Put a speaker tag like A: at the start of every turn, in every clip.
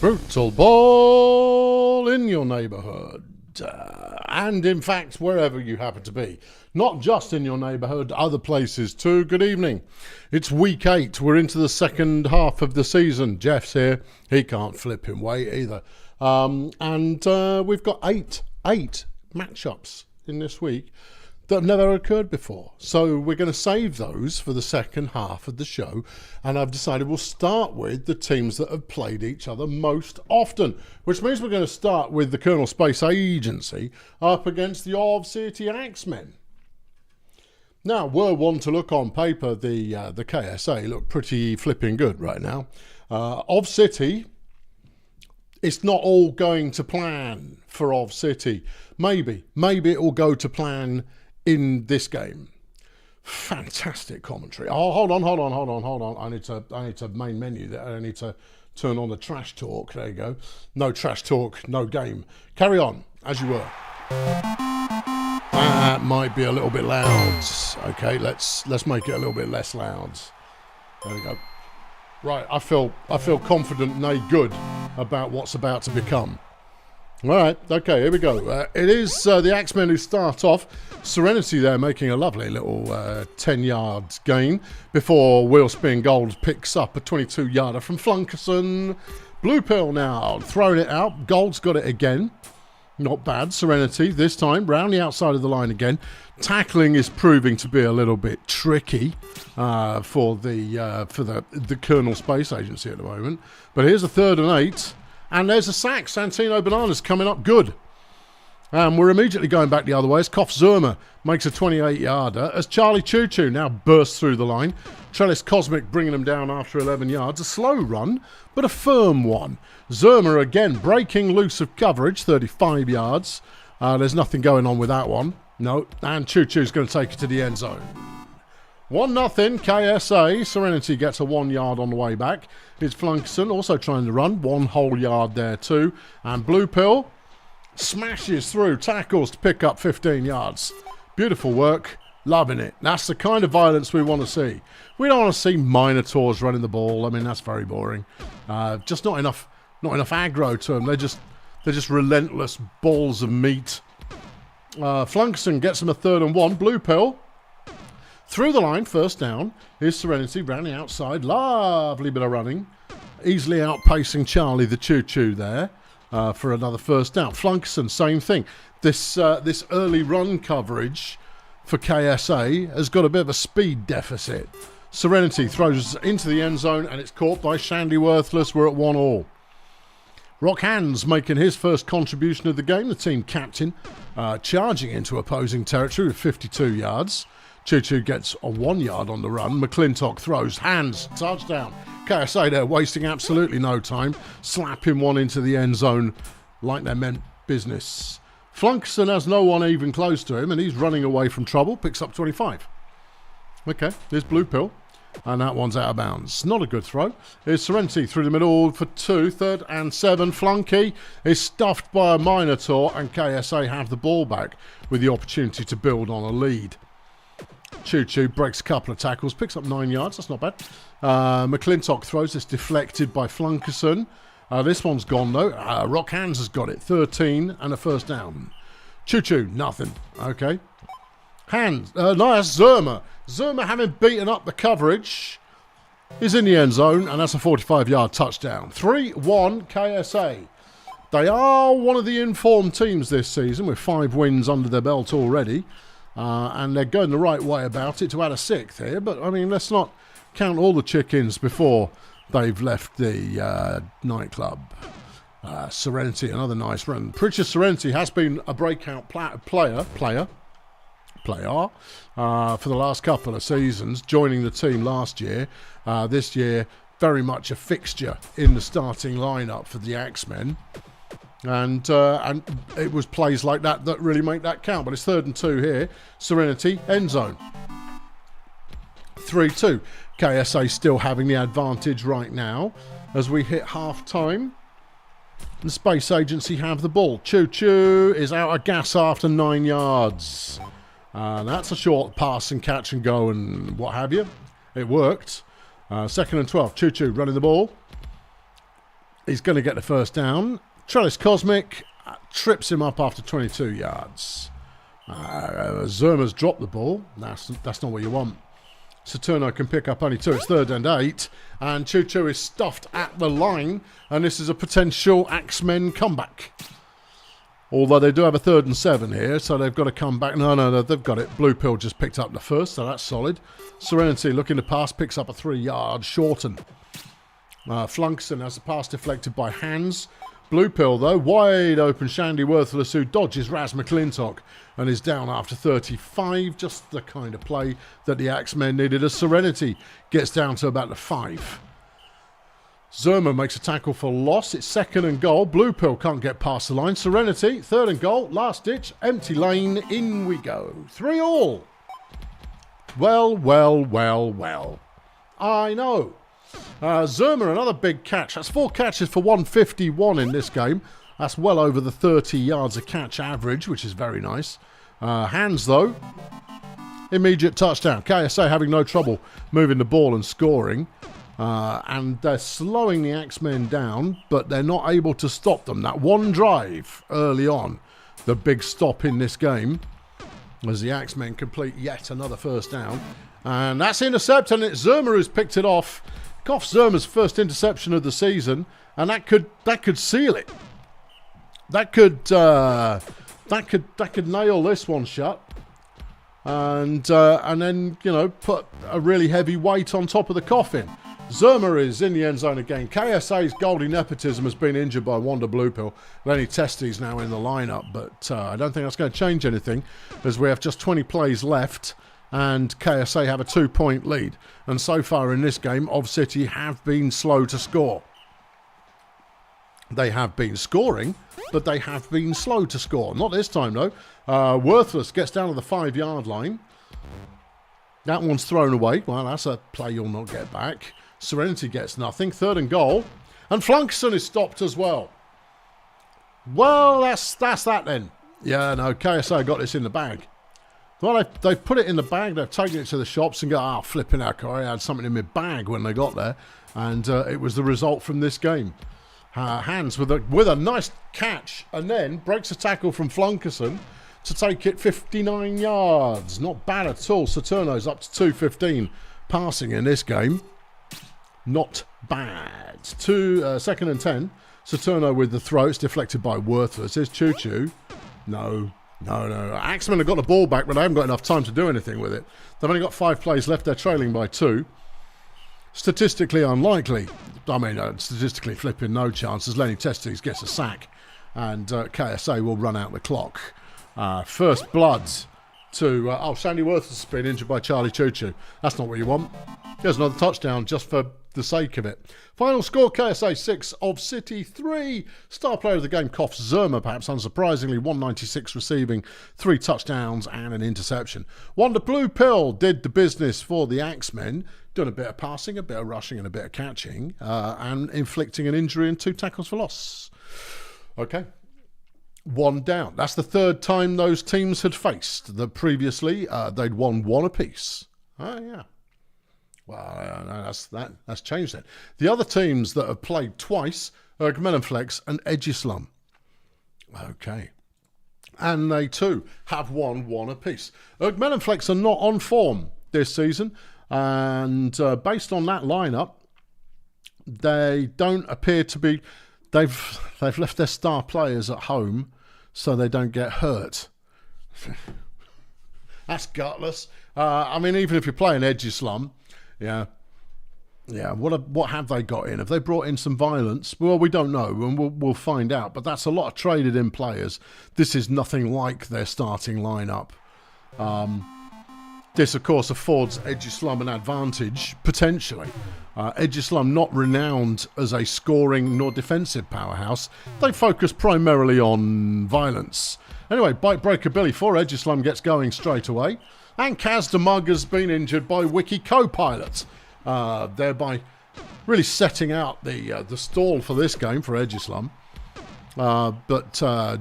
A: Brutallball in your neighbourhood. And in fact, wherever you happen to be. Not just in your neighbourhood, other places too. Good evening. It's week 8. We're into the second half of the season. Jeff's here. He can't flip him weight either. We've got eight matchups in this week that have never occurred before. So we're going to save those for the second half of the show. And I've decided we'll start with the teams that have played each other most often, which means we're going to start with the Kerbal Space Agency up against the Of City Axemen. Now, were one to look on paper, the KSA look pretty flipping good right now. Of City, it's not all going to plan for Of City. Maybe it will go to plan in this game. Fantastic commentary. Oh, hold on. I need to main menu there. I need to turn on the trash talk. There you go. No trash talk, no game. Carry on as you were. That might be a little bit loud. Okay, let's make it a little bit less loud. There we go. Right, I feel confident, nay good, about what's about to become. All right, okay, here we go. It is the Axemen who start off. Serenity there making a lovely little 10-yard gain before Wheel Spin Gold picks up a 22-yarder from Flunkerson. Blue Pill now throwing it out. Gold's got it again. Not bad. Serenity this time round the outside of the line again. Tackling is proving to be a little bit tricky for the Kerbal Space Agency at the moment. But here's a 3rd and 8. And there's a sack. Santino Bananas coming up good. We're immediately going back the other way as Koff Zerma makes a 28-yarder as Charlie Choo Choo now bursts through the line. Trellis Cosmic bringing them down after 11 yards. A slow run, but a firm one. Zerma again breaking loose of coverage, 35 yards. There's nothing going on with that one. No, and Choo Choo's going to take it to the end zone. 1-0 KSA. Serenity gets a 1 yard on the way back. It's Flunkerson also trying to run. 1 whole yard there too. And Blue Pill smashes through tackles to pick up 15 yards. Beautiful work. Loving it. That's the kind of violence we want to see. We don't want to see Minotaurs running the ball. I mean, that's very boring. Just not enough aggro to them. They're just relentless balls of meat. Flunkerson gets them a 3rd and 1. Blue Pill through the line, first down. Here's Serenity round the outside. Lovely bit of running. Easily outpacing Charlie the Choo Choo there for another first down. Flunkerson, same thing. This early run coverage for KSA has got a bit of a speed deficit. Serenity throws into the end zone and it's caught by Shandy Worthless. We're at 1-1. Rock Hands making his first contribution of the game. The team captain charging into opposing territory with 52 yards. Choo Choo gets a 1 yard on the run. McClintock throws. Hands. Touchdown. KSA there wasting absolutely no time. Slapping one into the end zone like they meant business. Flunkerson has no one even close to him and he's running away from trouble. Picks up 25. Okay, there's Blue Pill. And that one's out of bounds. Not a good throw. Here's Serenity through the middle for 2. 3rd and 7. Flunky is stuffed by a Minotaur and KSA have the ball back with the opportunity to build on a lead. Choo Choo breaks a couple of tackles, picks up 9 yards. That's not bad. McClintock throws this deflected by Flunkerson. This one's gone though. Rock Hands has got it. 13 and a first down. Choo Choo, nothing. Okay. Hands. No, that's Zerma. Zerma, having beaten up the coverage, is in the end zone, and that's a 45-yard touchdown. 3-1 KSA. They are one of the informed teams this season with 5 wins under their belt already. And they're going the right way about it to add a 6th here. But, I mean, let's not count all the chickens before they've left the nightclub. Serenity, another nice run. Pritchard Serenity has been a breakout player for the last couple of seasons, joining the team last year. This year, very much a fixture in the starting lineup for the Axemen. And it was plays like that really make that count. But it's 3rd and 2 here. Serenity, end zone. 3-2. KSA still having the advantage right now as we hit half-time. The Space Agency have the ball. Choo Choo is out of gas after 9 yards. That's a short pass and catch and go and what have you. It worked. 2nd and 12. Choo Choo running the ball. He's going to get the first down. Trellis Cosmic trips him up after 22 yards. Zerma's dropped the ball. That's not what you want. Saturno can pick up only 2. It's 3rd and 8. And Choo Choo is stuffed at the line. And this is a potential Axemen comeback. Although they do have a 3rd and 7 here, so they've got to come back. No, they've got it. Blue Pill just picked up the first, so that's solid. Serenity looking to pass, picks up a 3-yard shorten. Flunkson has the pass deflected by Hands. Blue Pill, though, wide open. Shandy Worthless, who dodges Raz McClintock and is down after 35. Just the kind of play that the Axemen needed. As Serenity gets down to about the 5. Zerma makes a tackle for loss. It's 2nd and goal. Blue Pill can't get past the line. Serenity, 3rd and goal. Last ditch, empty lane. In we go. 3-all. Well. I know. Zerma, another big catch. That's 4 catches for 151 in this game. That's well over the 30 yards a catch average, which is very nice. Hands, though. Immediate touchdown. KSA having no trouble moving the ball and scoring. And they're slowing the Axemen down, but they're not able to stop them. That one drive early on, the big stop in this game, as the Axemen complete yet another first down. And that's intercepted, and it's Zerma who's picked it off. Off Zerma's first interception of the season, and that could seal it. That could nail this one shut, and then put a really heavy weight on top of the coffin. Zerma is in the end zone again. KSA's Goldie Nepotism has been injured by Wanda Bluepill. Lenny Testy's now in the lineup, but I don't think that's going to change anything, as we have just 20 plays left. And KSA have a 2-point lead. And so far in this game, Ov City have been slow to score. They have been scoring, but they have been slow to score. Not this time, though. Worthless gets down to the 5-yard line. That one's thrown away. Well, that's a play you'll not get back. Serenity gets nothing. 3rd and goal. And Flunkson is stopped as well. Well, that's that then. Yeah, no, KSA got this in the bag. Well, they've put it in the bag, they've taken it to the shops and go, flipping out, I had something in my bag when they got there. And it was the result from this game. Hands with a nice catch, and then breaks a tackle from Flunkerson to take it 59 yards. Not bad at all. Saturno's up to 215 passing in this game. Not bad. 2nd and 10. Saturno with the throw. It's deflected by Worthless. Here's Choo Choo. No. Axemen have got the ball back, but they haven't got enough time to do anything with it. They've only got 5 plays left. They're trailing by 2. Statistically unlikely. Statistically flipping no chance, as Lenny Testes gets a sack. And KSA will run out the clock. First blood to... Sandy Worth has been injured by Charlie Choo Choo. That's not what you want. There's another touchdown just for the sake of it. Final score, KSA 6, Ov City 3. Star player of the game, Koff Zerma, perhaps unsurprisingly, 196 receiving, 3 touchdowns and an interception. Wonder Blue Pill did the business for the Axemen, done a bit of passing, a bit of rushing and a bit of catching, and inflicting an injury and 2 tackles for loss. Okay. 1 down. That's the 3rd time those teams had faced. Previously, they'd won 1 apiece. Oh, yeah. Well, that's changed then. The other teams that have played twice are Gmellenflex and Edgeslum. Okay. And they too have won 1 apiece. Gmellenflex are not on form this season. And based on that lineup, they don't appear to be... They've left their star players at home so they don't get hurt. That's gutless. Even if you're playing Edgeslum... Yeah. What have they got in? Have they brought in some violence? Well, we don't know, and we'll find out. But that's a lot of traded in players. This is nothing like their starting lineup. This, of course, affords Edgeslum an advantage potentially. Edgeslum not renowned as a scoring nor defensive powerhouse. They focus primarily on violence. Anyway, Bike Breaker Billy for Edgeslum gets going straight away. And Kaz the Mug has been injured by Wiki Co-Pilot, thereby really setting out the stall for this game for Edgeslum. But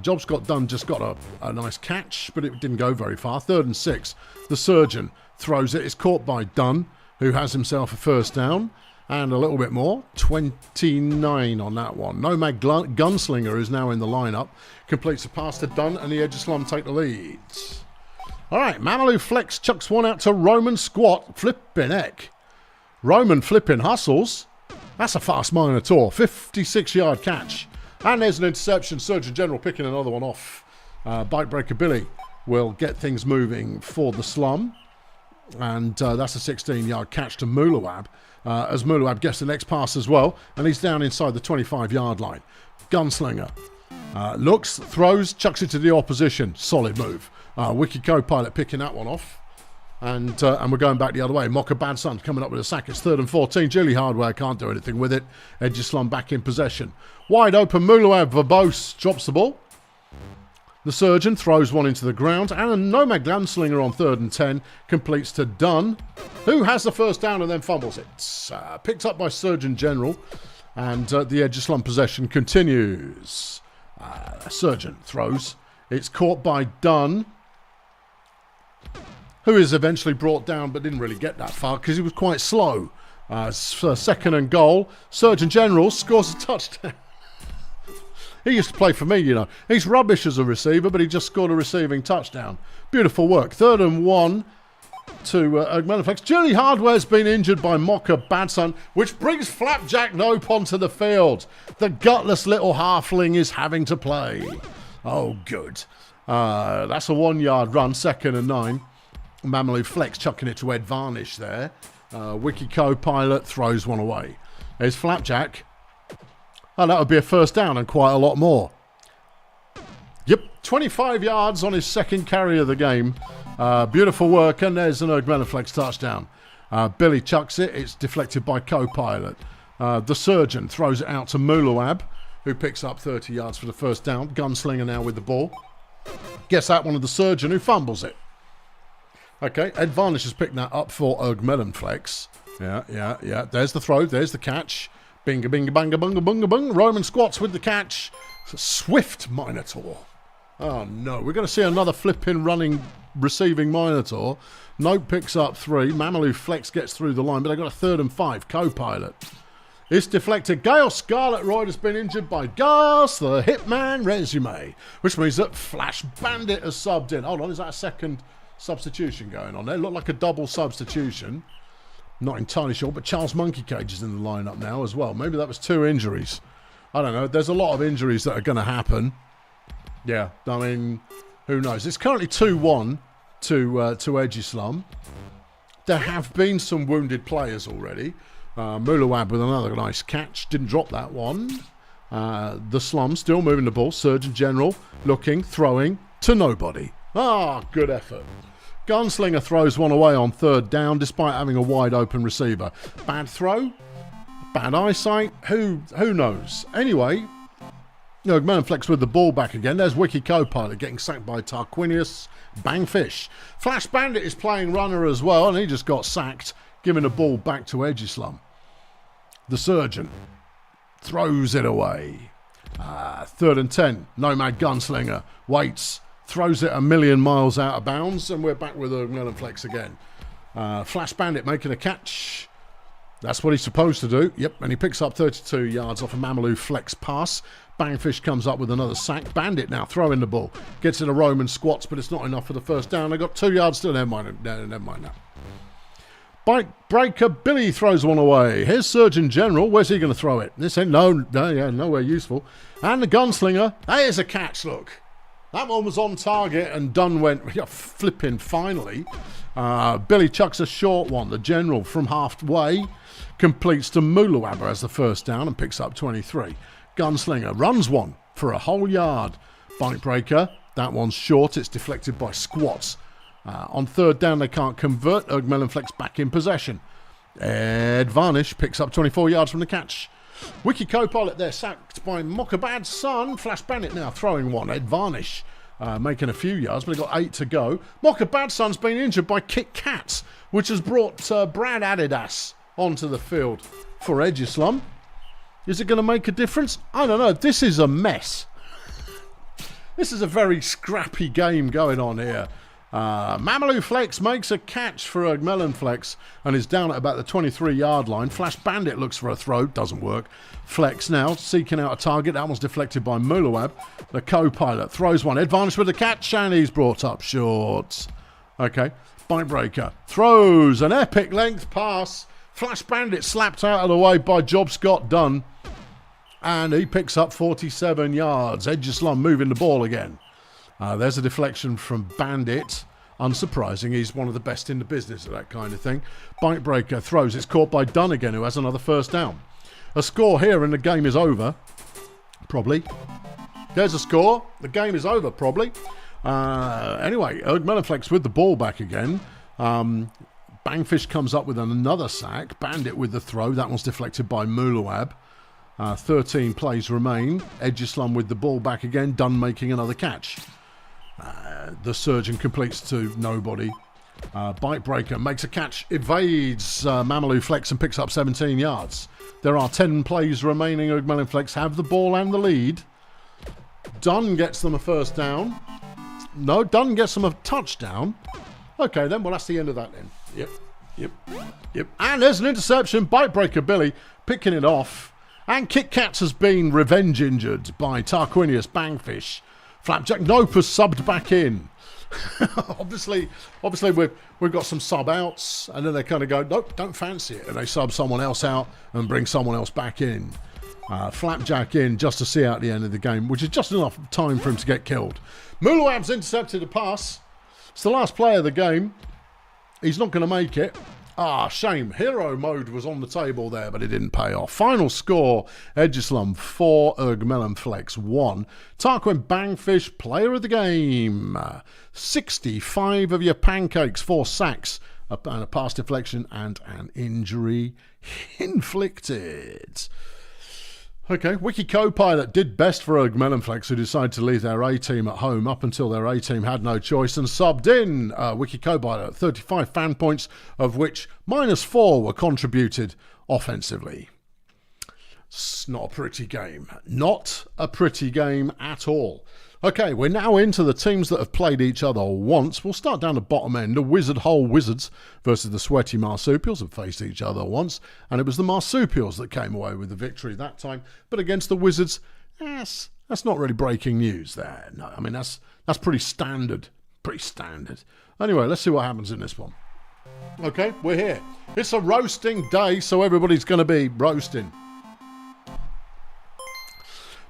A: Jobs Got Done just got a nice catch, but it didn't go very far. 3rd and 6. The Surgeon throws it. It's caught by Dunn, who has himself a first down. And a little bit more. 29 on that one. Nomad Gunslinger is now in the lineup. Completes a pass to Dunn, and the Edge of Slum take the lead. All right, Mamalou Flex chucks one out to Roman Squat. Flipping heck. Roman flipping hustles. That's a fast Minotaur. 56-yard catch. And there's an interception. Surgeon General picking another one off. Bike Breaker Billy will get things moving for the Slum. And that's a 16-yard catch to Mulawab. As Mulawab gets the next pass as well. And he's down inside the 25-yard line. Gunslinger. Looks, throws, chucks it to the opposition. Solid move. Wiki Co-Pilot picking that one off. And we're going back the other way. Mocha Bad Son coming up with a sack. It's 3rd and 14. Julie Hardware can't do anything with it. Edge Slum back in possession. Wide open. Mulawab verbose drops the ball. The Surgeon throws one into the ground. And a Nomad Gunslinger on 3rd and 10 completes to Dunn, who has the first down and then fumbles it. Picked up by Surgeon General. And the Edge Slum possession continues. Surgeon throws. It's caught by Dunn, who is eventually brought down but didn't really get that far because he was quite slow. 2nd and goal. Surgeon General scores a touchdown. He used to play for me, you know. He's rubbish as a receiver, but he just scored a receiving touchdown. Beautiful work. 3rd and 1 to Ergmenaflex. Julie Hardware's been injured by Mocha Badson, which brings Flapjack Nope onto the field. The gutless little halfling is having to play. Oh, good. That's a 1-yard run. 2nd and 9. Mamalou Flex chucking it to Ed Varnish there. Wiki Co-Pilot throws one away. There's Flapjack. Oh, that would be a first down and quite a lot more. Yep, 25 yards on his second carry of the game. Beautiful work, and there's an Ergmenaflex touchdown. Billy chucks it. It's deflected by Co-Pilot. The Surgeon throws it out to Mulawab, who picks up 30 yards for the first down. Gunslinger now with the ball. Gets that one of the Surgeon, who fumbles it. Okay, Ed Varnish has picked that up for Ergmenaflex. Yeah. There's the throw. There's the catch. Binga, binga, banga, bunga, bunga, bung. Roman Squats with the catch. Swift Minotaur. Oh, no. We're going to see another flipping, running, receiving Minotaur. Nope picks up 3. Mamalou Flex gets through the line, but they've got a 3rd and 5. Co-Pilot. It's deflected. Gale Scarlet Royd has been injured by Gus, the Hitman Resume, which means that Flash Bandit has subbed in. Hold on, is that a second substitution going on there? Looked like a double substitution. Not entirely sure, but Charles Monkey Cage is in the lineup now as well. Maybe that was 2 injuries. I don't know. There's a lot of injuries that are going to happen. Yeah, I mean, who knows? It's currently 2-1 to Edgy Slum. There have been some wounded players already. Mulawab with another nice catch. Didn't drop that one. The Slum still moving the ball. Surgeon General looking, throwing to nobody. Good effort. Gunslinger throws one away on 3rd down despite having a wide open receiver. Bad throw? Bad eyesight? Who knows? Anyway, Ergmenaflex with the ball back again. There's Wiki Co-Pilot getting sacked by Tarquinius. Bang fish. Flash Bandit is playing runner as well, and he just got sacked, giving the ball back to Edgy Slum. The Surgeon throws it away. 3rd and 10. Nomad Gunslinger waits. Throws it a million miles out of bounds, and we're back with Ergmenaflex again. Flash Bandit making a catch. That's what he's supposed to do. Yep, and he picks up 32 yards off a Mamalou Flex pass. Bangfish comes up with another sack. Bandit now throwing the ball. Gets in a Roman Squats, but it's not enough for the first down. They got 2 yards still. Never mind now. Bike Breaker Billy throws one away. Here's Surgeon General. Where's he going to throw it? This ain't nowhere useful. And the Gunslinger. There's a catch, look. That one was on target, and Dunn went flipping finally. Billy chucks a short one. The General from halfway completes to Mulawab as the first down and picks up 23. Gunslinger runs one for a whole yard. Bike Breaker, that one's short. It's deflected by Squats. On 3rd down, they can't convert. Ergmenaflex back in possession. Ed Varnish picks up 24 yards from the catch. Wiki Co-Pilot there sacked by Mockabad's son. Flash Bandit now throwing one. Ed Varnish making a few yards, but they've got 8 to go. Mockabad's son's been injured by Kit Kat, which has brought Brad Adidas onto the field for Edgy Slum. Is it going to make a difference? I don't know. This is a mess. This is a very scrappy game going on here. Mamalou Flex makes a catch for Ugmelon Flex and is down at about the 23-yard line. Flash Bandit looks for a throw, doesn't work. Flex now seeking out a target. That one's deflected by Mulawab. The co-pilot throws one. Advantage with the catch and he's brought up short. Okay, Bite Breaker throws an epic length pass. Flash Bandit slapped out of the way by Job Scott Dunn. And he picks up 47 yards. Edgeslum moving the ball again. There's a deflection from Bandit. Unsurprising, he's one of the best in the business at that kind of thing. Bite Breaker throws. It's caught by Dunn again, who has another first down. A score here and the game is over. Probably. There's a score. The game is over, probably. Anyway, Ugmelonflex with the ball back again. Bangfish comes up with another sack. Bandit with the throw. That one's deflected by Mulawab. 13 plays remain. Edgeslum with the ball back again. Dunn making another catch. The surgeon completes to nobody. Bite Breaker makes a catch, evades Mamalou Flex and picks up 17 yards. There are 10 plays remaining. Ugmelon Flex have the ball and the lead. Dunn gets them a first down. No, Dunn gets them a touchdown. Okay, then, well, that's the end of that then. Yep. And there's an interception. Bite Breaker Billy picking it off. And Kit Kats has been revenge injured by Tarquinius Bangfish. Flapjack Nope has subbed back in. obviously we've got some sub outs, and then they kind of go, nope, don't fancy it, and they sub someone else out and bring someone else back in. Flapjack in just to see out the end of the game, which is just enough time for him to get killed. Mulawab's intercepted a pass. It's the last play of the game. He's not going to make it. Shame. Hero mode was on the table there, but it didn't pay off. Final score, Edgeslum 4, Ugmelon Flex 1. Tarquin Bangfish, player of the game. 65 of your pancakes, 4 sacks, and a pass deflection, and an injury inflicted. Okay, Wiki Co-Pilot did best for Ugmelon Flex, who decided to leave their A-team at home up until their A-team had no choice and subbed in. Wiki Co-Pilot, 35 fan points, of which -4 were contributed offensively. It's not a pretty game. Not a pretty game at all. Okay, we're now into the teams that have played each other once. We'll start down the bottom end. The Wizard Hole Wizards versus the Sweaty Marsupials have faced each other once, and it was the Marsupials that came away with the victory that time. But against the Wizards, that's not really breaking news there. No, I mean, that's pretty standard. Pretty standard. Anyway, let's see what happens in this one. Okay, we're here. It's a roasting day, so everybody's going to be roasting.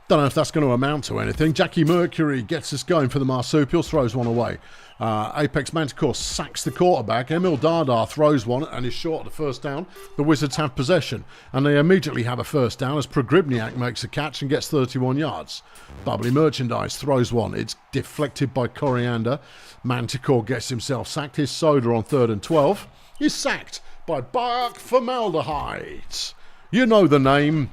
A: Don't know if that's going to amount to anything. Jackie Mercury gets us going for the Marsupials, throws one away. Apex Manticore sacks the quarterback. Emil Dardar throws one and is short of the first down. The Wizards have possession, and they immediately have a first down as Progribniak makes a catch and gets 31 yards. Bubbly Merchandise throws one. It's deflected by Coriander. Manticore gets himself sacked. His Soda on 3rd and 12 is sacked by Bark Formaldehyde. You know the name.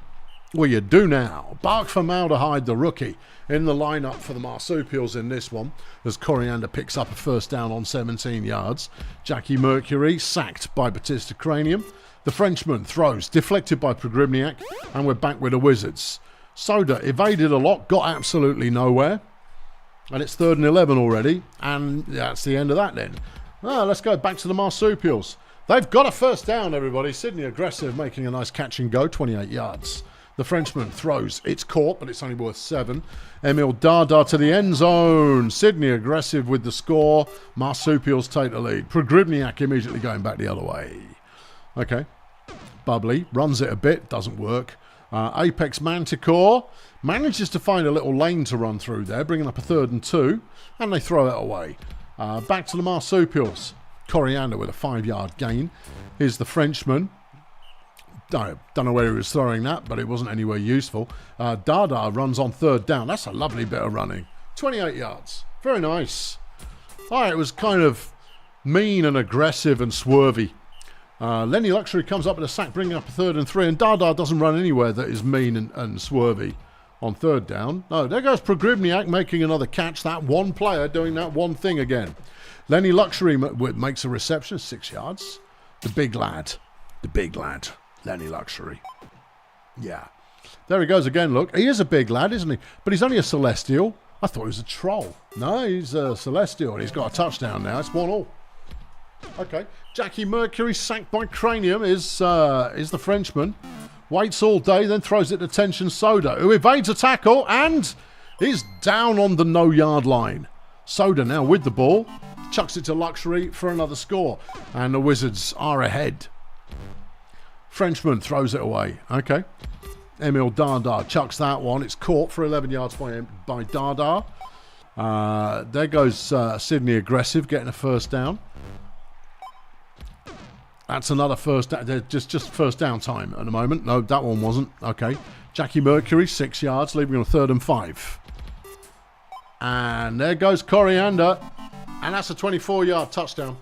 A: Well, you do now. Bark Formaldehyde, the rookie, in the lineup for the Marsupials in this one, as Coriander picks up a first down on 17 yards. Jackie Mercury sacked by Batista Cranium. The Frenchman throws, deflected by Progribniak, and we're back with the Wizards. Soda evaded a lot, got absolutely nowhere, and it's 3rd and 11 already, and that's the end of that then. Let's go back to the Marsupials. They've got a first down, everybody. Sydney Aggressive making a nice catch and go, 28 yards. The Frenchman throws. It's caught, but it's only worth 7. Emil Dardar to the end zone. Sydney Aggressive with the score. Marsupials take the lead. Progribniak immediately going back the other way. Okay. Bubbly runs it a bit. Doesn't work. Apex Manticore manages to find a little lane to run through there, bringing up a 3rd and 2. And they throw it away. Back to the Marsupials. Coriander with a 5-yard gain. Here's the Frenchman. Don't know where he was throwing that, but it wasn't anywhere useful. Dada runs on 3rd down. That's a lovely bit of running. 28 yards. Very nice. It was kind of mean and aggressive and swervy. Lenny Luxury comes up with a sack, bringing up a 3rd and 3, and Dada doesn't run anywhere that is mean and swervy on 3rd down. No, there goes Progribniak making another catch. That one player doing that one thing again. Lenny Luxury makes a reception, 6 yards. The big lad. Lenny Luxury. Yeah. There he goes again, look. He is a big lad, isn't he? But he's only a Celestial. I thought he was a troll. No, he's a Celestial, and he's got a touchdown now. It's 1-1. Okay. Jackie Mercury, sacked by Cranium, is the Frenchman. Waits all day, then throws it to Tension Soda, who evades a tackle and is down on the no-yard line. Soda now with the ball. Chucks it to Luxury for another score. And the Wizards are ahead. Frenchman throws it away. Okay. Emil Dada chucks that one. It's caught for 11 yards by Dada. There goes Sydney Aggressive getting a first down. That's another first down. Just first down time at the moment. No, that one wasn't. Okay. Jackie Mercury, 6 yards, leaving on 3rd and 5. And there goes Coriander. And that's a 24-yard touchdown.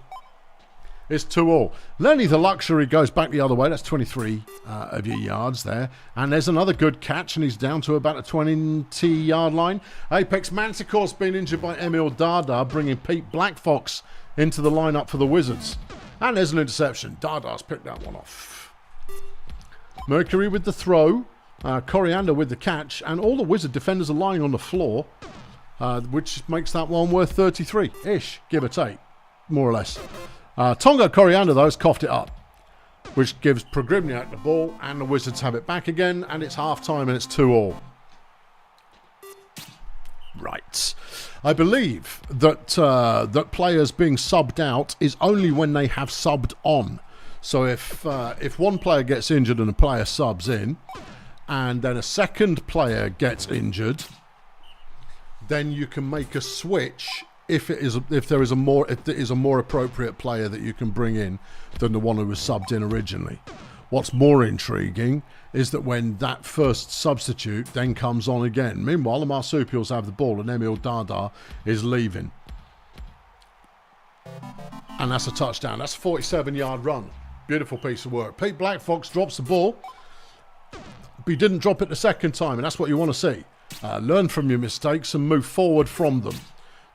A: It's 2-2. Lenny the Luxury goes back the other way. That's 23 of your yards there. And there's another good catch, and he's down to about a 20-yard line. Apex Manticore's been injured by Emil Dada, bringing Pete Blackfox into the lineup for the Wizards. And there's an interception. Dada's picked that one off. Mercury with the throw. Coriander with the catch. And all the Wizard defenders are lying on the floor, which makes that one worth 33-ish, give or take, more or less. Tonga Coriander, though, has coughed it up, which gives Progribniak the ball, and the Wizards have it back again, and it's half-time, and it's 2-2. Right. I believe that that players being subbed out is only when they have subbed on. So if one player gets injured and a player subs in, and then a second player gets injured, then you can make a switch if there is a more appropriate player that you can bring in than the one who was subbed in originally. What's more intriguing is that when that first substitute then comes on again. Meanwhile, the Marsupials have the ball and Emil Dada is leaving. And that's a touchdown. That's a 47-yard run. Beautiful piece of work. Pete Blackfox drops the ball, but he didn't drop it the second time, and that's what you want to see. Learn from your mistakes and move forward from them.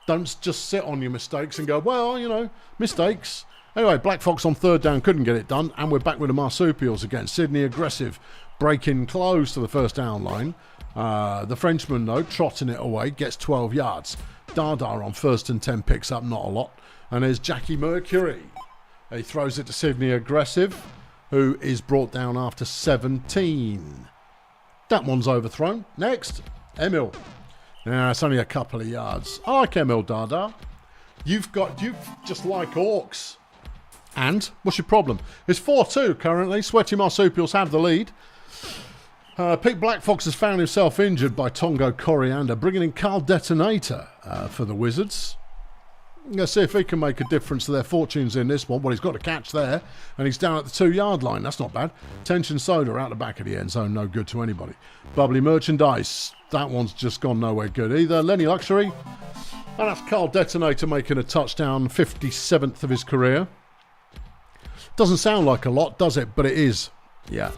A: Don't just sit on your mistakes and go, well, you know, mistakes. Anyway, Blackfox on 3rd down couldn't get it done, and we're back with the Marsupials again. Sydney Aggressive breaking close to the first down line. The Frenchman, though, trotting it away, gets 12 yards. Dada on 1st and 10 picks up not a lot. And there's Jackie Mercury. He throws it to Sydney Aggressive, who is brought down after 17. That one's overthrown. Next, Emil. Yeah, it's only a couple of yards. I like Emil Dada. You just like orcs. And what's your problem? It's 4-2 currently. Sweaty Marsupials have the lead. Pete Blackfox has found himself injured by Tongo Coriander, bringing in Carl Detonator for the Wizards. Let's see if he can make a difference to their fortunes in this one. Well, he's got a catch there, and he's down at the 2-yard line. That's not bad. Tension Soda out the back of the end zone, no good to anybody. Bubbly Merchandise, that one's just gone nowhere good either. Lenny Luxury, and that's Carl Detonator making a touchdown, 57th of his career. Doesn't sound like a lot, does it? But it is. Yeah.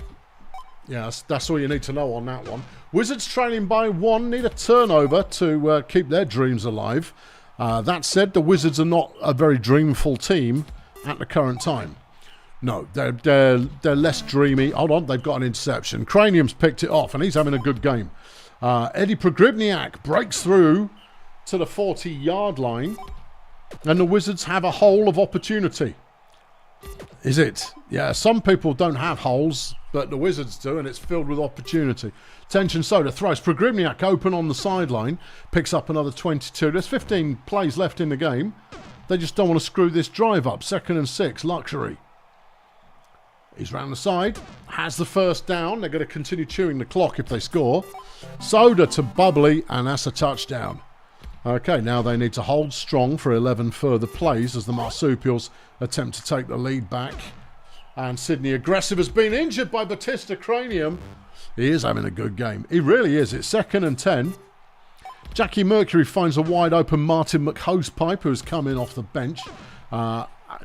A: Yeah, that's all you need to know on that one. Wizards trailing by 1, need a turnover to keep their dreams alive. That said, the Wizards are not a very dreamful team at the current time. No, they're less dreamy. Hold on, they've got an interception. Cranium's picked it off, and he's having a good game. Eddie Progribniak breaks through to the 40-yard line, and the Wizards have a hole of opportunity. Is it? Yeah, some people don't have holes, but the Wizards do, and it's filled with opportunity. Tension Soda throws. Progribniak open on the sideline, picks up another 22. There's 15 plays left in the game. They just don't want to screw this drive up. 2nd and 6, Luxury. He's round the side, has the first down. They're going to continue chewing the clock if they score. Soda to Bubbly, and that's a touchdown. Okay, now they need to hold strong for 11 further plays as the Marsupials attempt to take the lead back. And Sydney Aggressive has been injured by Batista Cranium. He is having a good game. He really is. It's 2nd and 10. Jackie Mercury finds a wide open Martin McHosepipe, who's come in off the bench.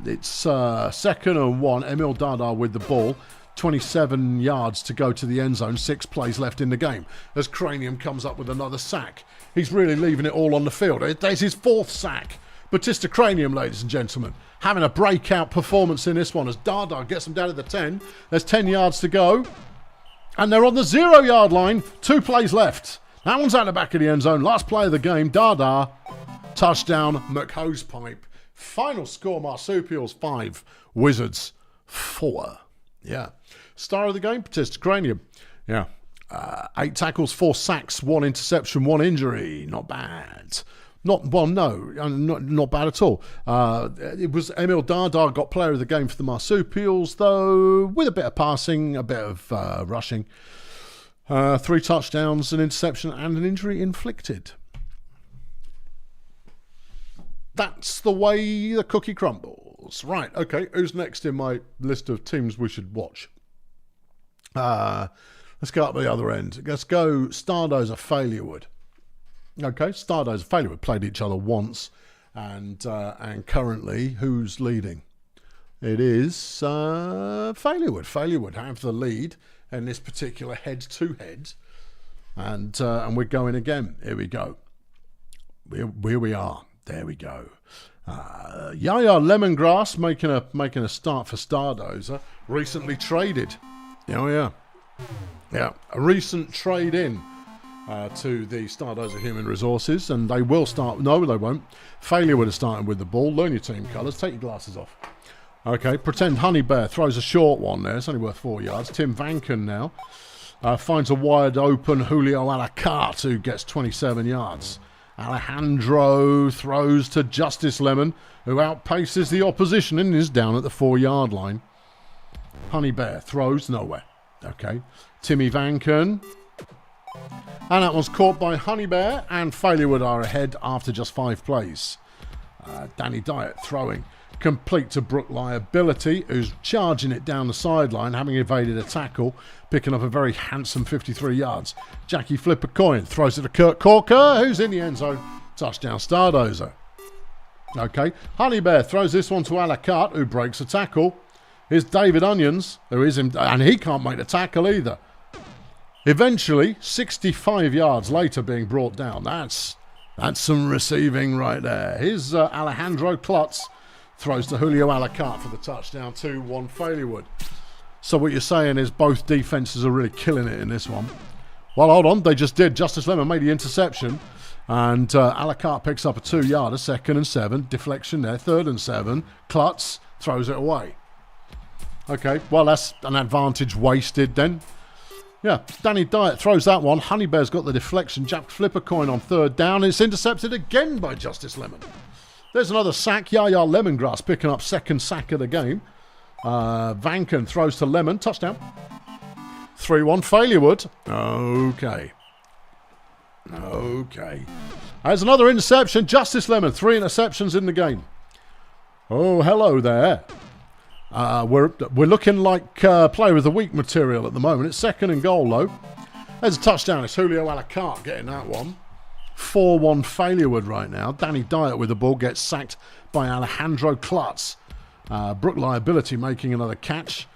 A: It's 2nd and 1. Emil Dada with the ball. 27 yards to go to the end zone. 6 plays left in the game as Cranium comes up with another sack. He's really leaving it all on the field. There's his 4th sack. Batista Cranium, ladies and gentlemen, having a breakout performance in this one as Dada gets them down to the 10. There's 10 yards to go. And they're on the 0-yard line. 2 plays left. That one's out the back of the end zone. Last play of the game. Dada. Touchdown, McHosepipe. Final score, Marsupials 5, Wizards 4. Yeah. Star of the game, Batista Cranium. Yeah. 8 tackles, 4 sacks, 1 interception, 1 injury. Not bad. Not bad at all. It was Emil Dada got player of the game for the Marsupials, though, with a bit of passing, a bit of rushing. 3 touchdowns, an interception, and an injury inflicted. That's the way the cookie crumbles. Right, okay, who's next in my list of teams we should watch? Let's go up the other end. Let's go Stardozer Failurewood. Okay, Stardozer Failurewood played each other once, and currently, who's leading? It is Failurewood. Failurewood have the lead in this particular head-to-head, and we're going again. Here we go. Here we are. There we go. Yaya Lemongrass making a start for Stardozer. Recently traded. Oh yeah. Yeah. A recent trade in to the Stardozer Human Resources, and they will start. No, they won't. Failurewood is starting with the ball. Learn your team colours. Take your glasses off. Okay. Pretend Honey Bear throws a short one there. It's only worth 4 yards. Tim Vanken now finds a wide open Julio Alacarte, who gets 27 yards. Alejandro throws to Justice Lemon, who outpaces the opposition and is down at the 4-yard line. Honey Bear throws nowhere. Okay. Timmy Vanken. And that one's caught by Honey Bear, and Failurewood are ahead after just 5 plays. Danny Diet throwing. Complete to Brook Liability, who's charging it down the sideline, having evaded a tackle, picking up a very handsome 53 yards. Jackie Flip a Coin throws it to Kurt Corker, who's in the end zone. Touchdown Stardozer. Okay, Honey Bear throws this one to Alacarte, who breaks a tackle. Here's David Onions, who is him, and he can't make the tackle either. Eventually, 65 yards later being brought down. That's some receiving right there. Here's Alejandro Klutz. Throws to Julio Alacarte for the touchdown, 2-1 Failurewood. So what you're saying is both defenses are really killing it in this one. Well, hold on, they just did. Justice Lemon made the interception, and Alacarte picks up a 2-yarder, 2nd and 7. Deflection there, 3rd and 7. Klutz throws it away. Okay, well, that's an advantage wasted then. Yeah, Danny Diet throws that one. Honey Bear's got the deflection. Jack Flip a Coin on 3rd down. It's intercepted again by Justice Lemon. There's another sack. Yaya Lemongrass picking up 2nd sack of the game. Vanken throws to Lemon. Touchdown. 3-1 Failurewood. Okay. There's another interception. Justice Lemon. 3 interceptions in the game. Oh, hello there. We're looking like player of the week material at the moment. It's 2nd and goal, though. There's a touchdown. It's Julio Alacarte getting that one. 4-1 Failurewood right now. Danny Diet with the ball gets sacked by Alejandro Klutz. Brook Liability making another catch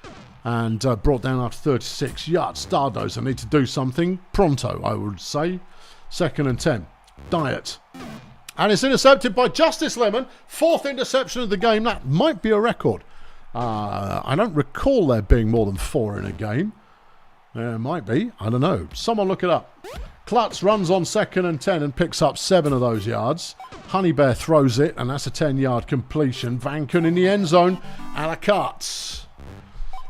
A: and brought down after 36 yards. Stardozer need to do something pronto, I would say. 2nd and 10. Diet. And it's intercepted by Justice Lemon. 4th interception of the game. That might be a record. I don't recall there being more than 4 in a game. There might be. I don't know. Someone look it up. Klutz runs on 2nd and 10 and picks up 7 of those yards. Honey Bear throws it, and that's a 10-yard completion. Vanken in the end zone. Alacarte.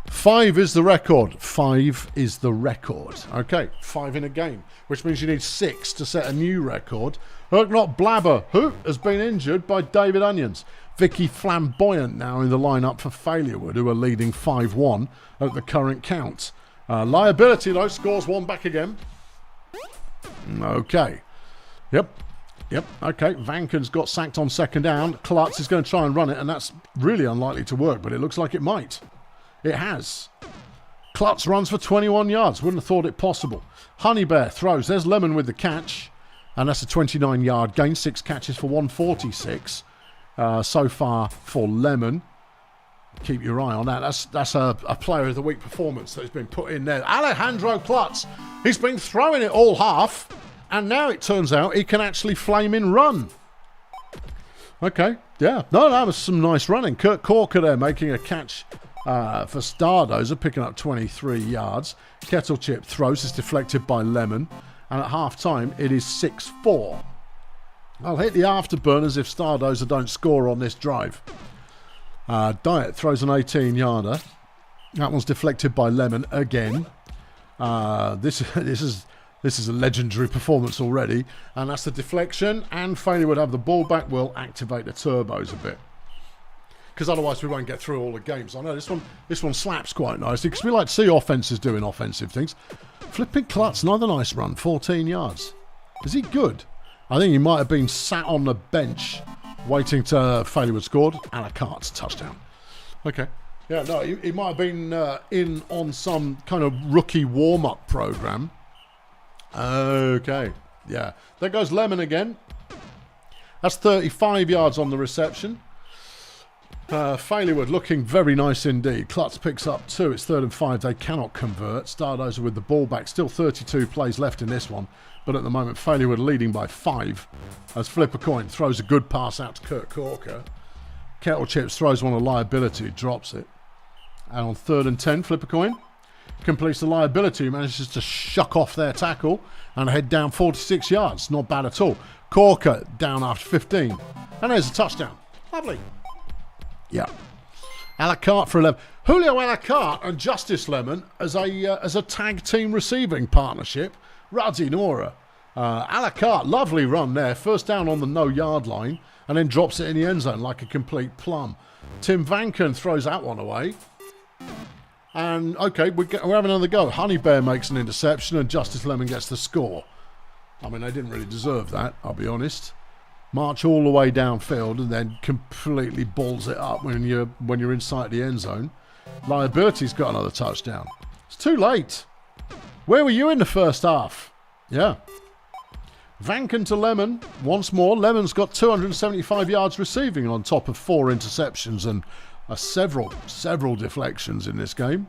A: 5 is the record. 5 is the record. Okay, 5 in a game, which means you need 6 to set a new record. Not Blabber, who has been injured by David Onions. Vicky Flamboyant now in the lineup for Failurewood, who are leading 5-1 at the current count. Liability, though, scores 1 back again. Okay. Yep. Okay. Vanken's got sacked on 2nd down. Klutz is going to try and run it, and that's really unlikely to work, but it looks like it might. It has. Klutz runs for 21 yards. Wouldn't have thought it possible. Honey Bear throws. There's Lemon with the catch, and that's a 29-yard gain. 6 catches for 146 so far for Lemon. Keep your eye on that. That's a player of the week performance that has been put in there. Alejandro Klutz. He's been throwing it all half, and now it turns out he can actually flame in run. Okay, yeah. No, that was some nice running. Kurt Corker there making a catch for Stardozer, picking up 23 yards. Kettle Chip throws. It's deflected by Lemon. And at half-time, it is 6-4. I'll hit the afterburners if Stardozer don't score on this drive. Diet throws an 18-yarder. That one's deflected by Lemon again. This is a legendary performance already, and that's the deflection. And Failure would have the ball back. Will activate the turbos a bit, because otherwise we won't get through all the games. I know this one slaps quite nicely because we like to see offenses doing offensive things. Flipping Klutz, another nice run, 14 yards. Is he good? I think he might have been sat on the bench waiting to Failure would scored. A la carte touchdown. Okay. Yeah, no, he might have been in on some kind of rookie warm-up program. Okay, yeah. There goes Lemon again. That's 35 yards on the reception. Failure looking very nice indeed. Klutz picks up 2. It's 3rd and 5. They cannot convert. Stardozer with the ball back. Still 32 plays left in this one. But at the moment, Failure leading by 5. As Flip a Coin throws a good pass out to Kurt Corker. Kettle Chips throws one of liability, drops it. And on 3rd and 10, Flip a Coin completes the liability, manages to shuck off their tackle and head down 46 yards. Not bad at all. Corker down after 15. And there's a touchdown. Lovely. Yeah. A la carte for 11. Julio a la carte and Justice Lemon as a tag team receiving partnership. Ruddy Nora. A la carte. Lovely run there. First down on the no-yard line and then drops it in the end zone like a complete plum. Tim Vanken throws that one away. And, okay, we're having another go. Honey Bear makes an interception and Justice Lemon gets the score. I mean, they didn't really deserve that, I'll be honest. March all the way downfield and then completely balls it up when you're inside the end zone. Liability's got another touchdown. It's too late. Where were you in the first half? Yeah. Vanken to Lemon once more. Lemon's got 275 yards receiving on top of 4 interceptions and several deflections in this game.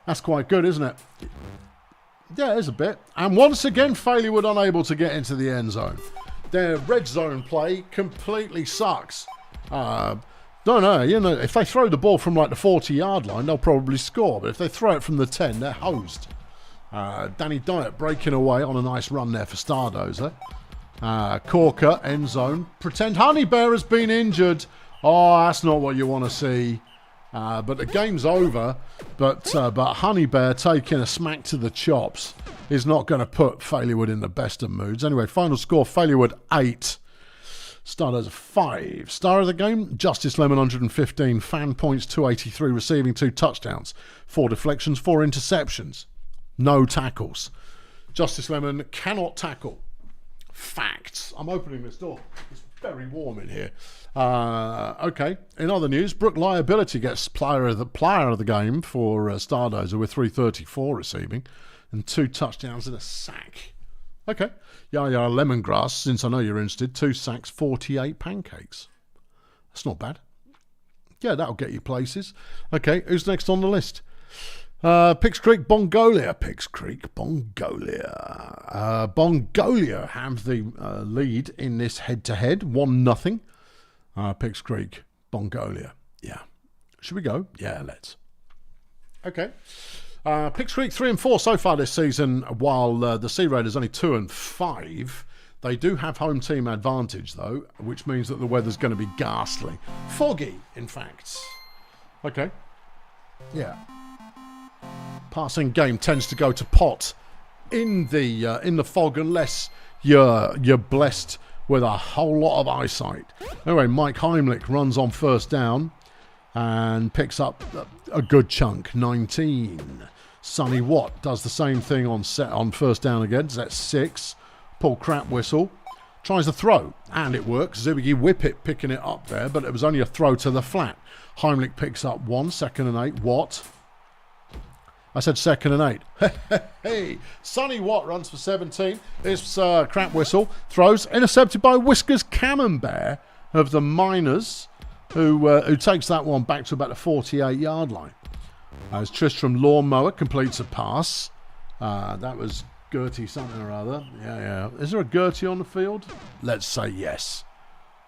A: That's quite good, isn't it? Yeah, it is a bit. And once again, Failure would unable to get into the end zone. Their red zone play completely sucks. No, if they throw the ball from like the 40-yard line, they'll probably score. But if they throw it from the 10, they're hosed. Danny Diet breaking away on a nice run there for Stardozer. Corker, end zone. Pretend Honey Bear has been injured. Oh, that's not what you want to see. But the game's over. But Honey Bear taking a smack to the chops is not going to put Failure in the best of moods. Anyway, final score, Failure 8. Stardozer 5. Star of the game, Justice Lemon 115. Fan points 283. Receiving 2 touchdowns. 4 deflections, 4 interceptions. No tackles. Justice Lemon cannot tackle. Facts. I'm opening this door. It's very warm in here. Okay. In other news, Brook Liability gets player of the game for Stardozer with 334 receiving and 2 touchdowns and a sack. Okay. Yeah, Lemongrass, since I know you're interested, 2 sacks, 48 pancakes. That's not bad. Yeah, that'll get you places. Okay, who's next on the list? Pix Creek, Bongolia. Pix Creek, Bongolia. Bongolia have the lead in this head-to-head, 1-0. Pix Creek, Bongolia. Yeah. Should we go? Yeah, let's. Okay. Pix Creek 3 and 4 so far this season, while the Sea Raiders only 2 and 5. They do have home team advantage, though, which means that the weather's going to be ghastly. Foggy, in fact. Okay. Yeah. Passing game tends to go to pot in the fog unless you're blessed with a whole lot of eyesight. Anyway, Mike Heimlich runs on first down and picks up a good chunk, 19. Sonny Watt does the same thing on first down again. So that's 6. Paul Crap Whistle tries a throw and it works. Zibiggy Whippet picking it up there, but it was only a throw to the flat. Heimlich picks up 1, 2nd and 8. Watt. I said 2nd and 8. Hey, Sonny Watt runs for 17. This Crap Whistle throws, intercepted by Whiskers Camembert of the Miners, who takes that one back to about the 48-yard line. As Tristram Lawnmower completes a pass. That was Gertie something or other. Yeah. Is there a Gertie on the field? Let's say yes.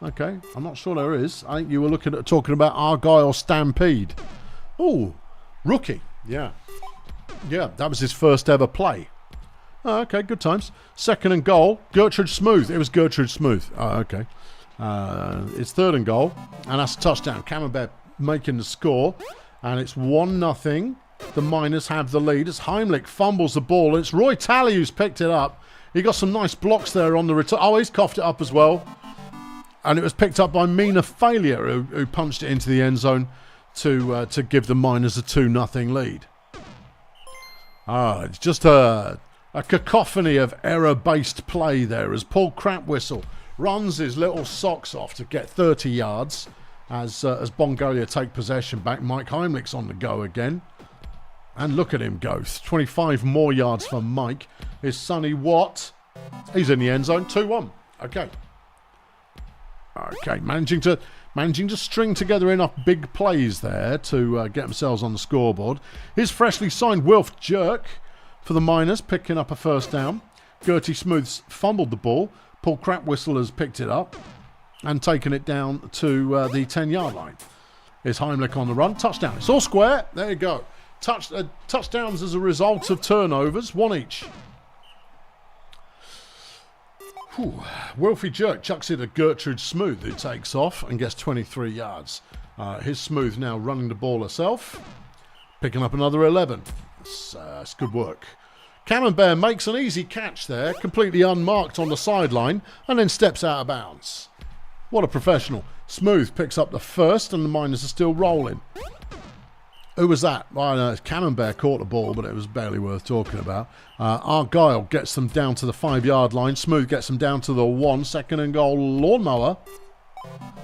A: Okay, I'm not sure there is. I think you were talking about Argyle Stampede. Oh, rookie. Yeah, that was his first ever play. Oh, okay, good times. Second and goal. Gertrude Smooth. It was Gertrude Smooth. Oh, okay. It's third and goal. And that's a touchdown. Camembert making the score. And it's 1-0. The Miners have the lead as Heimlich fumbles the ball. And it's Roy Talley who's picked it up. He got some nice blocks there on the return. Oh, he's coughed it up as well. And it was picked up by Mina Failure, who punched it into the end zone to give the Miners a 2-0 lead. It's just a cacophony of error-based play there as Paul Crapwhistle runs his little socks off to get 30 yards as Bongolia take possession back. Mike Heimlich's on the go again. And look at him go. 25 more yards for Mike. Is Sonny Watt. He's in the end zone. 2-1. Okay. Okay, managing to string together enough big plays there to get themselves on the scoreboard. Here's freshly signed Wilf Jerk for the Miners, picking up a first down. Gertie Smooth's fumbled the ball. Paul Crapwhistle has picked it up and taken it down to the 10-yard line. Here's Heimlich on the run. Touchdown. It's all square. There you go. Touchdowns as a result of turnovers, one each. Wilfie Jerk chucks it at Gertrude Smooth, who takes off and gets 23 yards. Here's Smooth now running the ball herself, picking up another 11. It's good work. Camembert makes an easy catch there, completely unmarked on the sideline, and then steps out of bounds. What a professional. Smooth picks up the first, and the Miners are still rolling. Who was that? Well, I know Camembert caught the ball, but it was barely worth talking about. Argyle gets them down to the 5-yard line. Smooth gets them down to the 1. Second and goal. Lawnmower.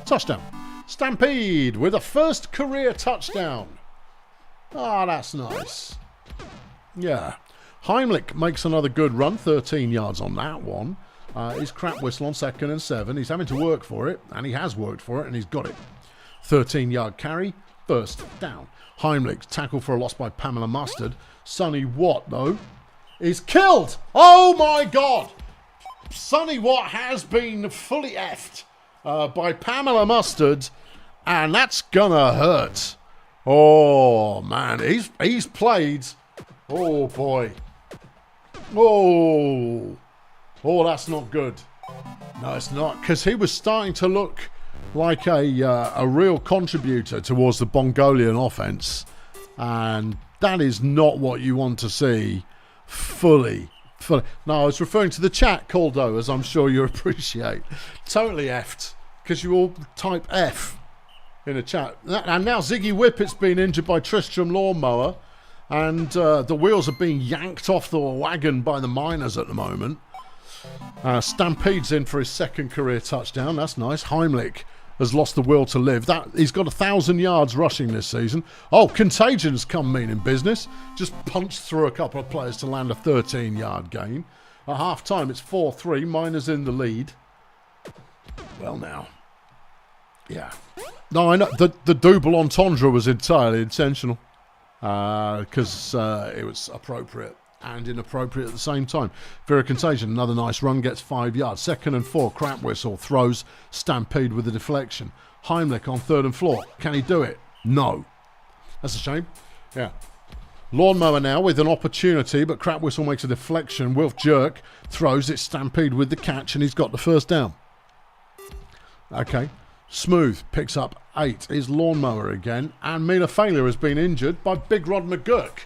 A: Touchdown. Stampede with a first career touchdown. That's nice. Yeah. Heimlich makes another good run. 13 yards on that one. He's Crapwhistle on 2nd and 7. He's having to work for it, and he has worked for it, and he's got it. 13-yard carry. First down. Heimlich, tackle for a loss by Pamela Mustard. Sonny Watt, though, is killed. Oh, my God. Sonny Watt has been fully effed by Pamela Mustard, and that's gonna hurt. Oh, man. He's played. Oh, boy. Oh, that's not good. No, it's not, because he was starting to look like a real contributor towards the Mongolian offense, and that is not what you want to see fully. No, I was referring to the chat, Caldo, as I'm sure you appreciate. Totally effed, because you all type F in the chat. And now Ziggy Whippet's been injured by Tristram Lawnmower, and the wheels are being yanked off the wagon by the Miners at the moment. Stampede's in for his second career touchdown. That's nice. Heimlich has lost the will to live. He's got 1,000 yards rushing this season. Oh, Contagion's come mean in business. Just punched through a couple of players to land a 13-yard gain. At half-time, it's 4-3. Miners in the lead. Well, now. Yeah. No, I know. The double entendre was entirely intentional. Because it was appropriate and inappropriate at the same time. Vera Contagion, another nice run, gets 5 yards. 2nd and 4, Crapwhistle throws Stampede with a deflection. Heimlich on 3rd and 4. Can he do it? No. That's a shame. Yeah. Lawnmower now with an opportunity, but Crapwhistle makes a deflection. Wilf Jerk throws it. Stampede with the catch, and he's got the first down. Okay. Smooth picks up 8. Is Lawnmower again. And Mina Failure has been injured by Big Rod McGurk.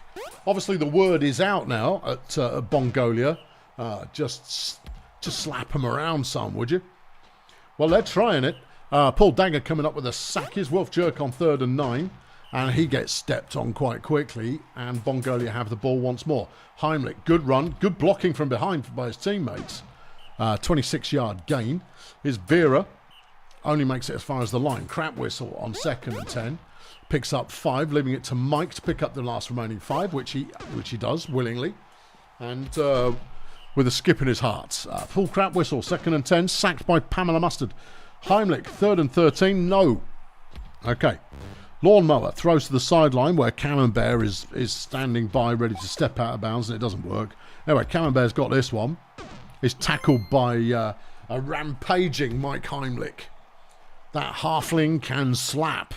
A: Obviously, the word is out now at Bongolia. Just slap him around some, would you? Well, they're trying it. Paul Dagger coming up with a sack. Here's Wolf Jerk on 3rd and 9. And he gets stepped on quite quickly. And Bongolia have the ball once more. Heimlich, good run. Good blocking from behind by his teammates. 26-yard gain. Here's Vera. Only makes it as far as the line. Crapwhistle on 2nd and 10. Picks up 5, leaving it to Mike to pick up the last remaining 5, which he does willingly. And with a skip in his heart. Full Crapwhistle, 2nd and 10. Sacked by Pamela Mustard. Heimlich, 3rd and 13. No. Okay. Lawnmower throws to the sideline where Camembert is standing by ready to step out of bounds, and it doesn't work. Anyway, Camembert's got this one. He's tackled by a rampaging Mike Heimlich. That halfling can slap,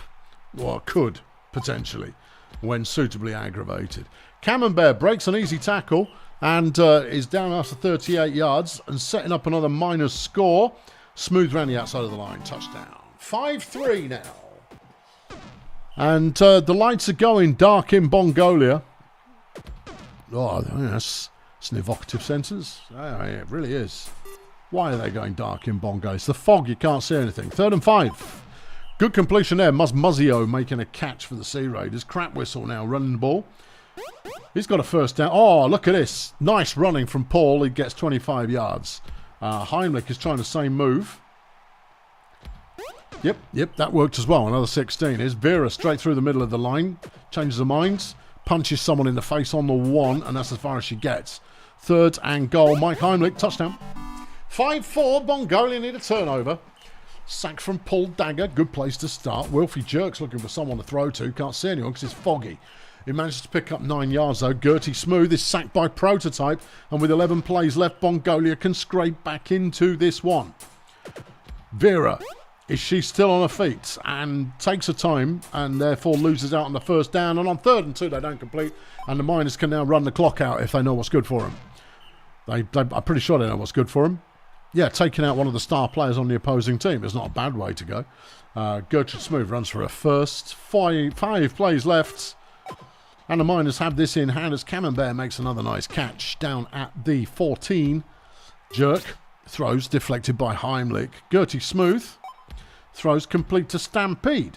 A: or could, potentially, when suitably aggravated. Camembert breaks an easy tackle, And is down after 38 yards and setting up another minus score. Smooth around the outside of the line. Touchdown. 5-3 now. And the lights are going dark in Mongolia. Oh, that's an evocative sentence. Oh, it really is. Why are they going dark in Bongo? It's the fog, you can't see anything. 3rd and 5. Good completion there. Muzzio making a catch for the Sea Raiders. Crap whistle now running the ball. He's got a first down. Oh, look at this. Nice running from Paul. He gets 25 yards. Heimlich is trying the same move. Yep, that worked as well. Another 16. Here's Vera straight through the middle of the line. Changes her mind. Punches someone in the face on the 1, and that's as far as she gets. 3rd and goal. Mike Heimlich, touchdown. 5-4. Mongolia need a turnover. Sack from Paul Dagger. Good place to start. Wilfie Jerk's looking for someone to throw to. Can't see anyone because it's foggy. He manages to pick up 9 yards though. Gertie Smooth is sacked by Prototype, and with 11 plays left, Mongolia can scrape back into this one. Vera, is she still on her feet and takes her time and therefore loses out on the first down, and on 3rd and 2 they don't complete, and the Miners can now run the clock out if they know what's good for them. I'm pretty sure they know what's good for them. Yeah, taking out one of the star players on the opposing team is not a bad way to go. Gertrude Smooth runs for her first. 5 plays left. And the Miners have this in hand as Camembert makes another nice catch down at the 14. Jerk throws deflected by Heimlich. Gertie Smooth throws complete to Stampede.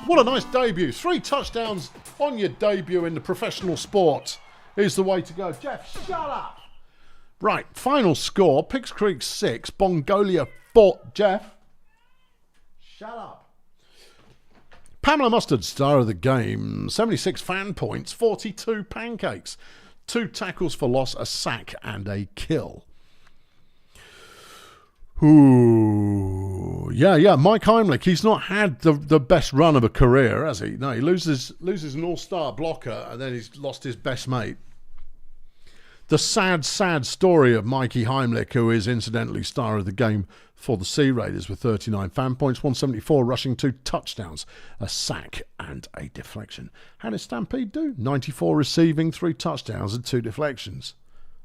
A: What a nice debut. 3 touchdowns on your debut in the professional sport is the way to go. Jeff, shut up. Right, final score. Picks Creek 6, Mongolia 4. Jeff, shut up. Pamela Mustard, star of the game. 76 fan points, 42 pancakes. 2 tackles for loss, a sack, and a kill. Ooh, yeah. Mike Heimlich, he's not had the best run of a career, has he? No, he loses an all-star blocker, and then he's lost his best mate. The sad story of Mikey Heimlich, who is incidentally star of the game for the Sea Raiders with 39 fan points, 174 rushing, 2 touchdowns, a sack and a deflection. How did Stampede do? 94 receiving, 3 touchdowns and 2 deflections.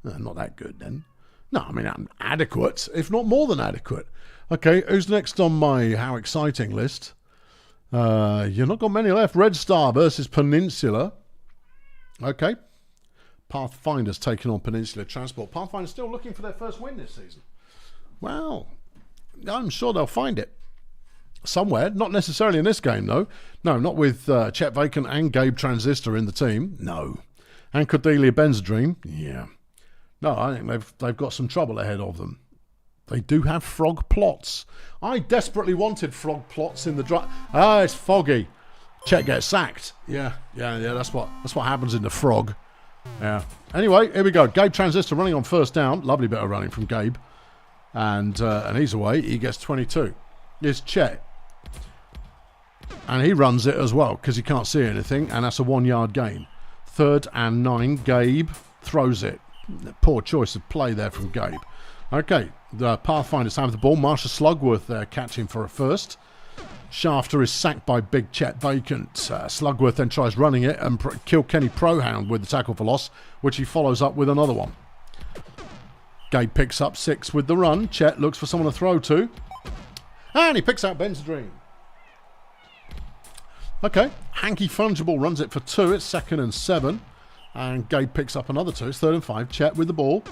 A: Not that good then. No, I mean, I'm adequate, if not more than adequate. Okay, who's next on my how exciting list? You've not got many left. Red Star versus Peninsula. Okay. Pathfinder's taking on Peninsula Transport. Pathfinder's still looking for their first win this season. Well, I'm sure they'll find it somewhere. Not necessarily in this game, though. No, not with Chet Vacant and Gabe Transistor in the team. No. And Cordelia Benzedream. Yeah. No, I think they've got some trouble ahead of them. They do have frog plots. I desperately wanted frog plots in the draft. It's foggy. Chet gets sacked. Yeah. That's what happens in the frog. Yeah. Anyway, here we go. Gabe Transistor running on first down. Lovely bit of running from Gabe. And he's away. He gets 22. Here's Chet. And he runs it as well because he can't see anything. And that's a 1-yard gain. 3rd and 9. Gabe throws it. Poor choice of play there from Gabe. Okay. The Pathfinders have the ball. Marsha Slugworth there catching for a first. Shafter is sacked by Big Chet Vacant. Slugworth then tries running it and kill Kenny Prohound with the tackle for loss, which he follows up with another one. Gabe picks up 6 with the run. Chet looks for someone to throw to. And he picks out Benzedream. Okay. Hanky Fungible runs it for 2. It's 2nd and 7. And Gabe picks up another 2. It's 3rd and 5. Chet with the ball.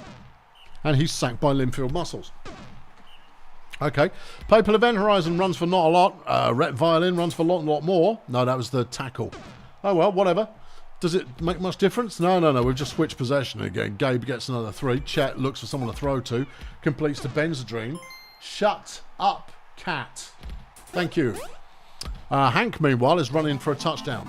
A: And he's sacked by Linfield Muscles. Okay. Papal Event Horizon runs for not a lot. Rhett Violin runs for a lot more. No, that was the tackle. Oh, well, whatever. Does it make much difference? No. We've just switched possession again. Gabe gets another 3. Chet looks for someone to throw to. Completes to Benzedream. Shut up, cat. Thank you. Hank, meanwhile, is running for a touchdown.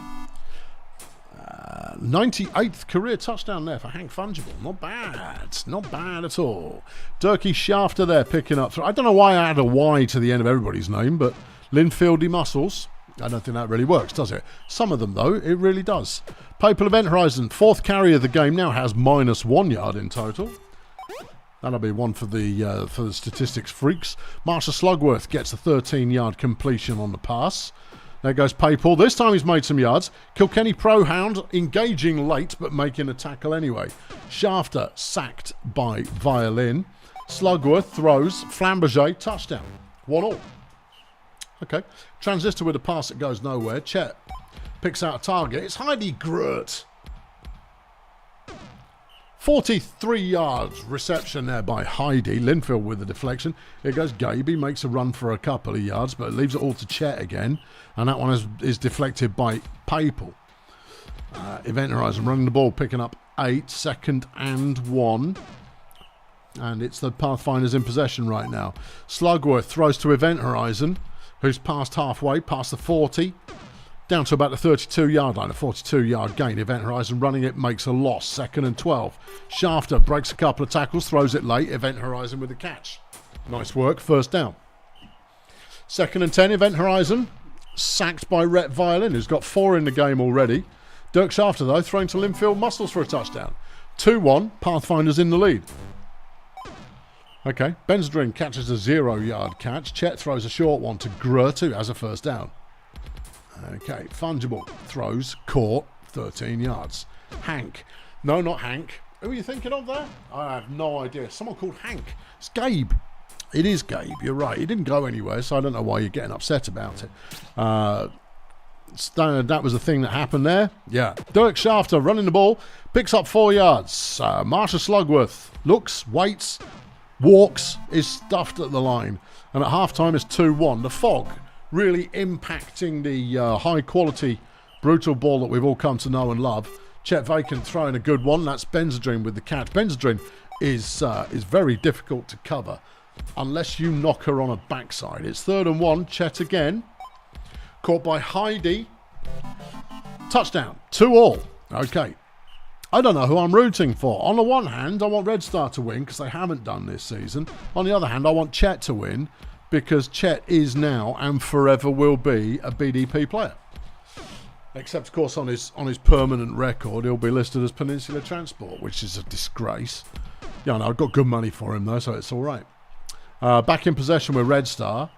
A: 98th career touchdown there for Hank Fungible. Not bad. Not bad at all. Durkee Shafter there picking up. I don't know why I add a Y to the end of everybody's name, but Linfieldy Muscles. I don't think that really works, does it? Some of them, though, it really does. Papal Event Horizon, 4th carry of the game, now has -1 yard in total. That'll be one for the statistics freaks. Marsha Slugworth gets a 13-yard completion on the pass. There goes Paypal. This time he's made some yards. Kilkenny Prohound engaging late but making a tackle anyway. Shafter sacked by Violin. Slugworth throws. Flamberger touchdown. 1-1. Okay. Transistor with a pass that goes nowhere. Chet picks out a target. It's Heidi Grunt. 43 yards reception there by Heidi. Linfield with the deflection. Here goes Gabe. He makes a run for a couple of yards, but leaves it all to Chet again. And that one is deflected by Papal. Event Horizon running the ball, picking up 8, 2nd and 1. And it's the Pathfinders in possession right now. Slugworth throws to Event Horizon, who's passed halfway, past the 40. Down to about the 32-yard line, a 42-yard gain. Event Horizon running it, makes a loss. 2nd and 12. Shafter breaks a couple of tackles, throws it late. Event Horizon with the catch. Nice work, first down. 2nd and 10, Event Horizon. Sacked by Rhett Violin, who's got 4 in the game already. Dirk Shafter, though, thrown to Linfield Muscles for a touchdown. 2-1, Pathfinders in the lead. Okay, Benzedrin catches a 0-yard catch. Chet throws a short one to Grunt, who has a first down. Okay, Fungible throws, caught, 13 yards. Hank. No, not Hank. Who are you thinking of there? I have no idea. Someone called Hank. It's Gabe. It is Gabe, you're right. He didn't go anywhere, so I don't know why you're getting upset about it. That was the thing that happened there. Yeah. Dirk Shafter running the ball, picks up 4 yards. Marsha Slugworth looks, waits, walks, is stuffed at the line. And at halftime it's 2-1. The fog really impacting the high-quality brutal ball that we've all come to know and love. Chet Vacant throwing a good one. That's Benzedrin with the catch. Benzedrin is very difficult to cover unless you knock her on a backside. It's 3rd and 1. Chet again. Caught by Heidi. Touchdown. 2-2. Okay. I don't know who I'm rooting for. On the one hand, I want Red Star to win because they haven't done this season. On the other hand, I want Chet to win because Chet is now and forever will be a BDP player. Except, of course, on his permanent record, he'll be listed as Peninsula Transport, which is a disgrace. Yeah, no, I've got good money for him, though, so it's all right. Back in possession with Red Star.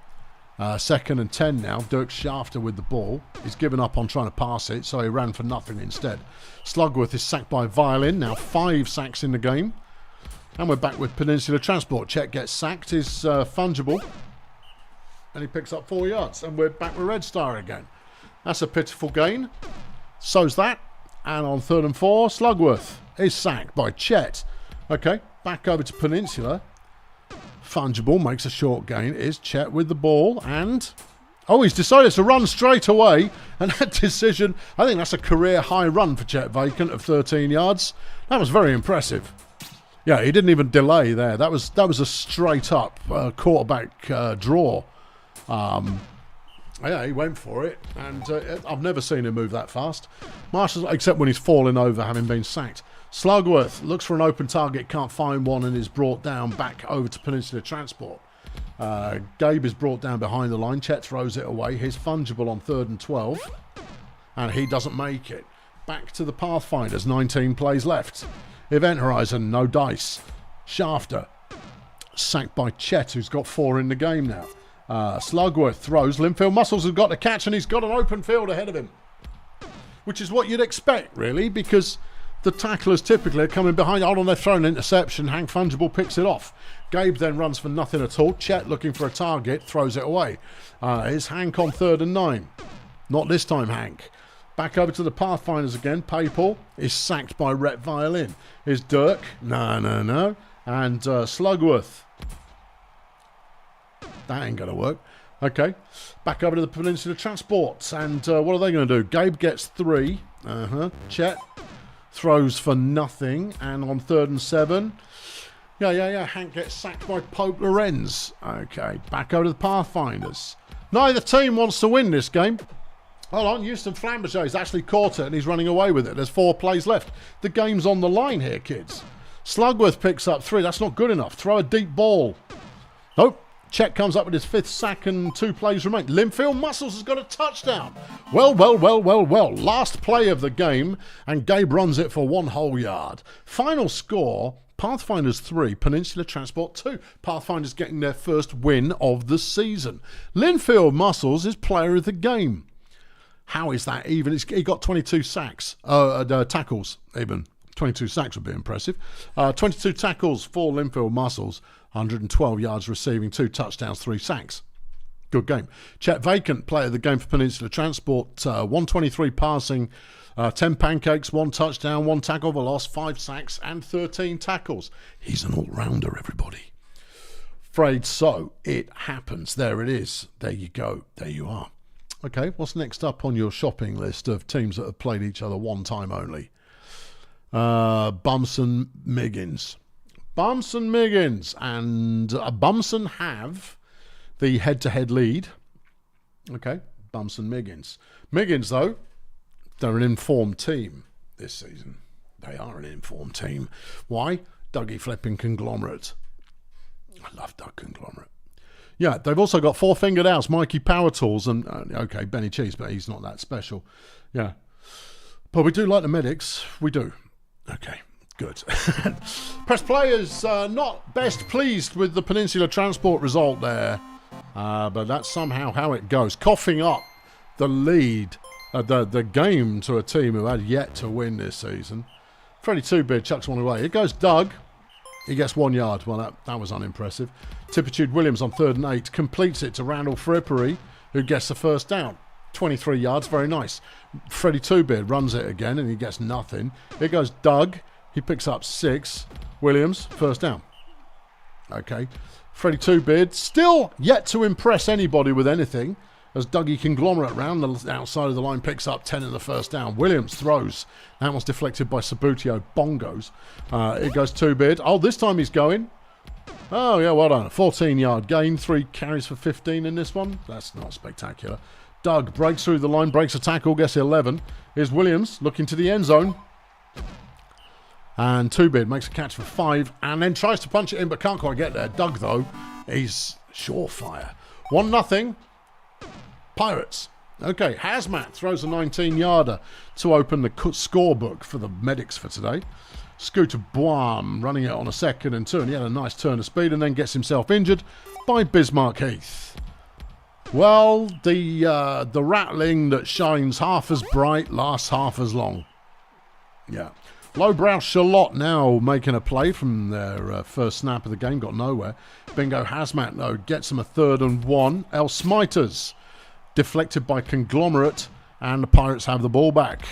A: 2nd and 10 now. Dirk Shafter with the ball. He's given up on trying to pass it, so he ran for nothing instead. Slugworth is sacked by Violin. Now 5 sacks in the game. And we're back with Peninsula Transport. Chet gets sacked. Is Fungible. And he picks up 4 yards. And we're back with Red Star again. That's a pitiful gain. So's that. And on 3rd and 4, Slugworth is sacked by Chet. Okay, back over to Peninsula. Fungible makes a short gain. Is Chet with the ball. And, oh, he's decided to run straight away. And that decision, I think that's a career high run for Chet Vacant of 13 yards. That was very impressive. Yeah, he didn't even delay there. That was a straight up quarterback draw. Yeah, he went for it, and I've never seen him move that fast. Marshall, except when he's falling over, having been sacked. Slugworth looks for an open target, can't find one, and is brought down back over to Peninsula Transport. Gabe is brought down behind the line. Chet throws it away. He's Fungible on 3rd and 12, and he doesn't make it. Back to the Pathfinders, 19 plays left. Event Horizon, no dice. Shafter, sacked by Chet, who's got 4 in the game now. Slugworth throws. Linfield Muscles has got the catch, and he's got an open field ahead of him. Which is what you'd expect, really, because the tacklers typically are coming behind. Hold on, they're throwing an interception. Hank Fungible picks it off. Gabe then runs for nothing at all. Chet looking for a target, throws it away. Is Hank on 3rd and 9? Not this time, Hank. Back over to the Pathfinders again. Papal is sacked by Rhett Violin. Is Dirk? No. And Slugworth. That ain't going to work. Okay. Back over to the Peninsula Transports. And what are they going to do? Gabe gets 3. Chet throws for nothing. And on 3rd and 7. Yeah. Hank gets sacked by Pope Lorenz. Okay. Back over to the Pathfinders. Neither team wants to win this game. Hold on. Houston Flamberger's actually caught it and he's running away with it. There's 4 plays left. The game's on the line here, kids. Slugworth picks up 3. That's not good enough. Throw a deep ball. Nope. Chet comes up with his 5th sack and 2 plays remain. Linfield Muscles has got a touchdown. Well. Last play of the game, and Gabe runs it for 1 whole yard. Final score, Pathfinders 3, Peninsula Transport 2. Pathfinders getting their first win of the season. Linfield Muscles is player of the game. How is that even? He got 22 sacks, tackles even. 22 sacks would be impressive. 22 tackles, 4 Linfield Muscles, 112 yards receiving, 2 touchdowns, 3 sacks. Good game. Chet Vacant, player of the game for Peninsula Transport, 123 passing, 10 pancakes, 1 touchdown, 1 tackle for loss, 5 sacks and 13 tackles. He's an all-rounder, everybody. Afraid so. It happens. There it is. There you go. There you are. Okay, what's next up on your shopping list of teams that have played each other one time only? Bumson Miggins. Bumson Miggins. And Bumson have the head-to-head lead. Okay, Bumson Miggins. Miggins, though, they're an informed team this season. They are an informed team. Why? Dougie Flipping Conglomerate. I love Doug Conglomerate. Yeah, they've also got Four Fingered House, Mikey Power Tools, and, okay, Benny Cheese, but he's not that special. Yeah. But we do like the medics. We do. Okay, good. Press players not best pleased with the Peninsula Transport result there. But that's somehow how it goes. Coughing up the lead, the game to a team who had yet to win this season. Freddie Two-Beard chucks one away. Here goes Doug. He gets 1 yard. Well, that was unimpressive. Tippitude Williams on 3rd and 8 completes it to Randall Frippery, who gets the first down. 23 yards, very nice. Freddie Two-Beard runs it again and he gets nothing. Here goes Doug. He picks up 6. Williams, first down. Okay. Freddie Two-Beard still yet to impress anybody with anything as Dougie Conglomerate round the outside of the line picks up 10 in the first down. Williams throws. That was deflected by Sabutio Bongos. It goes Two-Beard. Oh, this time he's going. Oh, yeah, well done. 14-yard gain. 3 carries for 15 in this one. That's not spectacular. Doug breaks through the line, breaks a tackle, gets 11. Here's Williams looking to the end zone. And Two-Beard makes a catch for 5 and then tries to punch it in but can't quite get there. Doug, though, he's surefire. 1-0. Pirates. Okay, Hazmat throws a 19-yarder to open the scorebook for the medics for today. Scooter Boim running it on a 2nd and 2, and he had a nice turn of speed and then gets himself injured by Bismarck Heath. Well, the rattling that shines half as bright lasts half as long. Yeah. Lowbrow Charlotte now making a play from their first snap of the game, got nowhere. Bingo Hazmat, though, gets them a 3rd and 1. El Smiters deflected by Conglomerate, and the Pirates have the ball back.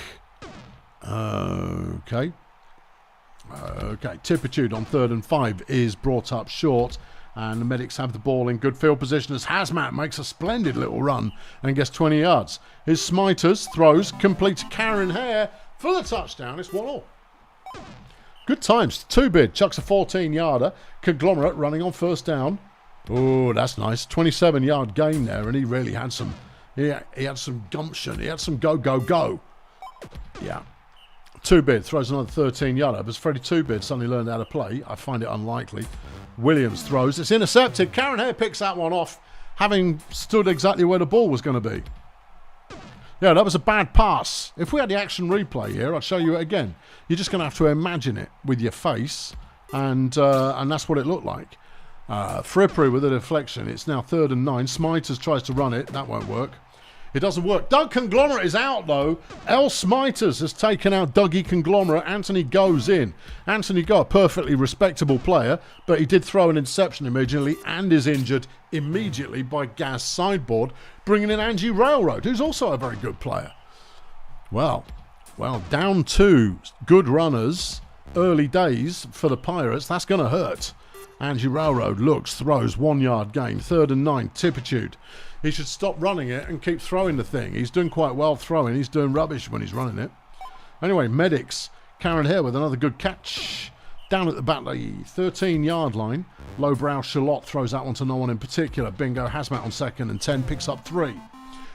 A: Okay. Tippitude on 3rd and 5 is brought up short, and the medics have the ball in good field position as Hazmat makes a splendid little run and gets 20 yards. His Smiters throws, completes Karen Hare for the touchdown. It's 1-1. Good times. Two-Beard chucks a 14-yarder. Conglomerate running on first down. Oh, that's nice. 27-yard gain there, and he really had some. He had some gumption. He had some go. Yeah. Two-Beard throws another 13-yarder, but Freddie Two-Beard suddenly learned how to play. I find it unlikely. Williams throws. It's intercepted. Karen Hare picks that one off, having stood exactly where the ball was going to be. Yeah, that was a bad pass. If we had the action replay here, I'd show you it again. You're just going to have to imagine it with your face, and that's what it looked like. Frippery with a deflection. It's now 3rd and 9. Smiters tries to run it. That won't work. It doesn't work. Doug Conglomerate is out, though. El Smiters has taken out Dougie Conglomerate. Anthony goes in. Anthony Go, a perfectly respectable player, but he did throw an interception immediately and is injured immediately by Gaz Sideboard, bringing in Angie Railroad, who's also a very good player. Well, down 2 good runners, early days for the Pirates. That's going to hurt. Angie Railroad looks, throws, 1-yard gain, 3rd and 9, Tippitude. He should stop running it and keep throwing the thing. He's doing quite well throwing. He's doing rubbish when he's running it. Anyway, medics. Karen Hare with another good catch. Down at the back, the 13-yard line. Lowbrow Charlotte throws that one to no one in particular. Bingo Hazmat on 2nd and 10 picks up 3.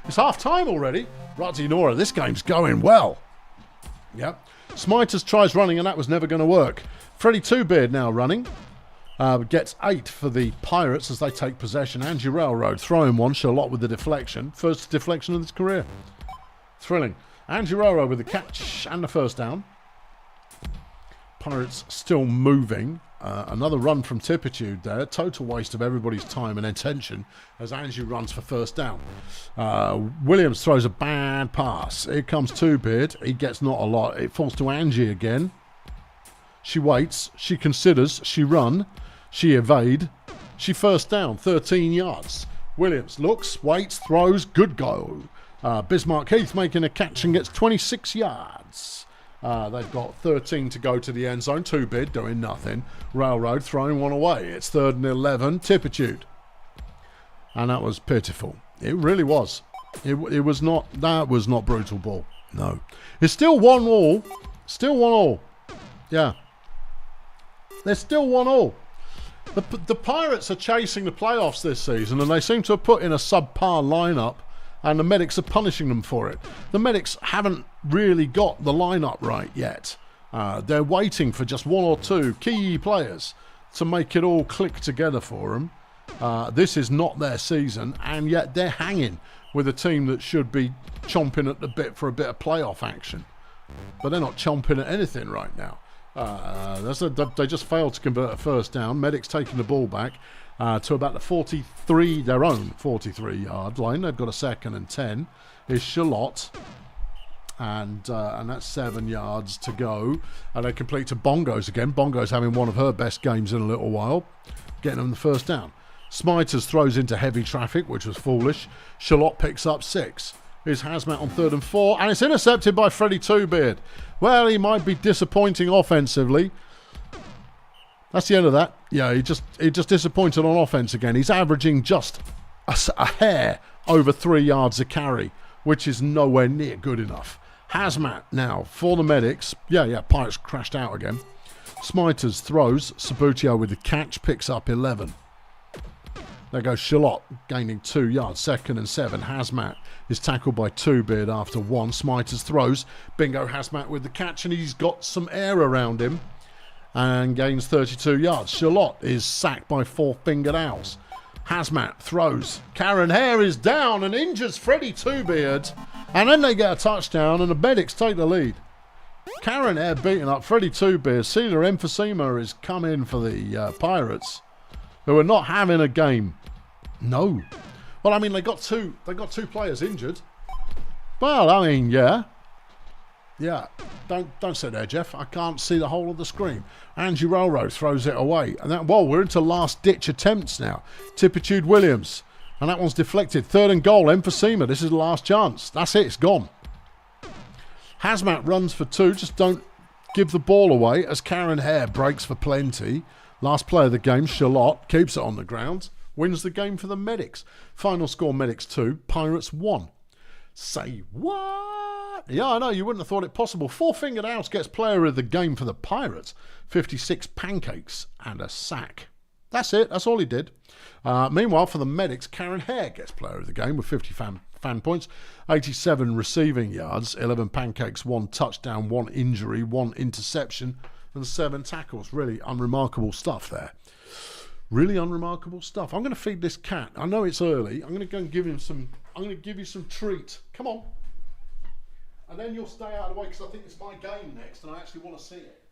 A: It's half-time already. Ruddy Nora, this game's going well. Yep. Smiters tries running and that was never going to work. Freddie Two-Beard now running. Gets 8 for the Pirates as they take possession. Angie Railroad throwing one. Charlotte with the deflection. First deflection of his career. Thrilling. Angie Railroad with the catch and the first down. Pirates still moving. Another run from Tipitude there. Total waste of everybody's time and attention as Angie runs for first down. Williams throws a bad pass. Here comes Two-Beard. He gets not a lot. It falls to Angie again. She waits. She considers. She run. She evade. She first down. 13 yards. Williams looks, waits, throws. Good go. Bismarck Heath making a catch and gets 26 yards. They've got 13 to go to the end zone. Two-Bid doing nothing. Railroad throwing one away. It's 3rd and 11. Tipitude. And that was pitiful. It really was. It was not. That was not Brutallball. No. It's still 1-1. Still 1-1. Yeah. There's still 1-1. The Pirates are chasing the playoffs this season, and they seem to have put in a subpar lineup, and the Medics are punishing them for it. The Medics haven't really got the lineup right yet. They're waiting for just 1 or 2 key players to make it all click together for them. This is not their season, and yet they're hanging with a team that should be chomping at the bit for a bit of playoff action. But they're not chomping at anything right now. They just failed to convert a first down. Medics taking the ball back to about the their own 43-yard line. They've got a 2nd and 10. Is Charlotte, and that's 7 yards to go. And they complete to Bongos again. Bongos having one of her best games in a little while, getting them the first down. Smiters throws into heavy traffic, which was foolish. Charlotte picks up 6. Is Hazmat on 3rd and 4, and it's intercepted by Freddie Two-Beard. Well, he might be disappointing offensively. That's the end of that. Yeah, he just disappointed on offense again. He's averaging just a hair over 3 yards a carry, which is nowhere near good enough. Hazmat now for the Medics. Yeah, Pirates crashed out again. Smiters throws. Sabutio with the catch, picks up 11. There goes Charlotte, gaining 2 yards. 2nd and 7. Hazmat is tackled by Two-Beard after 1. Smiters throws. Bingo Hazmat with the catch, and he's got some air around him and gains 32 yards. Charlotte is sacked by 4-fingered Owls. Hazmat throws. Karen Hare is down and injures Freddie Two-Beard, and then they get a touchdown, and the Medics take the lead. Karen Hare beating up Freddie Two-Beard. Celia Emphysema has come in for the Pirates, who are not having a game. No. Well, I mean, they got two players injured. Well, I mean, yeah. Don't sit there, Jeff. I can't see the whole of the screen. Angie Railroad throws it away. And that, well, we're into last ditch attempts now. Tipitude Williams. And that one's deflected. 3rd and goal. Emphysema. This is the last chance. That's it. It's gone. Hazmat runs for 2. Just don't give the ball away as Karen Hare breaks for plenty. Last play of the game, Charlotte keeps it on the ground, wins the game for the Medics. Final score, Medics 2, Pirates 1. Say what? Yeah, I know, you wouldn't have thought it possible. 4-fingered Owls gets player of the game for the Pirates. 56 pancakes and a sack. That's it, that's all he did. Meanwhile, for the Medics, Karen Hare gets player of the game with 50 fan points. 87 receiving yards, 11 pancakes, 1 touchdown, 1 injury, 1 interception, and 7 tackles. Really unremarkable stuff there. Really unremarkable stuff. I'm going to feed this cat. I know it's early. I'm going to go and give him some. I'm going to give you some treat. Come on. And then you'll stay out of the way because I think it's my game next, and I actually want to see it.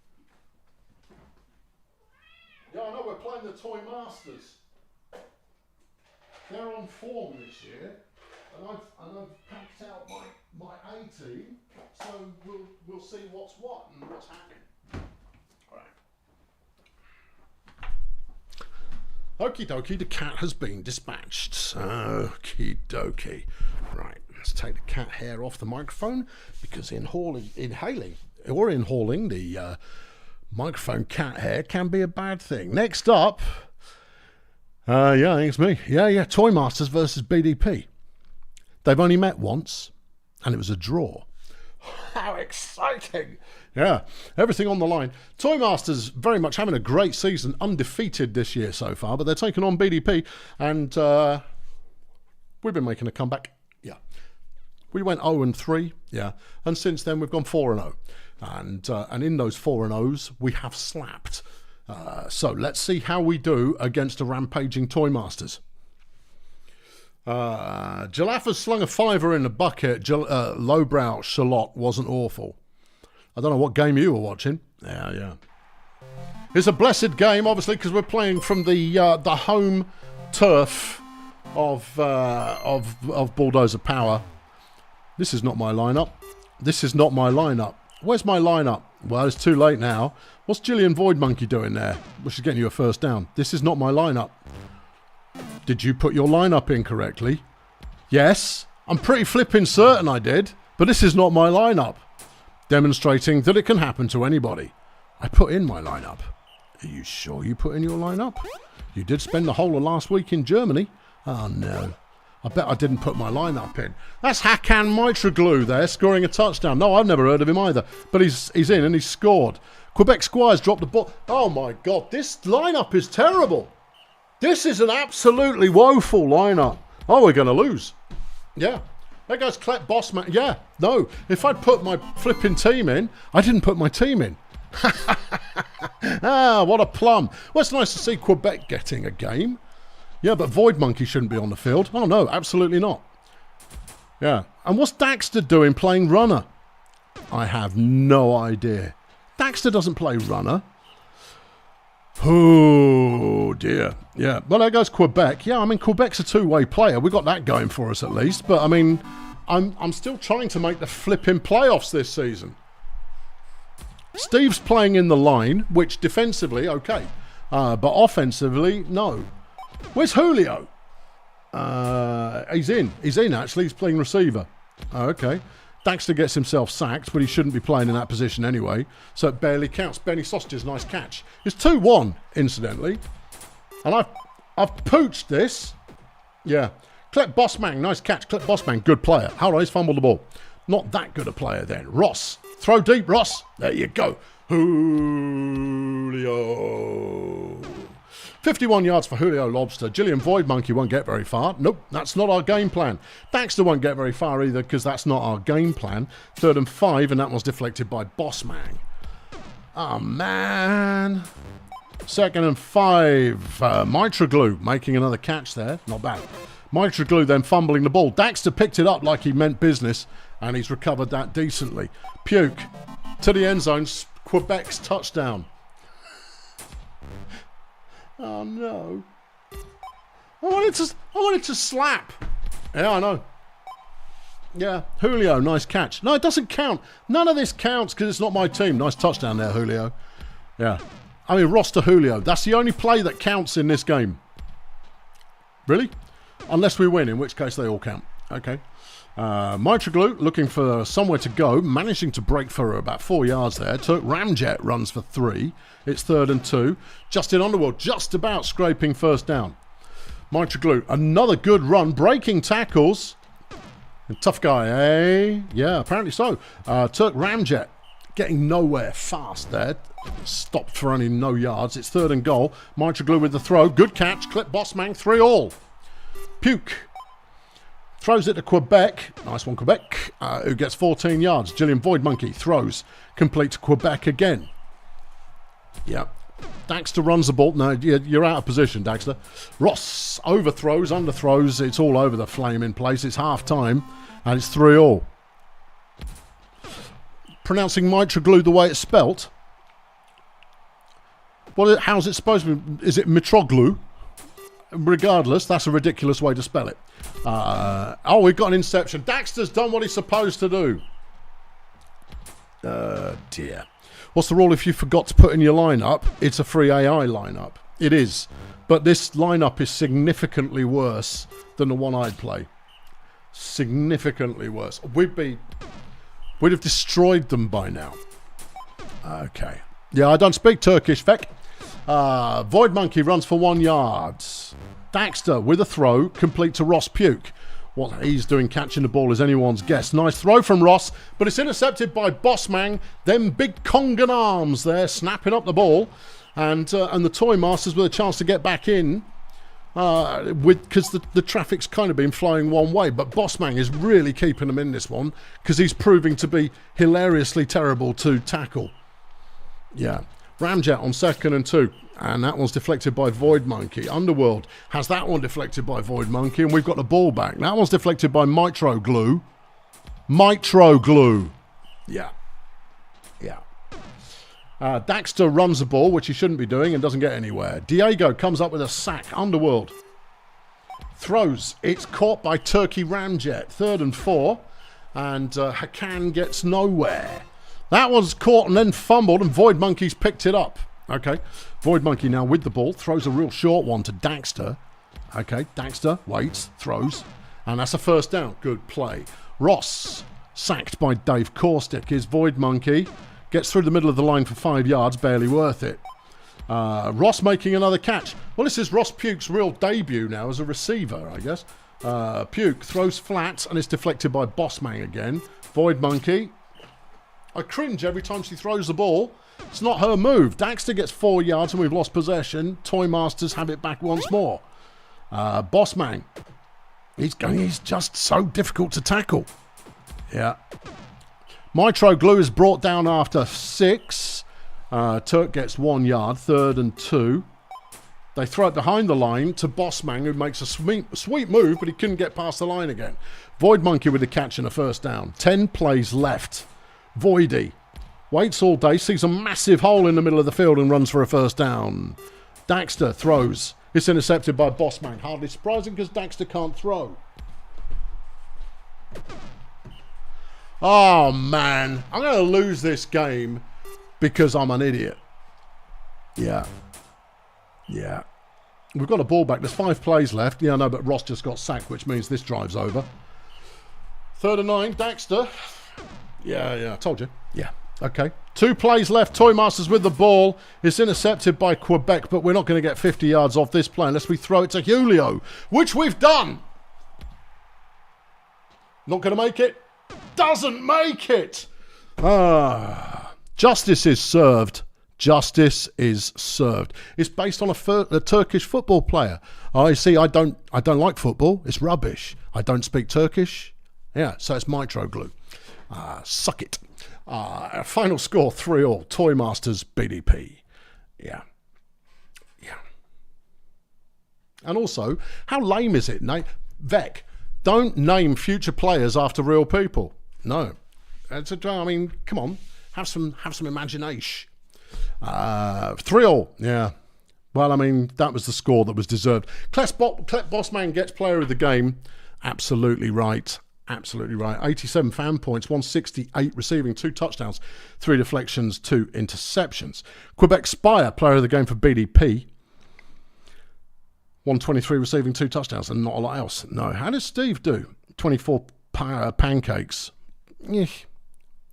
A: Yeah, I know we're playing the Toy Masters. They're on form this year, and I've packed out my A team, so we'll see what's what and what's happening. Okie dokie, the cat has been dispatched. Okie dokie. Right, let's take the cat hair off the microphone because inhaling the microphone cat hair can be a bad thing. Next up, I think it's me. Yeah, Toy Masters versus BDP. They've only met once, and it was a draw. How exciting! Yeah, everything on the line. Toy Masters very much having a great season, undefeated this year so far, but they're taking on BDP, and we've been making a comeback. Yeah, we went 0-3. Yeah, and since then we've gone 4-0, and in those 4-0s we have slapped. So let's see how we do against a rampaging Toy Masters. Jalaffa's slung a fiver in the bucket. Lowbrow Charlotte wasn't awful. I don't know what game you were watching. Yeah. It's a blessed game, obviously, because we're playing from the home turf of Bulldozer Power. This is not my lineup. This is not my lineup. Where's my lineup? Well, it's too late now. What's Gillian Void Monkey doing there? Which is getting you a first down. This is not my lineup. Did you put your lineup in correctly? Yes. I'm pretty flipping certain I did. But this is not my lineup. Demonstrating that it can happen to anybody. I put in my lineup. Are you sure you put in your lineup? You did spend the whole of last week in Germany. Oh no. I bet I didn't put my lineup in. That's Hakan Mitroglou there, scoring a touchdown. No, I've never heard of him either. But he's in and he's scored. Quebec Squires dropped the ball. Oh my God, this lineup is terrible. This is an absolutely woeful lineup. Oh, we're going to lose. Yeah. There goes Klep Bossman. Yeah, no. If I'd put my flipping team in, I didn't put my team in. Ah, what a plum. Well, it's nice to see Quebec getting a game. Yeah, but Void Monkey shouldn't be on the field. Oh, no, absolutely not. Yeah. And what's Daxter doing playing runner? I have no idea. Daxter doesn't play runner. Oh, dear. Yeah. Well, there goes Quebec. Yeah, I mean, Quebec's a two-way player. We got that going for us at least. But, I mean, I'm still trying to make the flipping playoffs this season. Steve's playing in the line, which defensively, okay. But offensively, no. Where's Julio? He's in. He's in, actually. He's playing receiver. Okay. Daxter gets himself sacked, but he shouldn't be playing in that position anyway. So it barely counts. Benny Sausage's nice catch. It's 2-1, incidentally. And I've pooched this. Yeah. Klep Bossman, nice catch. Klep Bossman, good player. How he's fumbled the ball. Not that good a player then. Ross. Throw deep, Ross. There you go. Julio. 51 yards for Julio Lobster. Gillian Void Monkey won't get very far. Nope, that's not our game plan. Daxter won't get very far either because that's not our game plan. 3rd and 5, and that was deflected by Bossman. Oh, man. 2nd and 5. Mitroglou making another catch there. Not bad. Mitroglou then fumbling the ball. Daxter picked it up like he meant business, and he's recovered that decently. Puke to the end zone. Quebec's touchdown. Oh no. I wanted to slap. Yeah, I know. Yeah, Julio, nice catch. No, it doesn't count. None of this counts because it's not my team. Nice touchdown there, Julio. Yeah. I mean, Ross to Julio. That's the only play that counts in this game. Really? Unless we win, in which case they all count. Okay. Mitroglou looking for somewhere to go, managing to break for about 4 yards there. Took Ramjet runs for 3. It's 3rd and 2. Justin Underworld just about scraping first down. Mitroglou, another good run, breaking tackles. Tough guy, eh? Yeah, apparently so. Turk Ramjet getting nowhere fast there. Stopped for only no yards. It's 3rd and goal. Mitroglou with the throw. Good catch. Clip Bossman, 3-all. Puke. Throws it to Quebec. Nice one, Quebec. Who gets 14 yards. Gillian Void Monkey throws. Complete to Quebec again. Yeah. Daxter runs the ball. No, you're out of position, Daxter. Ross overthrows, underthrows. It's all over the flaming place. It's half time. And it's 3-all. Pronouncing Mitroglou the way it's spelt. Well, how's it supposed to be? Is it Mitroglou? Regardless, that's a ridiculous way to spell it. Oh, we've got an inception. Daxter's done what he's supposed to do. Dear. What's the rule if you forgot to put in your lineup? It's a free AI lineup. It is. But this lineup is significantly worse than the one I'd play. Significantly worse. We'd have destroyed them by now. Okay. Yeah, I don't speak Turkish, Vec. Void Monkey runs for 1 yard. Daxter with a throw, complete to Ross Puke. What he's doing catching the ball is anyone's guess. Nice throw from Ross, but it's intercepted by Bossman. Them big Congan arms there, snapping up the ball. And the Toy Masters with a chance to get back in. Because the traffic's kind of been flowing one way. But Bossman is really keeping them in this one because he's proving to be hilariously terrible to tackle. Yeah. Ramjet on 2nd and 2. And that one's deflected by Void Monkey. Underworld has that one deflected by Void Monkey. And we've got the ball back. That one's deflected by Mitroglou. Mitroglou. Yeah. Yeah. Daxter runs the ball, which he shouldn't be doing, and doesn't get anywhere. Diego comes up with a sack. Underworld throws. It's caught by Turkey Ramjet. 3rd and 4. And Hakan gets nowhere. That was caught and then fumbled, and Void Monkey's picked it up. Okay. Void Monkey now with the ball. Throws a real short one to Daxter. Okay. Daxter waits, throws. And that's a first down. Good play. Ross, sacked by Dave Caustic. His Void Monkey gets through the middle of the line for 5 yards. Barely worth it. Ross making another catch. Well, this is Ross Puke's real debut now as a receiver, I guess. Puke throws flat and is deflected by Bossman again. Void Monkey. I cringe every time she throws the ball. It's not her move. Daxter gets 4 yards and we've lost possession. Toy Masters have it back once more. Bossman. He's just so difficult to tackle. Yeah. Mitro Glue is brought down after 6. Turk gets 1 yard. 3rd and 2. They throw it behind the line to Bossman, who makes a sweet move, but he couldn't get past the line again. Void Monkey with the catch and a first down. 10 plays left. Voidy waits all day, sees a massive hole in the middle of the field and runs for a first down. Daxter throws. It's intercepted by Bossman. Hardly surprising because Daxter can't throw. Oh, man. I'm going to lose this game because I'm an idiot. Yeah. Yeah. We've got a ball back. There's 5 plays left. Yeah, no, but Ross just got sacked, which means this drive's over. 3rd and 9. Daxter. Yeah, I told you. Yeah. Okay. 2 plays left. Toy Masters with the ball. It's intercepted by Quebec, but we're not going to get 50 yards off this play unless we throw it to Julio, which we've done. Not going to make it. Doesn't make it. Justice is served. Justice is served. It's based on a Turkish football player. I see. I don't like football. It's rubbish. I don't speak Turkish. Yeah, so it's Mitro Glue. Suck it. Final score 3-3. Toy Masters BDP. Yeah. And also, how lame is it? Vec, don't name future players after real people. No, I mean, come on, have some imagination. 3-3. Yeah. Well, I mean, that was the score that was deserved. Klep Bossman gets player of the game. Absolutely right. Absolutely right. 87 fan points, 168 receiving, 2 touchdowns, 3 deflections, 2 interceptions. Quebec Spire, player of the game for BDP. 123 receiving, 2 touchdowns, and not a lot else. No. How does Steve do? 24 pancakes.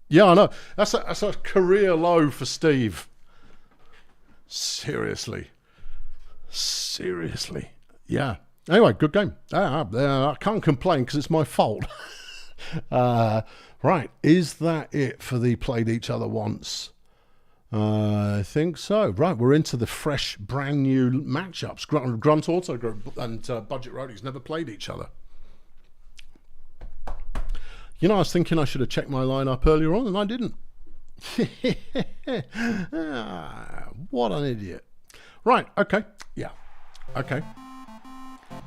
A: Yeah, I know. That's a career low for Steve. Seriously. Yeah. Anyway, good game. I can't complain because it's my fault. Right. Is that it for the played each other once? I think so. Right. We're into the fresh, brand new matchups. Grunt Auto Group and Budget Roadies never played each other. You know, I was thinking I should have checked my lineup earlier on and I didn't. What an idiot. Right. Okay. Yeah. Okay.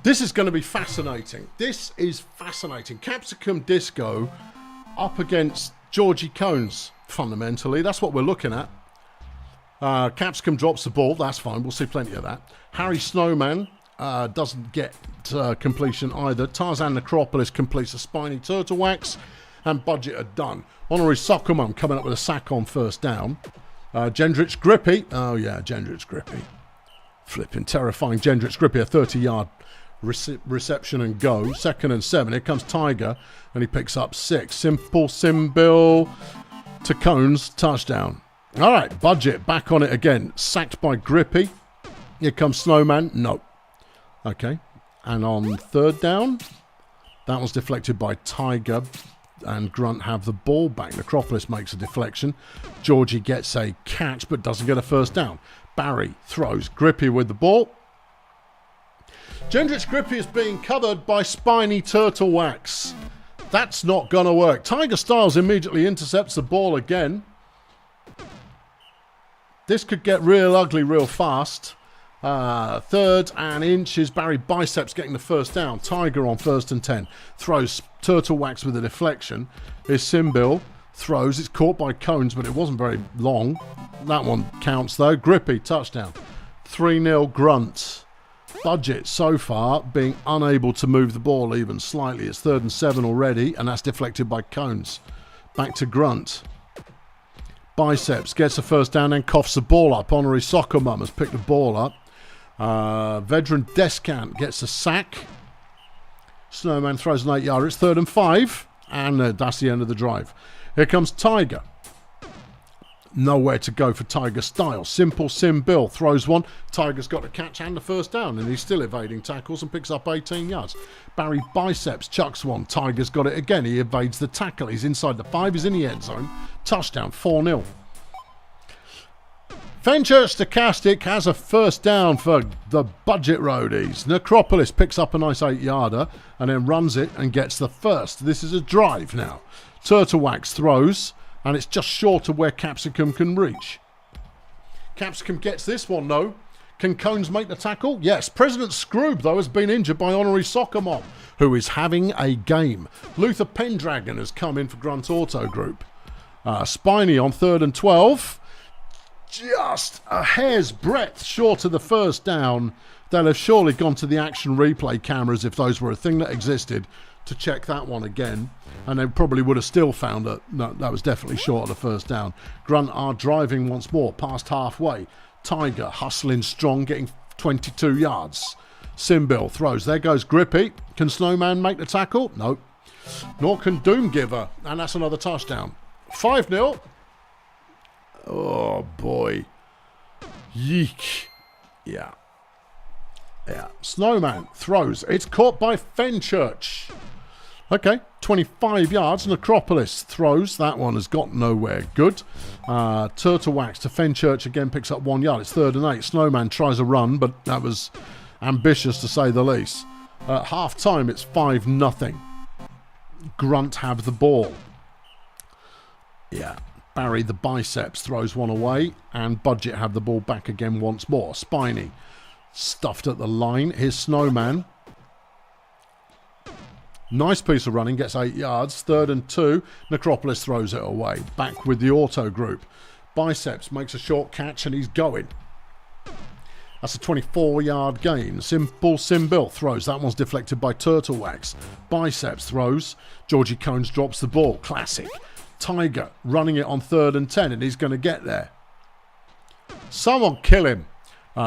A: This is going to be fascinating. This is fascinating. Capsicum Disco up against Georgie Cones, fundamentally. That's what we're looking at. Capsicum drops the ball. That's fine. We'll see plenty of that. Harry Snowman doesn't get completion either. Tarzan Necropolis completes a spiny turtle wax. And Budget are done. Honorary Soccer Mum coming up with a sack on first down. Gendrich Grippy. Oh, yeah, Gendrich Grippy. Flipping terrifying Gendrich Grippy. A 30-yard reception and go. 2nd and 7. Here comes Tiger. And he picks up 6. Simple Simbil to Cones. Touchdown. All right, Budget back on it again. Sacked by Grippy. Here comes Snowman. No. Okay. And on 3rd down, that was deflected by Tiger. And Grunt have the ball back. Necropolis makes a deflection. Georgie gets a catch but doesn't get a first down. Barry throws. Grippy with the ball. Gendrich Grippy is being covered by Spiny Turtle Wax. That's not going to work. Tiger Styles immediately intercepts the ball again. This could get real ugly real fast. 3rd and inches. Barry Biceps getting the first down. Tiger on 1st and 10. Throws Turtle Wax with a deflection. Is Simbil. throws. It's caught by Cones, but it wasn't very long. That one counts, though. Gruppe, touchdown. 3-0 Grunt. Budget so far being unable to move the ball even slightly. It's 3rd and 7 already, and that's deflected by Cones. Back to Grunt. Biceps gets a first down and coughs the ball up. Honorary Soccer Mum has picked the ball up. Veteran Descant gets a sack. Snowman throws an 8-yarder. It's 3rd and 5, and that's the end of the drive. Here comes Tiger. Nowhere to go for Tiger style. Simple Sim Bill throws one. Tiger's got a catch and the first down, and he's still evading tackles and picks up 18 yards. Barry Biceps chucks one. Tiger's got it again. He evades the tackle. He's inside the 5. He's in the end zone. Touchdown, 4-0. Fenchurch Stochastic has a first down for the budget roadies. Necropolis picks up a nice 8-yarder and then runs it and gets the first. This is a drive now. Turtlewax throws, and it's just short of where Capsicum can reach. Capsicum gets this one, though. Can Cones make the tackle? Yes. President Scroob, though, has been injured by Honorary Soccer Mom, who is having a game. Luther Pendragon has come in for Grunt Auto Group. Spiny on 3rd and 12. Just a hair's breadth short of the first down. They'll have surely gone to the action replay cameras, if those were a thing that existed, to check that one again, and they probably would have still found that no, that was definitely short of the first down. Grunt are driving once more past halfway. Tiger hustling strong, getting 22 yards. Simbil throws. There goes Gruppe. Can Snowman make the tackle? No. Nor can Doomgiver, and that's another touchdown. 5-0. Oh boy. Yeek. Yeah. Snowman throws. It's caught by Fenchurch. Okay, 25 yards. Necropolis throws. That one has got nowhere good. Turtlewax to Fenchurch again picks up 1 yard. It's 3rd and 8. Snowman tries a run, but that was ambitious to say the least. At half time, it's 5-0. Grunt have the ball. Yeah. Barry the Biceps throws one away, and Budget have the ball back again once more. Spiny stuffed at the line. Here's Snowman. Nice piece of running, gets 8 yards. 3rd and 2. Necropolis throws it away. Back with the auto group. Biceps makes a short catch and he's going. That's a 24-yard gain. Simple Simbil throws. That one's deflected by Turtlewax. Biceps throws. Georgie Cones drops the ball. Classic. Tiger running it on 3rd and 10, and he's going to get there. Someone kill him.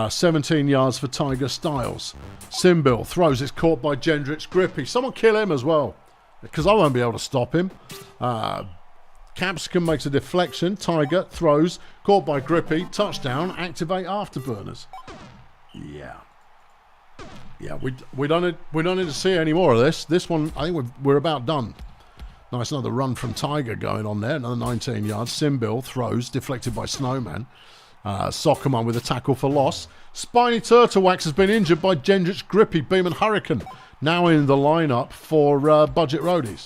A: 17 yards for Tiger Styles. Simbil throws. It's caught by Gendrich Gruppe. Someone kill him as well, because I won't be able to stop him. Capsicum makes a deflection. Tiger throws. Caught by Gruppe. Touchdown. Activate afterburners. Yeah, we don't need to see any more of this. This one, I think we're about done. Nice, another run from Tiger going on there. Another 19 yards. Simbil throws. Deflected by Snowman. Sockerman with a tackle for loss. Spiny Turtlewax has been injured by Gendrich Gruppe. Beeman Hurricane now in the lineup for Budget Roadies.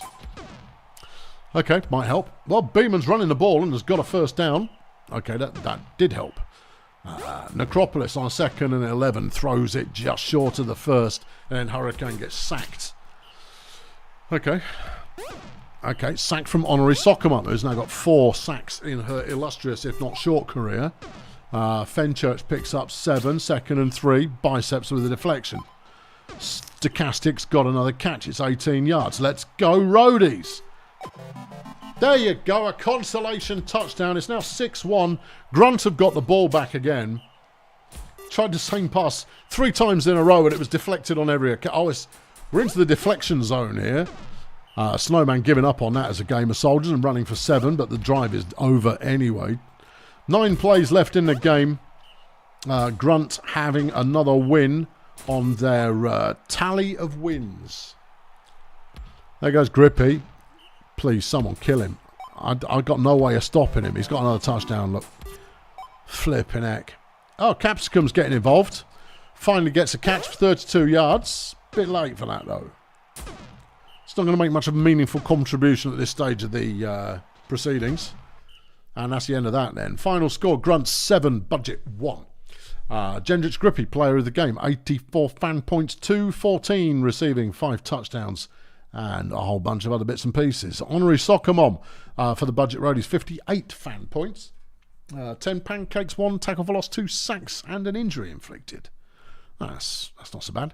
A: Okay, might help. Well, Beeman's running the ball and has got a first down. Okay, that did help. Necropolis on 2nd and 11 throws it just short of the first, and then Hurricane gets sacked. Okay, sacked from Honorary Sockerman, who's now got 4 sacks in her illustrious, if not short, career. Fenchurch picks up 7, 2nd and 3. Biceps with a deflection. Stochastic's got another catch. It's 18 yards. Let's go, Roadies. There you go, a consolation touchdown. It's now 6-1. Grunt have got the ball back again. Tried the same pass 3 times in a row, and it was deflected on every occasion. Oh, we're into the deflection zone here. Snowman giving up on that as a game of soldiers and running for 7, but the drive is over anyway. 9 plays left in the game. Grunt having another win on their tally of wins. There goes Gruppe. Please, someone kill him. I got no way of stopping him. He's got another touchdown, look. Flipping heck. Oh, Capsicum's getting involved. Finally gets a catch for 32 yards. Bit late for that, though. It's not going to make much of a meaningful contribution at this stage of the proceedings. And that's the end of that then. Final score, Grunt 7, Budget 1. Gendrich Gruppe, player of the game, 84 fan points, 214, receiving 5 touchdowns and a whole bunch of other bits and pieces. Honorary Soccer Mom for the Budget Roadies, 58 fan points. 10 pancakes, 1 tackle for loss, 2 sacks, and an injury inflicted. That's not so bad.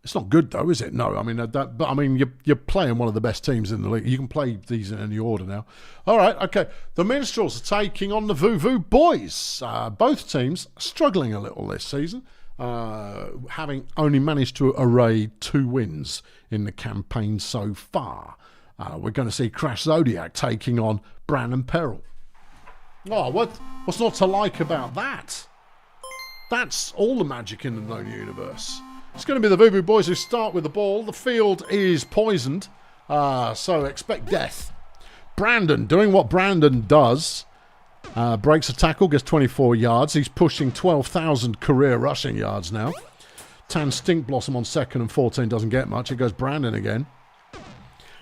A: It's not good though, is it? No, I mean but I mean you're playing one of the best teams in the league. You can play these in any order now. All right, okay. The Minstrels are taking on the Vuvu boys. Both teams struggling a little this season, having only managed to array 2 wins in the campaign so far. We're going to see Crash Zodiac taking on Brandon Peril. Oh, what's not to like about that? That's all the magic in the known universe. It's going to be the Vuvu boys who start with the ball. The field is poisoned, so expect death. Brandon doing what Brandon does. Breaks a tackle, gets 24 yards. He's pushing 12,000 career rushing yards now. Tan Stink Blossom on second and 14 doesn't get much. It goes Brandon again.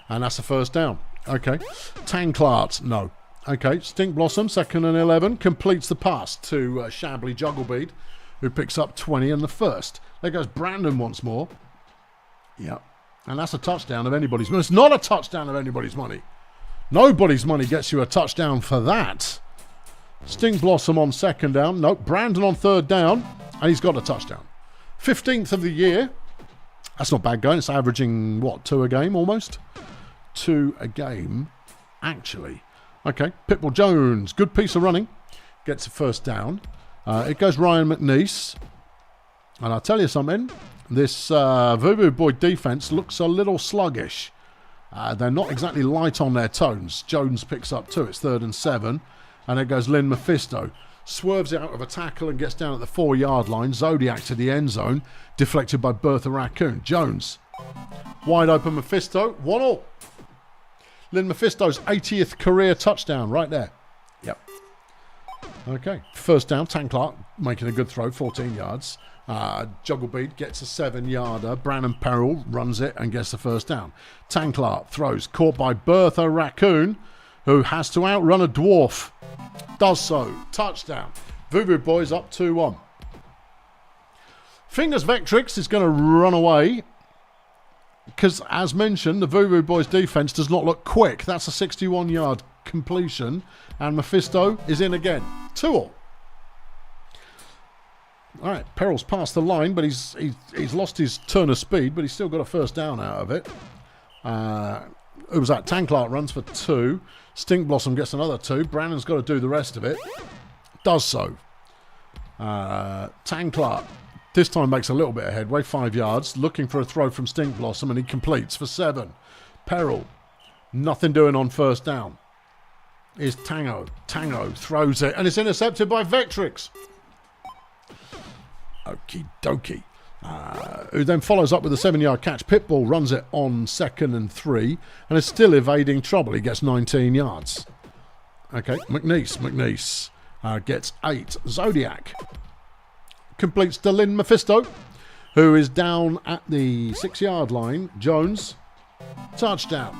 A: And that's the first down. Okay. Tanklart, no. Okay, Stink Blossom, second and 11, completes the pass to Shabbly Jugglebead, who picks up 20 and the first. There goes Brandon once more. Yep. And that's a touchdown of anybody's money. It's not a touchdown of anybody's money. Nobody's money gets you a touchdown for that. Stink Blossom on second down. Nope. Brandon on third down. And he's got a touchdown. 15th of the year. That's not bad going. It's averaging, what, 2 a game almost? 2 a game, actually. Okay. Pitbull Jones. Good piece of running. Gets a first down. It goes Ryan McNeese. And I'll tell you something, this Vuvu boy defense looks a little sluggish. They're not exactly light on their toes. Jones picks up 2. It's 3rd and 7. And it goes Lynn Mephisto. Swerves out of a tackle and gets down at the 4-yard line. Zodiac to the end zone. Deflected by Bertha Raccoon. Jones. Wide open Mephisto. 1-1. Lynn Mephisto's 80th career touchdown right there. Yep. Okay. First down. Tanklart making a good throw. 14 yards. Jugglebead gets a 7-yarder. Brandon Peril runs it and gets the first down. Tanklart throws, caught by Bertha Raccoon, who has to outrun a dwarf. Does so. Touchdown. Vuvu boys up 2-1. Fingers Vectrix is going to run away because, as mentioned, the Vuvu boys defense does not look quick. That's a 61-yard completion, and Mephisto is in again. 2-2. All right, Peril's past the line, but he's lost his turn of speed, but he's still got a first down out of it. Who was that? Tanklart runs for 2. Stink Blossom gets another 2. Brandon's got to do the rest of it. Does so. Tanklart this time makes a little bit of headway, 5 yards, looking for a throw from Stink Blossom, and he completes for 7. Peril, nothing doing on first down. Is Tango. Tango throws it, and it's intercepted by Vectrix. Okie dokie. Who then follows up with a 7-yard catch. Pitbull runs it on 2nd and 3 and is still evading trouble. He gets 19 yards. Okay, McNeese gets 8. Zodiac completes to Lynn Mephisto, who is down at the 6-yard line. Jones, touchdown.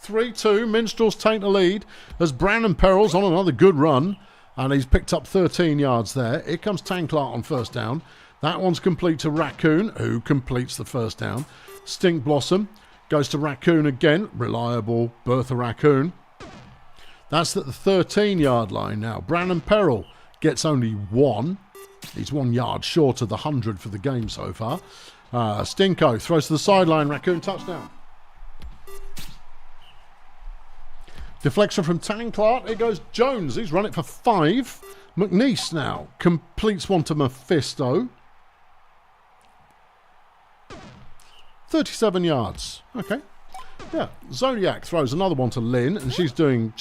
A: 3-2, Minstrels take the lead as Brandon Peril's on another good run, and he's picked up 13 yards there. Here comes Tanklart on first down. That one's complete to Raccoon, who completes the first down. Stink Blossom goes to Raccoon again. Reliable Bertha Raccoon. That's at the 13-yard line now. Brandon Peril gets only 1. He's 1 yard short of the 100 for the game so far. Stinko throws to the sideline. Raccoon touchdown. Deflection from Tanklart. It goes Jones. He's run it for 5. McNeese now completes one to Mephisto. 37 yards. Okay. Yeah. Zodiac throws another one to Lynn, and she's doing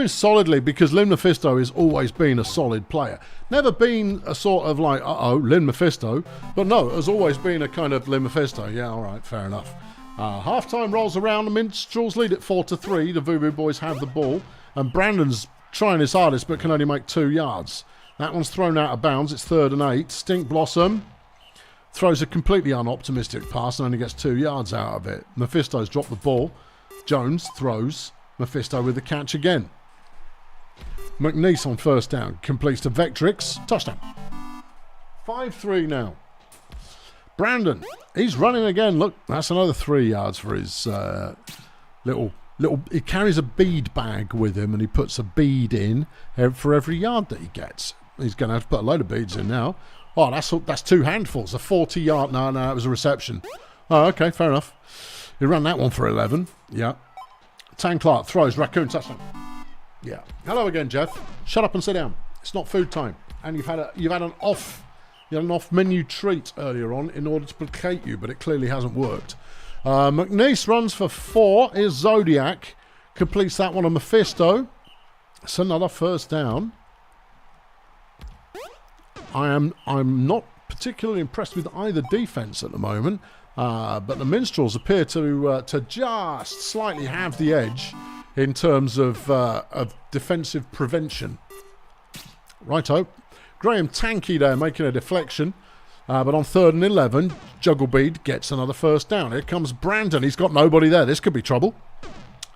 A: solidly because Lynn Mephisto has always been a solid player. Never been a sort of like, Lynn Mephisto, but no, has always been a kind of Lynn Mephisto. Yeah, all right, fair enough. Half-time rolls around. The Minstrels lead at 4-3. The Vuvu boys have the ball, and Brandon's trying his hardest but can only make 2 yards. That one's thrown out of bounds. It's 3rd and 8. Stink Blossom throws a completely unoptimistic pass and only gets 2 yards out of it. Mephisto's dropped the ball. Jones throws. Mephisto with the catch again. McNeese on first down. Completes to Vectrix. Touchdown. 5-3 now. Brandon, he's running again. Look, that's another 3 yards for his little... He carries a bead bag with him, and he puts a bead in for every yard that he gets. He's going to have to put a load of beads in now. Oh, that's 2 handfuls. A 40-yard... No, it was a reception. Oh, okay, fair enough. He ran that one for 11. Yeah. Tan Clark throws. Raccoon touchdown. Yeah. Hello again, Jeff. Shut up and sit down. It's not food time. And you've had an off-menu treat earlier on in order to placate you, but it clearly hasn't worked. McNeese runs for 4. Here's Zodiac. Completes that one on Mephisto. It's another first down. I'm not particularly impressed with either defense at the moment, but the Minstrels appear to just slightly have the edge in terms of defensive prevention. Righto. Graham Tanky there making a deflection. But on 3rd and 11, Jugglebead gets another first down. Here comes Brandon. He's got nobody there. This could be trouble.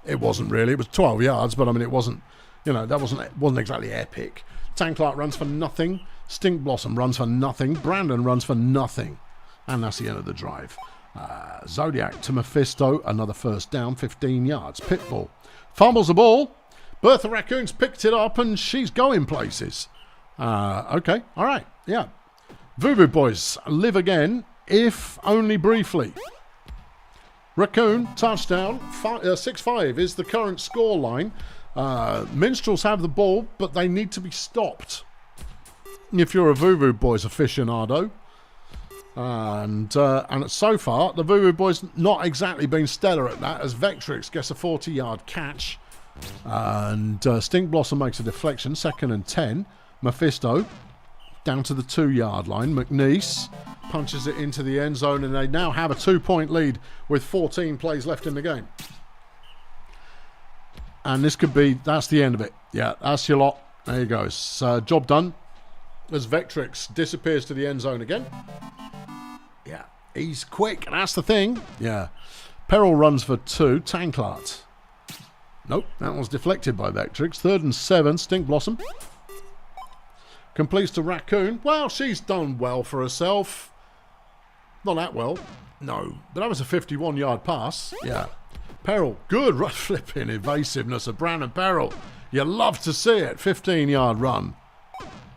A: It wasn't really. It was 12 yards, but I mean, it wasn't, that wasn't exactly epic. Tanklark runs for nothing. Stink Blossom runs for nothing. Brandon runs for nothing. And that's the end of the drive. Zodiac to Mephisto. Another first down, 15 yards. Pitbull fumbles the ball. Bertha Raccoon's picked it up, and she's going places. Okay. All right. Yeah. Vuvu boys live again, if only briefly. Raccoon, touchdown, 6-5 is the current score line. Minstrels have the ball, but they need to be stopped. If you're a Vuvu boys aficionado. And so far, the Vuvu boys not exactly been stellar at that, as Vectrix gets a 40-yard catch. And Stink Blossom makes a deflection, 2nd and 10. Mephisto down to the 2-yard line. McNeese punches it into the end zone, and they now have a 2-point lead with 14 plays left in the game. And that's the end of it. Yeah, that's your lot. There you go. Job done. As Vectrix disappears to the end zone again. Yeah, he's quick. That's the thing. Yeah. Peril runs for 2. Tanklart. Nope, that was deflected by Vectrix. 3rd and 7. Stink Blossom. Completes to Raccoon. Well, she's done well for herself. Not that well. No. But that was a 51-yard pass. Yeah. Peril. Good flipping evasiveness of Brandon Peril. You love to see it. 15-yard run.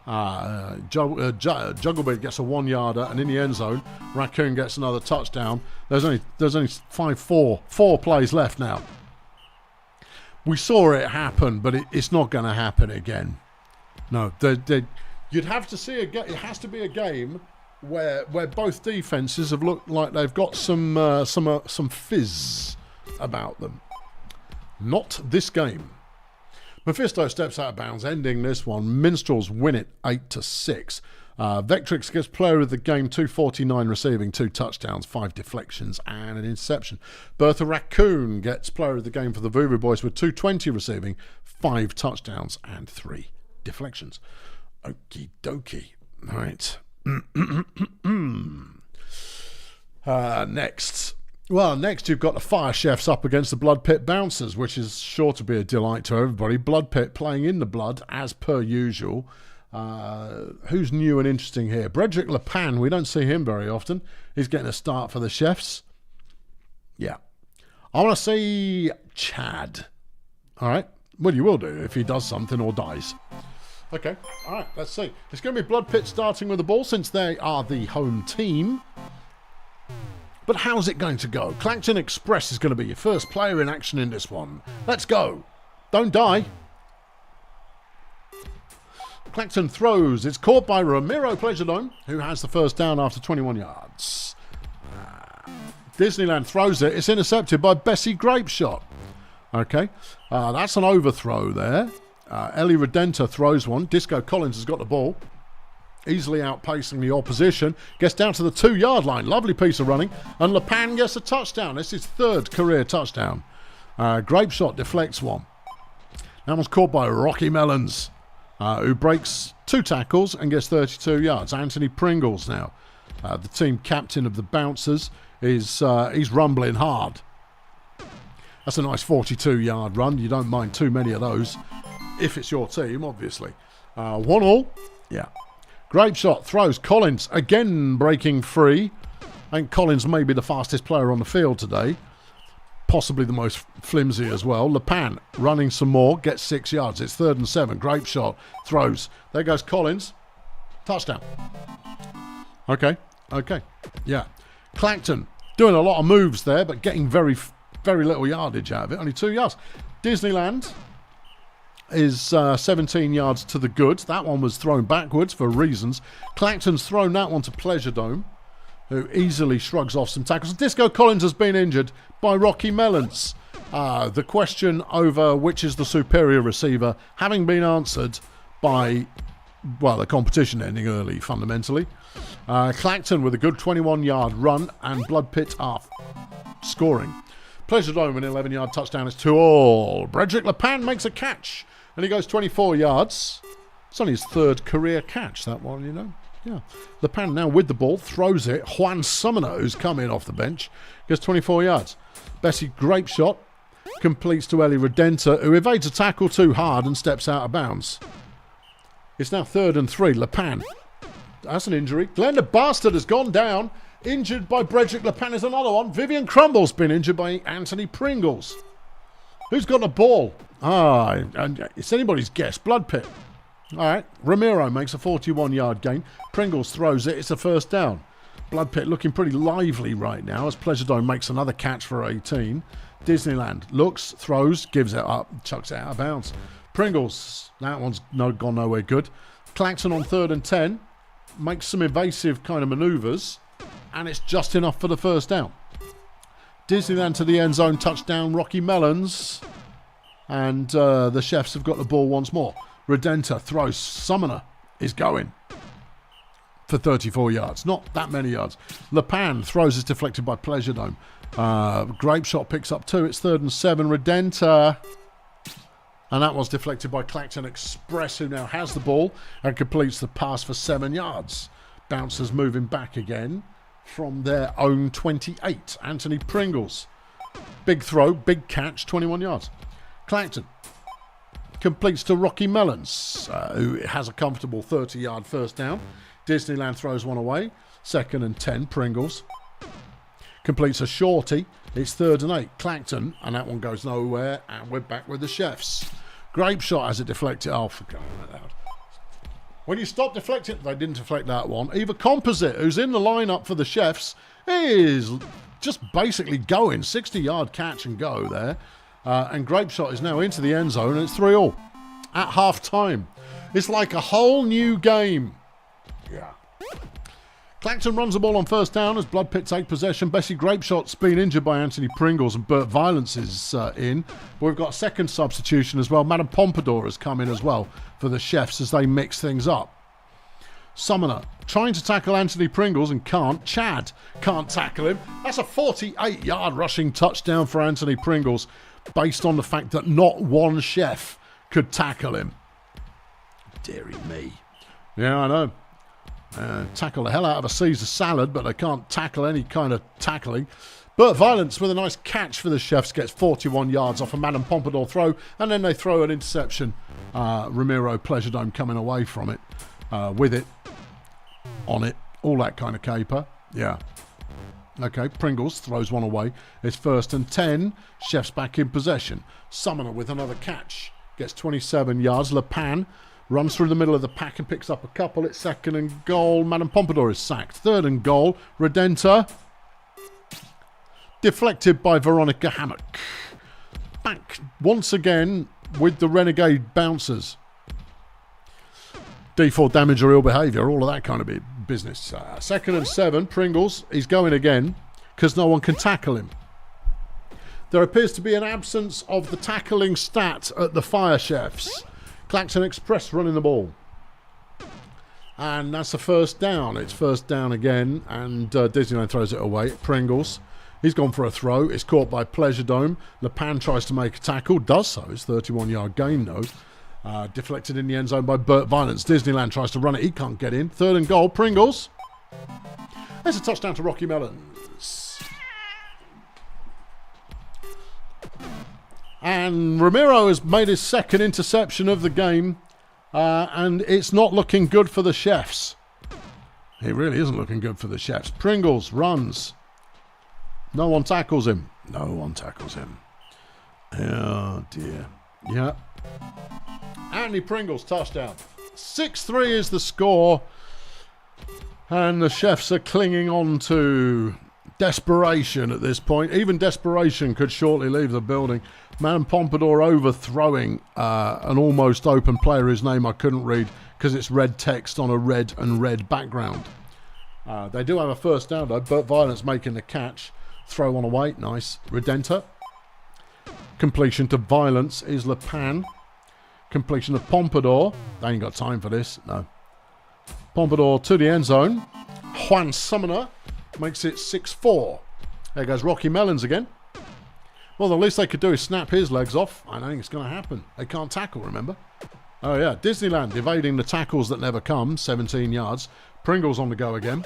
A: Jugglebeard gets a 1-yarder, and in the end zone, Raccoon gets another touchdown. There's only 4 plays left now. We saw it happen, but it's not going to happen again. No, you'd have to see it has to be a game where both defenses have looked like they've got some fizz about them. Not this game. Mephisto steps out of bounds, ending this one. Minstrels win it 8-6. Vectrix gets player of the game, 249 receiving, 2 touchdowns, 5 deflections, and an interception. Bertha Raccoon gets player of the game for the Vuvu boys with 220 receiving, 5 touchdowns, and 3 deflections. Okie dokie. All right. Next. Well, next you've got the Fire Chefs up against the Blood Pit Bouncers, which is sure to be a delight to everybody. Blood Pit playing in the blood, as per usual. Who's new and interesting here? Bredrick Lepan, we don't see him very often. He's getting a start for the Chefs. Yeah. I want to see Chad. All right. Well, you will do if he does something or dies. Okay. All right. Let's see. It's going to be Blood Pit starting with the ball since they are the home team. But how's it going to go? Clangton Express is going to be your first player in action in this one. Let's go. Don't die. Clangton throws. It's caught by Ramiro Pleasuredome, who has the first down after 21 yards. Disneyland throws it. It's intercepted by Bessie Grapeshot. Okay. That's an overthrow there. Ellie Redenta throws one. Disco Collins has got the ball. Easily outpacing the opposition. Gets down to the 2-yard line. Lovely piece of running. And Lepan gets a touchdown. It's his 3rd career touchdown. Grapeshot deflects one. That one's caught by Rocky Melons, who breaks 2 tackles and gets 32 yards. Anthony Pringles now, the team captain of the Bouncers, he's rumbling hard. That's a nice 42-yard run. You don't mind too many of those, if it's your team, obviously. 1-1. Yeah. Grapeshot throws. Collins again breaking free. I think Collins may be the fastest player on the field today. Possibly the most flimsy as well. Lepan running some more, gets 6 yards. It's 3rd and 7. Great shot. Throws. There goes Collins. Touchdown. Okay. Yeah. Clacton doing a lot of moves there, but getting very little yardage out of it. Only 2 yards. Disneyland is 17 yards to the good. That one was thrown backwards for reasons. Clacton's thrown that one to Pleasure Dome, who easily shrugs off some tackles. Disco Collins has been injured by Rocky Melons. The question over which is the superior receiver having been answered by, well, the competition ending early, fundamentally. Clacton with a good 21-yard run and Blood Pit half scoring. Pleasure Dome an 11-yard touchdown. It's 2-all. Bredrick Lepan makes a catch and he goes 24 yards. It's only his 3rd career catch, that one, you know. Yeah. Lepan now with the ball, throws it. Juan Summoner, who's come in off the bench, gets 24 yards. Bessie, great shot. Completes to Ellie Redenta, who evades a tackle too hard and steps out of bounds. It's now 3rd and 3. Lepan. That's an injury. Glenda Bastard has gone down. Injured by Bredrick Lepan is another one. Vivian Crumble's been injured by Anthony Pringles. Who's got the ball? And it's anybody's guess. Blood Pit. All right. Ramiro makes a 41-yard gain. Pringles throws it. It's a 1st down. Blood Pit looking pretty lively right now as Pleasure Dome makes another catch for 18. Disneyland looks, throws, gives it up, chucks it out of bounds. Pringles, that one's gone nowhere good. Clacton on 3rd and 10, makes some evasive kind of manoeuvres, and it's just enough for the 1st down. Disneyland to the end zone, touchdown, Rocky Melons, and the Chefs have got the ball once more. Redenta throws, Summoner is going for 34 yards. Not that many yards. Lepan throws is deflected by Pleasure Dome. Grape Shot picks up 2. It's 3rd and 7. Redenta. And that was deflected by Clacton Express, who now has the ball and completes the pass for 7 yards. Bouncers moving back again from their own 28. Anthony Pringles. Big throw, big catch, 21 yards. Clacton completes to Rocky Melons, who has a comfortable 30-yard 1st down. Disneyland throws one away. 2nd and 10. Pringles completes a shorty. It's 3rd and 8. Clacton, and that one goes nowhere. And we're back with the Chefs. Grape Shot has it deflected. Oh, for crying out loud. When you stop deflecting, they didn't deflect that one. Eva Composite, who's in the lineup for the Chefs, is just basically going. 60-yard catch and go there. And Grape Shot is now into the end zone, and it's 3-all at half time. It's like a whole new game. Yeah. Clacton runs the ball on 1st down as Blood Pit take possession. Bessie Grapeshot's been injured by Anthony Pringles and Burt Violence is in. But we've got a 2nd substitution as well. Madame Pompadour has come in as well for the Chefs as they mix things up. Summoner trying to tackle Anthony Pringles and can't. Chad can't tackle him. That's a 48-yard rushing touchdown for Anthony Pringles based on the fact that not one Chef could tackle him. Deary me. Yeah, I know. Tackle the hell out of a Caesar salad, but they can't tackle any kind of tackling. Burt Violence with a nice catch for the Chefs gets 41 yards off a Madame Pompadour throw, and then they throw an interception. Ramiro Pleasure Dome coming away from it, with it, on it, all that kind of caper. Yeah. Okay, Pringles throws one away. It's 1st and 10. Chefs back in possession. Summoner with another catch. Gets 27 yards. Lepan runs through the middle of the pack and picks up a couple. It's 2nd and goal. Madame Pompadour is sacked. 3rd and goal. Redenta. Deflected by Veronica Hammock. Back once again with the Renegade bouncers. D4 damage or ill behaviour. All of that kind of business. 2nd and 7. Pringles. He's going again because no one can tackle him. There appears to be an absence of the tackling stat at the Fire Chefs. Clacton Express running the ball. And that's the 1st down. It's 1st down again. And Disneyland throws it away. Pringles. He's gone for a throw. It's caught by Pleasure Dome. Lepan tries to make a tackle. Does so. It's 31-yard gain, though. Deflected in the end zone by Burt Violence. Disneyland tries to run it. He can't get in. 3rd and goal. Pringles. There's a touchdown to Rocky Melons. And Ramiro has made his 2nd interception of the game. And it's not looking good for the Chefs. It really isn't looking good for the Chefs. Pringles runs. No one tackles him. No one tackles him. Oh, dear. Yeah. Andy Pringles, touchdown. 6-3 is the score. And the Chefs are clinging on to desperation at this point. Even desperation could shortly leave the building. Man Pompadour overthrowing an almost open player whose name I couldn't read because it's red text on a red and red background. They do have a first down though. Burt Violence making the catch. Throw on away. Nice. Redenta. Completion to Violence is Lepan. Completion of Pompadour. They ain't got time for this. No. Pompadour to the end zone. Juan Summoner makes it 6-4. There goes Rocky Melons again. Well, the least they could do is snap his legs off. I don't think it's going to happen. They can't tackle, remember? Oh, yeah. Disneyland evading the tackles that never come. 17 yards. Pringles on the go again.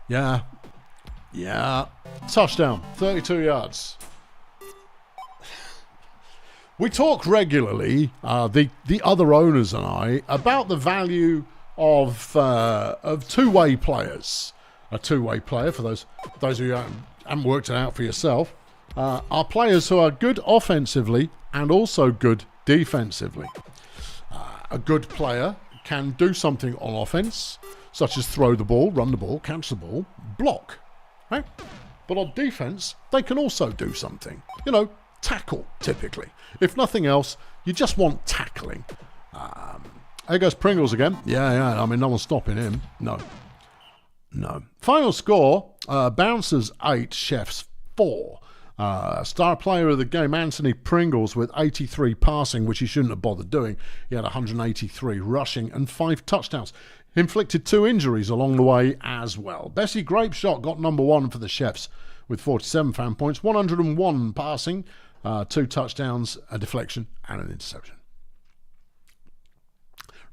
A: Yeah. Yeah. Touchdown. 32 yards. We talk regularly, the other owners and I, about the value of two-way players. A two-way player, for those of you who haven't worked it out for yourself, are players who are good offensively and also good defensively. A good player can do something on offense, such as throw the ball, run the ball, catch the ball, block. Right? But on defense, they can also do something. You know, tackle, typically. If nothing else, you just want tackling. There goes Pringles again. Yeah. I mean, no one's stopping him. No. Final score, Bouncers 8, Chefs 4. Star player of the game, Anthony Pringles, with 83 passing, which he shouldn't have bothered doing. He had 183 rushing and 5 touchdowns. Inflicted 2 injuries along the way as well. Bessie Grapeshot got number 1 for the Chefs with 47 fan points, 101 passing, 2 touchdowns, a deflection, and an interception.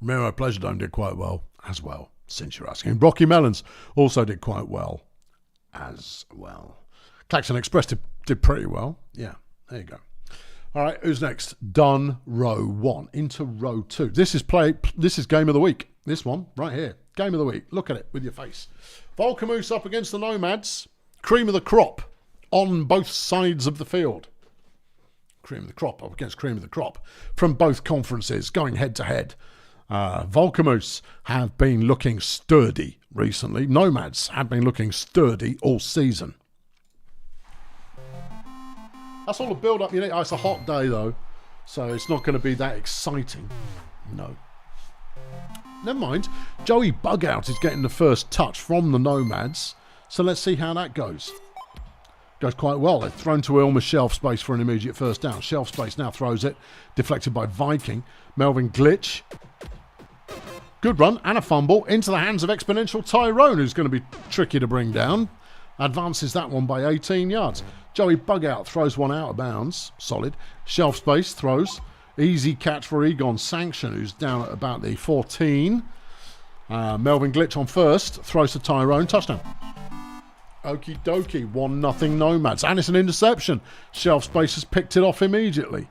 A: Romero Pleasure Dome did quite well as well, since you're asking. Rocky Melons also did quite well as well. Claxon Express did pretty well. Yeah, there you go. All right, who's next? Done row 1 into row 2. This is game of the week. This one right here. Game of the week. Look at it with your face. Volcamoose up against the Nomads. Cream of the crop on both sides of the field. Cream of the crop up against cream of the crop from both conferences going head to head. Volcamoose have been looking sturdy recently. Nomads have been looking sturdy all season. That's all the build-up you need. Oh, it's a hot day, though, so it's not going to be that exciting. No. Never mind. Joey Bugout is getting the first touch from the Nomads, so let's see how that goes. Goes quite well. They've thrown to Ilma shelf space for an immediate first down. Shelf space now throws it. Deflected by Viking. Melvin Glitch. Good run and a fumble into the hands of Exponential Tyrone, who's going to be tricky to bring down. Advances that one by 18 yards. Joey Bugout throws one out of bounds. Solid. Shelf space throws. Easy catch for Egon Sanction, who's down at about the 14. Melvin Glitch on first. Throws to Tyrone. Touchdown. Okie dokie. 1-0 Nomads. And it's an interception. Shelf space has picked it off immediately.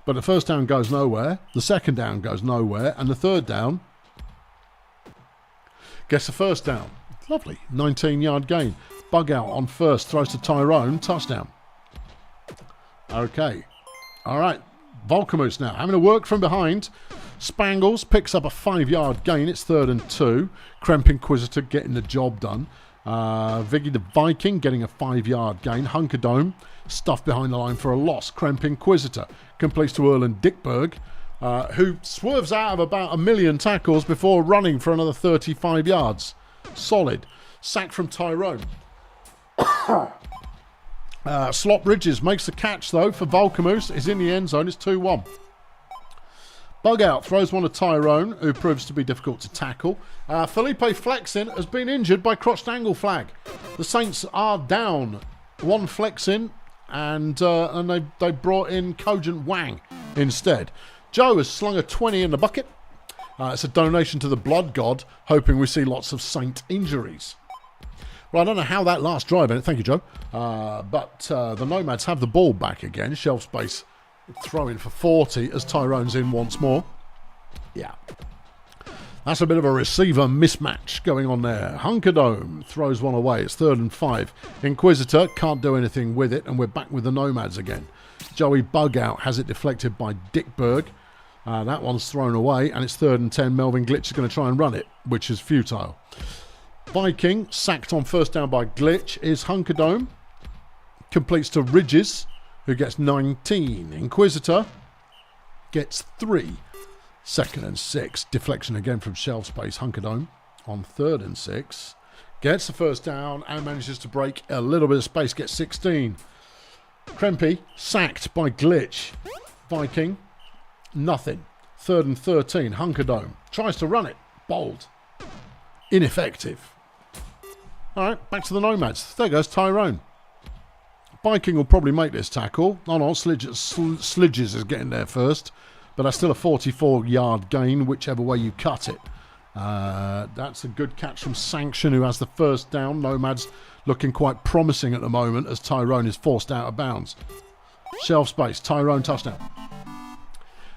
A: But the first down goes nowhere. The second down goes nowhere. And the third down gets the first down. Lovely. 19-yard gain. Bugout on first. Throws to Tyrone. Touchdown. Okay. All right. Volcamoose now having to work from behind. Spangles picks up a 5-yard gain. It's 3rd and 2. Kremp Inquisitor getting the job done. Viggy the Viking getting a 5-yard gain. Hunkerdome stuffed behind the line for a loss. Kremp Inquisitor completes to Erlen Dickberg, who swerves out of about 1 million tackles before running for another 35 yards. Solid. Sack from Tyrone. Slop Ridges makes the catch, though, for Volcamoose. Is in the end zone. It's 2-1. Bugout throws one to Tyrone, who proves to be difficult to tackle. Felipe Flexin has been injured by crotched angle flag. The Saints are down 1 Flexin, and they brought in Cogent Wang instead. Joe has slung a 20 in the bucket. It's a donation to the Blood God, hoping we see lots of Saint injuries. Well, I don't know how that last drive ended. Thank you, Joe. But the Nomads have the ball back again. Shelf space throw in for 40 as Tyrone's in once more. Yeah. That's a bit of a receiver mismatch going on there. Hunkerdome throws one away. It's 3rd and 5. Inquisitor can't do anything with it, and we're back with the Nomads again. Joey Bugout has it deflected by Dickberg. That one's thrown away, and it's 3rd and 10. Melvin Glitch is going to try and run it, which is futile. Viking, sacked on 1st down by Glitch, is Hunkerdome. Completes to Ridges, who gets 19. Inquisitor gets 3. 2nd and 6. Deflection again from shelf space. Hunkerdome on 3rd and 6. Gets the 1st down and manages to break a little bit of space. Gets 16. Krempy sacked by Glitch. Viking, nothing. 3rd and 13. Hunkerdome tries to run it. Bold. Ineffective. Alright, back to the Nomads. There goes Tyrone. Viking will probably make this tackle. Oh no, Slidges is getting there first. But that's still a 44-yard gain, whichever way you cut it. That's a good catch from Sanction, who has the 1st down. Nomads looking quite promising at the moment as Tyrone is forced out of bounds. Shelf space, Tyrone touchdown.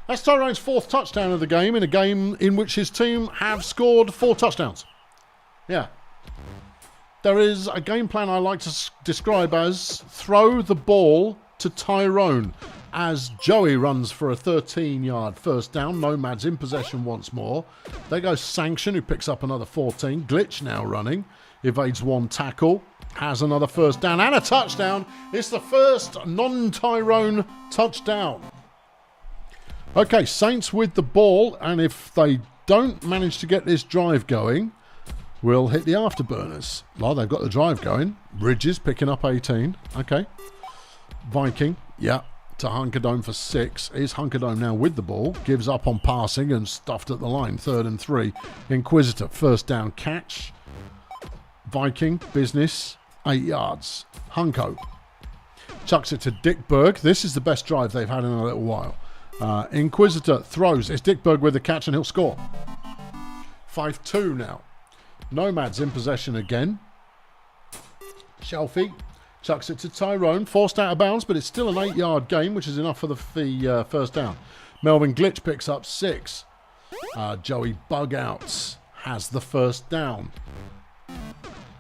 A: That's Tyrone's 4th touchdown of the game, in a game in which his team have scored 4 touchdowns. Yeah. There is a game plan I like to describe as throw the ball to Tyrone, as Joey runs for a 13-yard 1st down. Nomads in possession once more. There goes Sanction, who picks up another 14. Glitch now running. Evades 1 tackle. Has another 1st down and a touchdown. It's the first non-Tyrone touchdown. Okay, Saints with the ball. And if they don't manage to get this drive going, we'll hit the afterburners. Well, they've got the drive going. Ridges picking up 18. Okay. Viking, yeah. To Hunkerdome for 6. Is Hunkerdome now with the ball? Gives up on passing and stuffed at the line. 3rd and 3. Inquisitor, 1st down catch. Viking, business, 8 yards. Hunko chucks it to Dickberg. This is the best drive they've had in a little while. Inquisitor throws. It's Dickberg with the catch and he'll score. 5-2 now. Nomads in possession again. Shelfie chucks it to Tyrone, forced out of bounds, but it's still an 8-yard gain, which is enough for the 1st down. Melvin Glitch picks up 6. Joey Bugouts has the 1st down.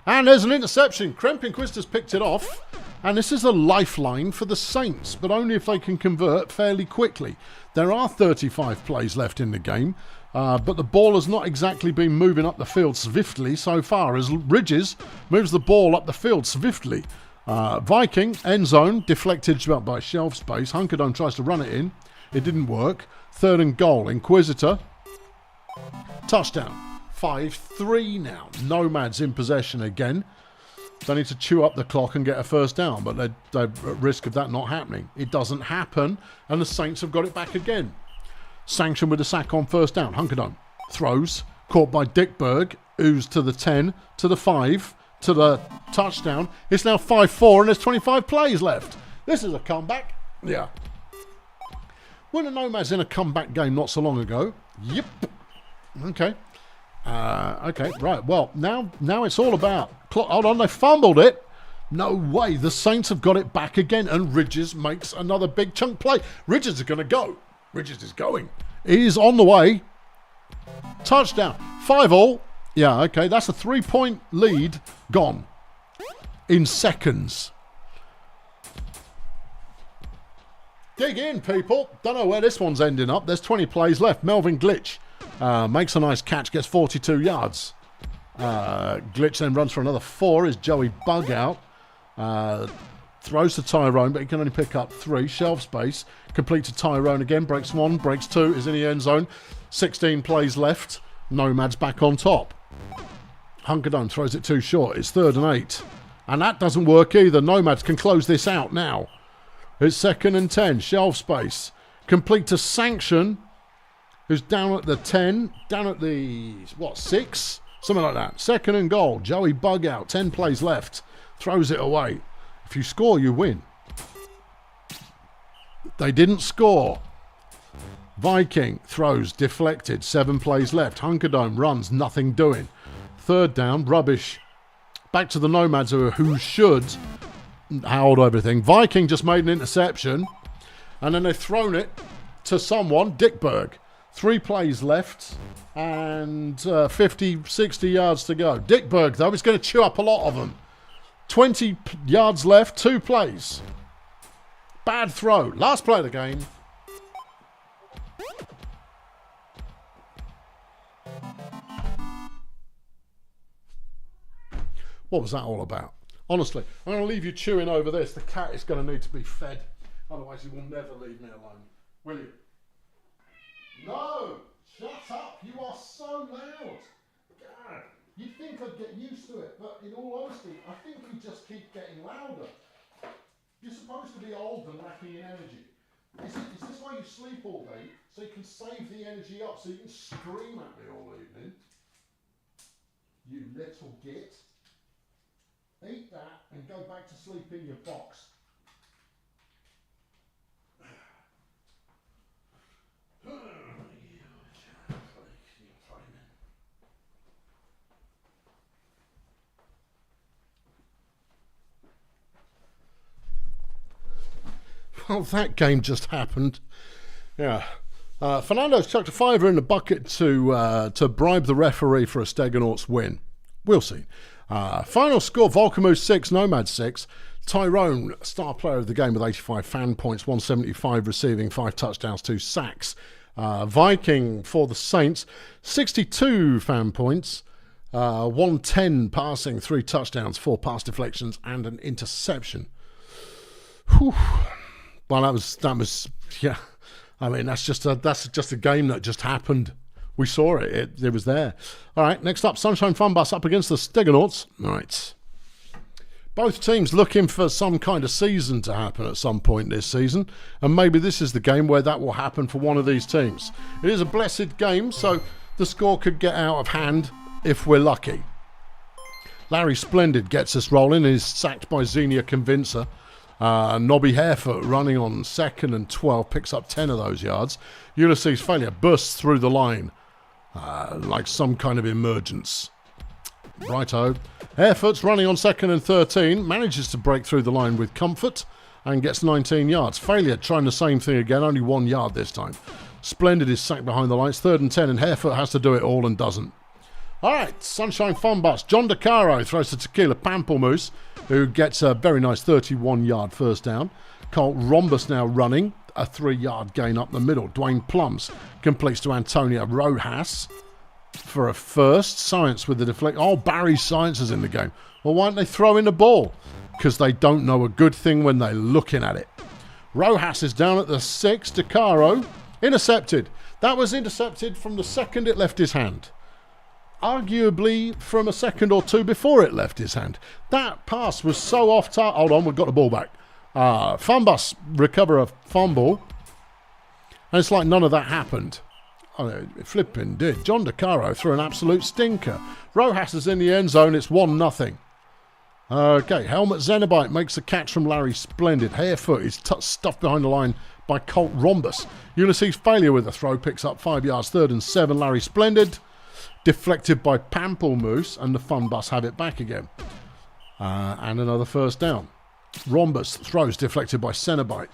A: And there's an interception. Inquisitor's picked it off. And this is a lifeline for the Saints, but only if they can convert fairly quickly. There are 35 plays left in the game, but the ball has not exactly been moving up the field swiftly so far, as Ridges moves the ball up the field swiftly. Viking, end zone, deflected by shelf space. Hunkerdome tries to run it in. It didn't work. 3rd and goal. Inquisitor. Touchdown. 5-3 now. Nomads in possession again. They need to chew up the clock and get a 1st down, but they're at risk of that not happening. It doesn't happen, and the Saints have got it back again. Sanction with a sack on 1st down. Hunkerdome throws. Caught by Dickberg. Who's to the 10, to the 5. To the touchdown. It's now 5-4 and there's 25 plays left. This is a comeback. Yeah. When the Nomads in a comeback game not so long ago. Yep. Okay. Okay, right. Well, now it's all about... Hold on, they fumbled it. No way. The Saints have got it back again and Ridges makes another big chunk play. Ridges is going to go. Ridges is going. He's on the way. Touchdown. 5-all. Yeah, okay, that's a 3-point lead gone in seconds. Dig in, people. Don't know where this one's ending up. There's 20 plays left. Melvin Glitch makes a nice catch, gets 42 yards. Glitch then runs for another 4 as Joey Bugout throws to Tyrone, but he can only pick up 3. Shelf space. Complete to Tyrone again. Breaks 1, breaks 2, is in the end zone. 16 plays left. Nomads back on top. Hunkerdome throws it too short. It's 3rd and 8. And that doesn't work either. Nomads can close this out now. It's 2nd and 10. Shelf space. Complete to Sanction, who's down at the 10. Down at the, 6? Something like that. 2nd and goal. Joey Bugout. 10 plays left. Throws it away. If you score, you win. They didn't score. Viking throws, deflected, 7 plays left. Hunkerdome runs, nothing doing. 3rd down, rubbish. Back to the Nomads who should hold everything. Viking just made an interception, and then they've thrown it to someone, Dickberg. 3 plays left and 50, 60 yards to go. Dickberg, though, is going to chew up a lot of them. 20 yards left, 2 plays. Bad throw. Last play of the game. What was that all about? Honestly, I'm going to leave you chewing over this. The cat is going to need to be fed. Otherwise, he will never leave me alone. Will you? No! Shut up! You are so loud! God, you'd think I'd get used to it, but in all honesty, I think you just keep getting louder. You're supposed to be old and lacking in energy. Is this why you sleep all day? So you can save the energy up so you can scream at me all evening? You little git. Eat that and go back to sleep in your box. Well, that game just happened. Yeah. Fernando's chucked a £5 in the bucket to bribe the referee for a Steggonauts win. We'll see. Final score, Volcamoose 6, Nomads 6. Tyrone, star player of the game with 85 fan points, 175 receiving, 5 touchdowns, 2 sacks. Viking for the Saints, 62 fan points, 110 passing, 3 touchdowns, 4 pass deflections, and an interception. Whew. Well, that was yeah. I mean, that's just a game that just happened. We saw it. It was there. All right, next up, Sunshine Funbus up against the Steggonauts. All right. Both teams looking for some kind of season to happen at some point this season, and maybe this is the game where that will happen for one of these teams. It is a blessed game, so the score could get out of hand if we're lucky. Larry Splendid gets us rolling and is sacked by Xenia Convincer. Nobby Harefoot running on 2nd and 12 picks up 10 of those yards. Ulysses Failure bursts through the line like some kind of emergence. Righto. Harefoot's running on 2nd and 13, manages to break through the line with comfort and gets 19 yards. Failure trying the same thing again, only 1 yard this time. Splendid is sacked behind the lines, 3rd and 10, and Harefoot has to do it all and doesn't. All right, Sunshine Funbus. John DeCaro throws to Tequila Pamplemousse, who gets a very nice 31-yard first down. Colt Rhombus now running, a 3-yard gain up the middle. Dwayne Plums completes to Antonia Rojas for a first. Science with the deflect. Oh, Barry Science is in the game. Well, why don't they throw in the ball? Because they don't know a good thing when they're looking at it. Rojas is down at the 6. DeCaro intercepted. That was intercepted from the second it left his hand. Arguably from a second or two before it left his hand. That pass was so off target. Hold on, we've got the ball back. Funbus recover a fumble. And it's like none of that happened. Oh, it flipping did. John DeCaro threw an absolute stinker. Rojas is in the end zone. It's 1-0. Okay, Helmet Zenobite makes a catch from Larry Splendid. Harefoot is stuffed behind the line by Colt Rhombus. Ulysses Failure with a throw picks up 5 yards. 3rd and 7. Larry Splendid. Deflected by Pamplemousse, and the Funbus have it back again. And another first down. Rhombus throws deflected by Cenobite.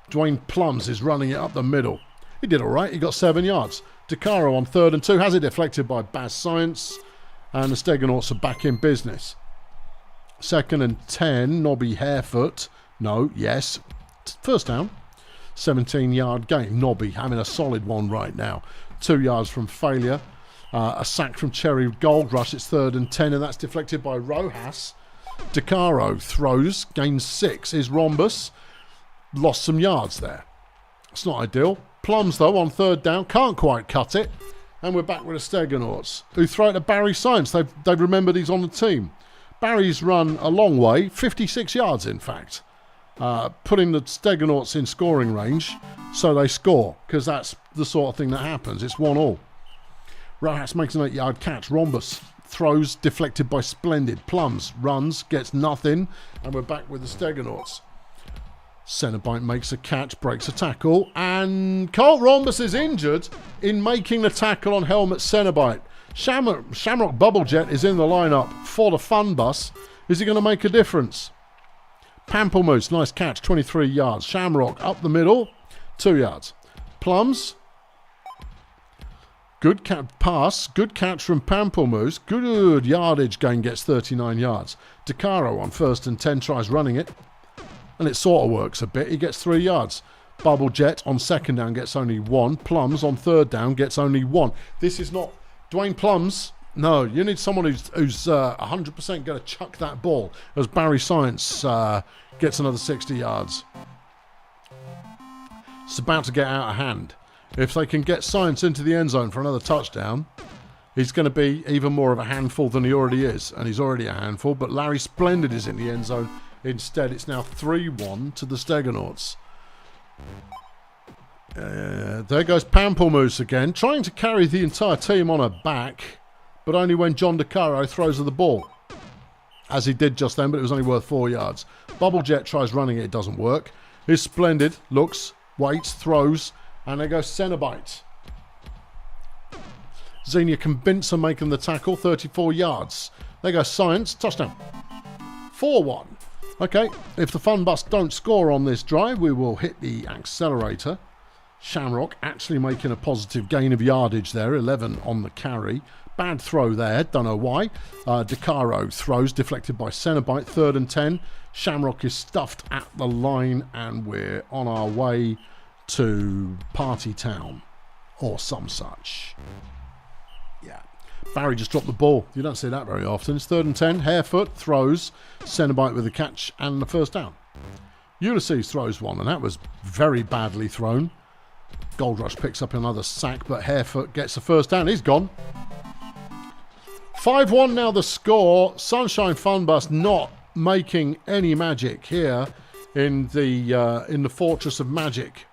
A: Dwayne Plums is running it up the middle. He did all right. He got 7 yards. DeCaro on 3rd and 2 has it deflected by Baz Science, and the Steggonauts are back in business. 2nd and 10. Nobby Harefoot. No, yes. First down. 17-yard gain. Nobby having a solid one right now. 2 yards from Failure. A sack from Cherry Gold Rush. It's 3rd and 10, and that's deflected by Rojas. DeCaro throws, gains 6. Is Rhombus. Lost some yards there. It's not ideal. Plums, though, on 3rd down. Can't quite cut it. And we're back with the Steggonauts, who throw it to Barry Science. They've remembered he's on the team. Barry's run a long way, 56 yards, in fact. Putting the Steggonauts in scoring range so they score, because that's the sort of thing that happens. It's 1-1. Rojas makes an 8-yard catch. Rhombus throws, deflected by Splendid. Plums runs, gets nothing, and we're back with the Steggonauts. Cenobite makes a catch, breaks a tackle, and Colt Rhombus is injured in making the tackle on Helmet Cenobite. Shamrock Bubblejet is in the lineup for the Funbus. Is he going to make a difference? Pamplemousse, nice catch, 23 yards. Shamrock up the middle, 2 yards. Plums Good pass. Good catch from Pamplemousse. Good yardage gain, gets 39 yards. DeCaro on 1st and 10 tries running it. And it sort of works a bit. He gets 3 yards. Bubble Jet on 2nd down gets only 1. Plums on 3rd down gets only 1. This is not Dwayne Plums. No, you need someone who's 100% going to chuck that ball as Barry Science gets another 60 yards. It's about to get out of hand. If they can get Science into the end zone for another touchdown, he's going to be even more of a handful than he already is. And he's already a handful, but Larry Splendid is in the end zone. Instead, it's now 3-1 to the Steggonauts. There goes Pamplemousse again, trying to carry the entire team on her back, but only when John DeCaro throws her the ball. As he did just then, but it was only worth 4 yards. Bubble Jet tries running it, it doesn't work. He's Splendid, looks, waits, throws, and there goes Cenobite. Xenia Convincer making the tackle, 34 yards. There goes Science, touchdown. 4-1. Okay, if the Funbus don't score on this drive, we will hit the accelerator. Shamrock actually making a positive gain of yardage there, 11 on the carry. Bad throw there, don't know why. DeCaro throws, deflected by Cenobite, 3rd and 10. Shamrock is stuffed at the line, and we're on our way to Party Town, or some such. Yeah. Barry just dropped the ball. You don't see that very often. It's 3rd and 10. Harefoot throws. Cenobite with the catch and the 1st down. Ulysses throws one, and that was very badly thrown. Gold Rush picks up another sack, but Harefoot gets the 1st down. He's gone. 5-1 now the score. Sunshine Funbus not making any magic here in the Fortress of Magic,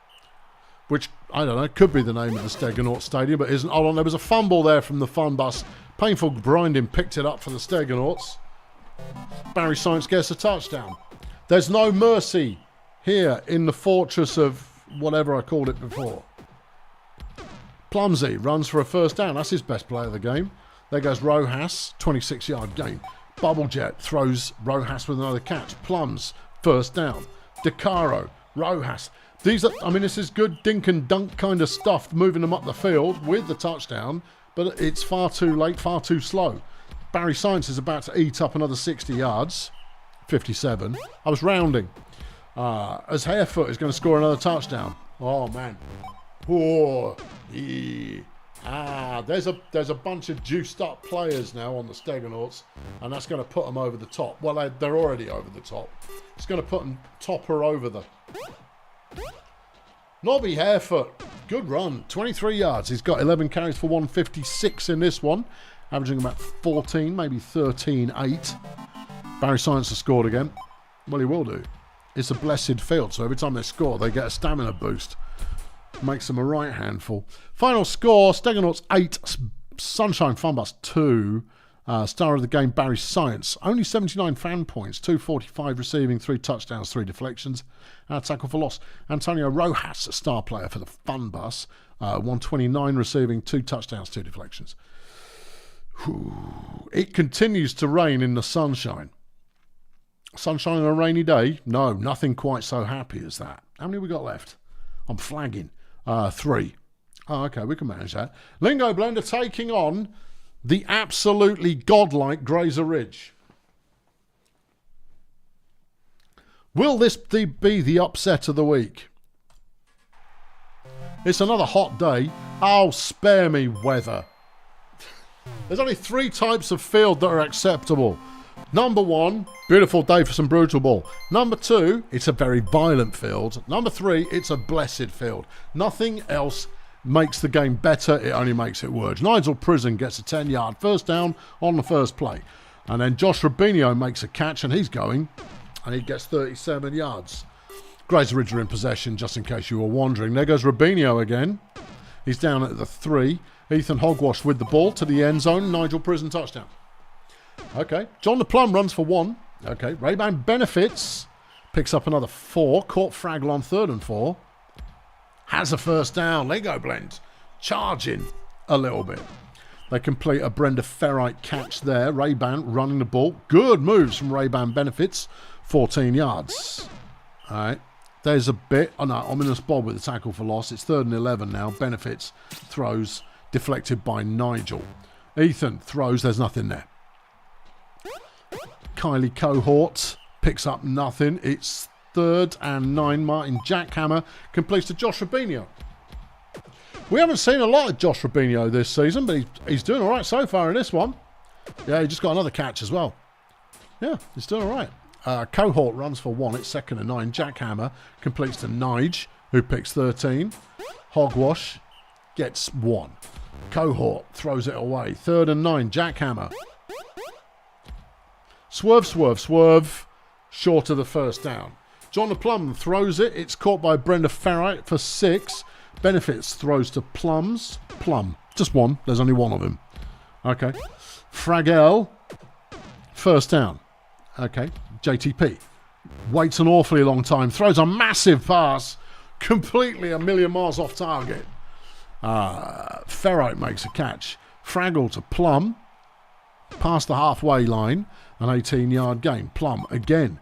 A: which, I don't know, could be the name of the Steggonauts Stadium, but isn't. Hold on, there was a fumble there from the Funbus. Painful grinding picked it up for the Steggonauts. Barry Science gets a touchdown. There's no mercy here in the Fortress of whatever I called it before. Plumsy runs for a 1st down. That's his best play of the game. There goes Rojas, 26-yard gain. Bubble Jet throws Rojas with another catch. Plums, 1st down. DeCaro, Rojas. These are, I mean, this is good dink and dunk kind of stuff, moving them up the field with the touchdown, but it's far too late, far too slow. Barry Science is about to eat up another 60 yards. 57. I was rounding. As Harefoot is going to score another touchdown. Oh, man. Oh, yeah. There's a bunch of juiced up players now on the Steggonauts, and that's going to put them over the top. Well, they're already over the top. It's going to put them topper over the... Nobby Harefoot, good run, 23 yards. He's got 11 carries for 156 in this one, averaging about 14, maybe 13-8. Barry Science has scored again. Well, he will do. It's a blessed field, so every time they score, they get a stamina boost. Makes them a right handful. Final score, Steggonauts 8, Sunshine Funbus 2. Star of the game, Barry Science. Only 79 fan points, 245 receiving, 3 touchdowns, 3 deflections. Tackle for loss. Antonio Rojas, a star player for the Funbus. 129 receiving, 2 touchdowns, 2 deflections. Whew. It continues to rain in the sunshine. Sunshine on a rainy day? No, nothing quite so happy as that. How many have we got left? I'm flagging. 3. Oh, okay, we can manage that. LingoBlend are taking on the absolutely godlike Grazer Ridge. Will this be the upset of the week? It's another hot day. Oh, spare me weather. There's only 3 types of field that are acceptable. Number 1, beautiful day for some Brutallball. Number 2, it's a very violent field. Number 3, it's a blessed field. Nothing else makes the game better, it only makes it worse. Nigel Prison gets a 10-yard 1st down on the first play. And then Josh Rubinho makes a catch, and he's going, and he gets 37 yards. Grazer Ridge are in possession, just in case you were wondering. There goes Rubinho again. He's down at the 3. Ethan Hogwash with the ball to the end zone. Nigel Prison touchdown. Okay, John the Plum runs for 1. Okay, Ray-Ban Benefits picks up another 4. Caught Fraggle on 3rd and 4. Has a 1st down. LingoBlend charging a little bit. They complete a Brenda Ferrite catch there. Ray-Ban running the ball. Good moves from Ray-Ban Benefits. 14 yards. All right. There's a bit. Oh no, Ominous Bob with the tackle for loss. It's 3rd and 11 now. Benefits throws deflected by Nigel. Ethan throws, there's nothing there. Kylie Cohort picks up nothing. It's 3rd and 9. Martin Jackhammer completes to Josh Rubinho. We haven't seen a lot of Josh Rubinho this season, but he's doing all right so far in this one. Yeah, he just got another catch as well. Yeah, he's doing all right. Cohort runs for 1. It's 2nd and 9. Jackhammer completes to Nige, who picks 13. Hogwash gets 1. Cohort throws it away. 3rd and 9. Jackhammer. Swerve, swerve, swerve. Short of the first down. John the Plum throws it. It's caught by Brenda Ferrite for 6. Benefits throws to Plums. Plum. Just 1. There's only 1 of him. Okay. Fragel. First down. Okay. JTP. Waits an awfully long time. Throws a massive pass. Completely a million miles off target. Ferrite makes a catch. Fraggle to Plum. Past the halfway line. An 18-yard gain. Plum again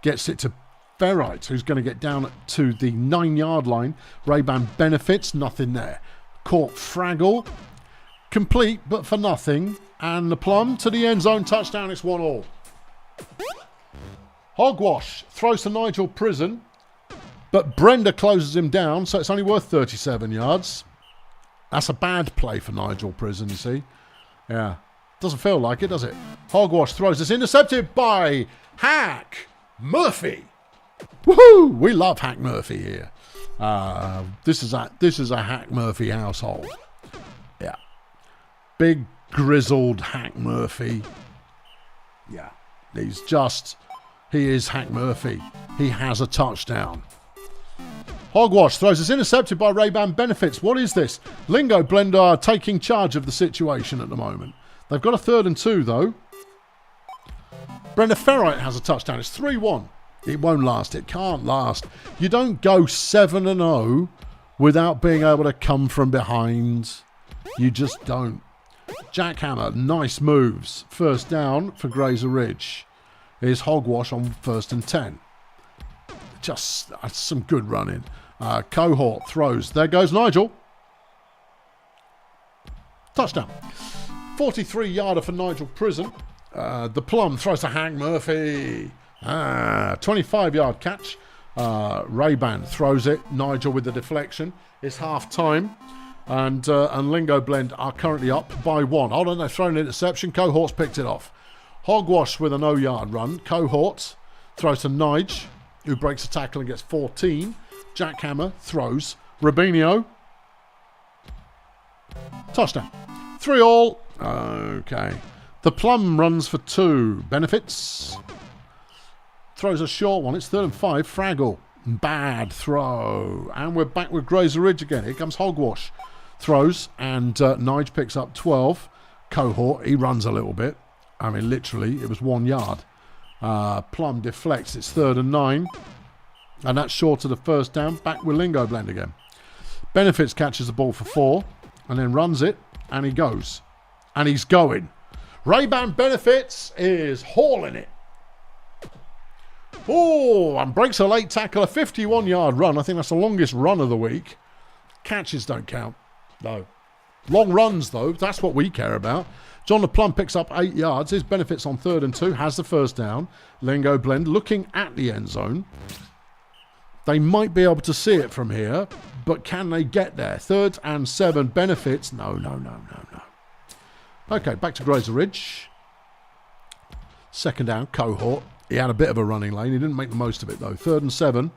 A: gets it to Ferrite, who's going to get down to the 9-yard line. Ray-Ban Benefits, nothing there. Caught Fraggle. Complete, but for nothing. And the Plum to the end zone. Touchdown, it's 1-1. Hogwash throws to Nigel Prison. But Brenda closes him down, so it's only worth 37 yards. That's a bad play for Nigel Prison, you see. Yeah. Doesn't feel like it, does it? Hogwash throws this, intercepted by Hack Murphy. Woohoo! We love Hack Murphy here. This is a Hack Murphy household. Yeah. Big grizzled Hack Murphy. Yeah. He is Hack Murphy. He has a touchdown. Hogwash throws this, intercepted by Ray-Ban Benefits. What is this? LingoBlend are taking charge of the situation at the moment. They've got a 3rd and 2, though. Brenda Ferrite has a touchdown. It's 3-1. It won't last. It can't last. You don't go 7-0 without being able to come from behind. You just don't. Jackhammer, nice moves. First down for Grazer Ridge. Here's Hogwash on 1st and 10. Just some good running. Cohort throws. There goes Nigel. Touchdown. 43-yarder for Nigel Prison. The Plum throws to Hank Murphy. 25-yard catch. Ray-Ban throws it. Nigel with the deflection. It's half time. And LingoBlend are currently up by 1. Hold on, they've thrown an interception. Cohort's picked it off. Hogwash with a no-yard run. Cohort throws to Nige, who breaks a tackle and gets 14. Jackhammer throws. Rubinho. Touchdown. 3-all. Okay. The Plum runs for 2. Benefits. Throws a short one. It's 3rd and 5. Fraggle. Bad throw. And we're back with Grazer Ridge again. Here comes Hogwash. Throws. And Nige picks up 12. Cohort. He runs a little bit. I mean, literally, it was 1 yard. Plum deflects. It's 3rd and 9. And that's short of the first down. Back with LingoBlend again. Benefits catches the ball for 4. And then runs it. And he goes. And he's going. Ray-Ban Benefits is hauling it. Oh, and breaks a late tackle. A 51-yard run. I think that's the longest run of the week. Catches don't count. No. Long runs, though. That's what we care about. John the Plum picks up 8 yards. His Benefits on 3rd and 2. Has the first down. LingoBlend looking at the end zone. They might be able to see it from here, but can they get there? 3rd and 7. Benefits. No. Okay, back to Grazer Ridge. 2nd down. Cohort. He had a bit of a running lane. He didn't make the most of it, though. 3rd and 7.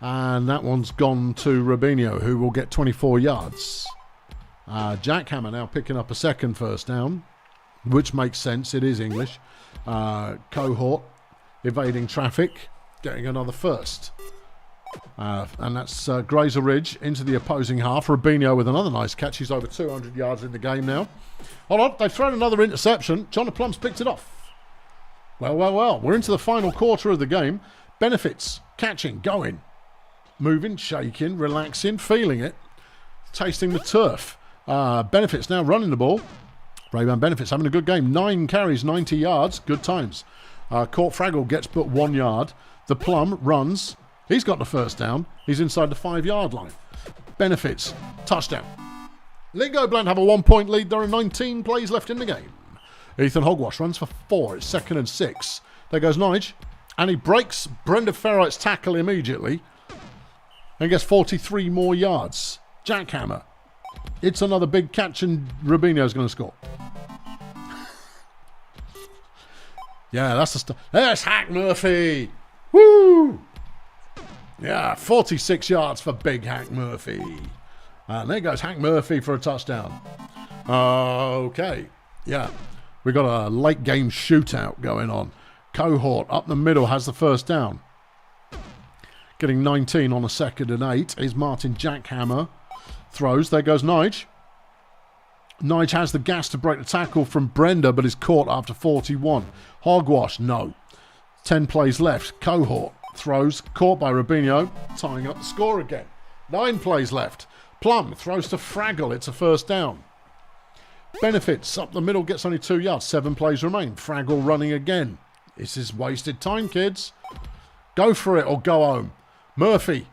A: And that one's gone to Rubinho, who will get 24 yards. Jackhammer now picking up a second first down, which makes sense. It is English. Cohort evading traffic, getting another first. And that's Grazer Ridge into the opposing half. Rubinho with another nice catch. He's over 200 yards in the game now. Hold on, they've thrown another interception. John the Plum's picked it off. Well. We're into the final quarter of the game. Benefits, catching, going. Moving, shaking, relaxing, feeling it. Tasting the turf. Benefits now running the ball. Ray-Ban Benefits having a good game. 9 carries, 90 yards. Good times. Court Fraggle gets but 1 yard. The Plum runs. He's got the first down. He's inside the 5-yard line. Benefits. Touchdown. LingoBlend have a 1-point lead. There are 19 plays left in the game. Ethan Hogwash runs for 4. It's 2nd and 6. There goes Nige. And he breaks Brenda Ferrite's tackle immediately. And gets 43 more yards. Jackhammer. It's another big catch and Rubinho's going to score. Yeah, that's the stuff. There's Hank Murphy. Woo! Yeah, 46 yards for big Hank Murphy. And there goes Hank Murphy for a touchdown. Okay. Yeah. We've got a late game shootout going on. Cohort up the middle has the first down. Getting 19 on a 2nd and 8 is Martin Jackhammer. Throws. There goes Nige. Nige has the gas to break the tackle from Brenda, but is caught after 41. Hogwash, no. 10 plays left. Cohort throws. Caught by Rubinho. Tying up the score again. 9 plays left. Plum throws to Fraggle. It's a first down. Benefits up the middle, gets only 2 yards. 7 plays remain. Fraggle running again. This is wasted time, kids. Go for it or go home. Murphy.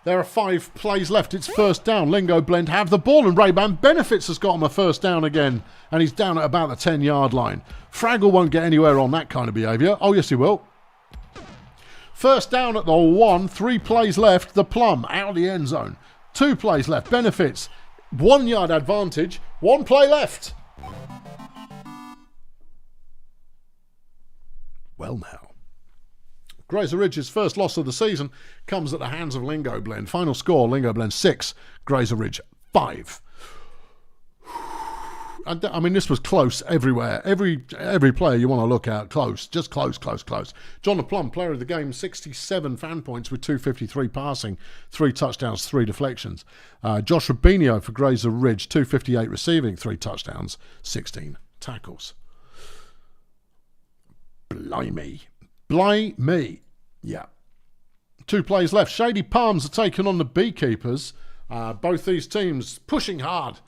A: There are 5 plays left. It's first down. LingoBlend have the ball and Ray-Ban Benefits has got him a first down again. And he's down at about the 10-yard line. Fraggle won't get anywhere on that kind of behaviour. Oh, yes, he will. First down at the 1. 3 plays left. The Plum out of the end zone. 2 plays left. Benefits. 1 yard advantage. 1 play left. Well now. Grazer Ridge's first loss of the season comes at the hands of LingoBlend. Final score, LingoBlend 6, Grazer Ridge 5. I mean, this was close everywhere. Every player you want to look at, close. Just close. John LaPlum, player of the game, 67 fan points with 253 passing, 3 touchdowns, 3 deflections. Josh Rubinho for Grazer Ridge, 258 receiving, 3 touchdowns, 16 tackles. Blimey. Yeah. 2 plays left. Shady Palms are taking on the Beekeepers. Both these teams pushing hard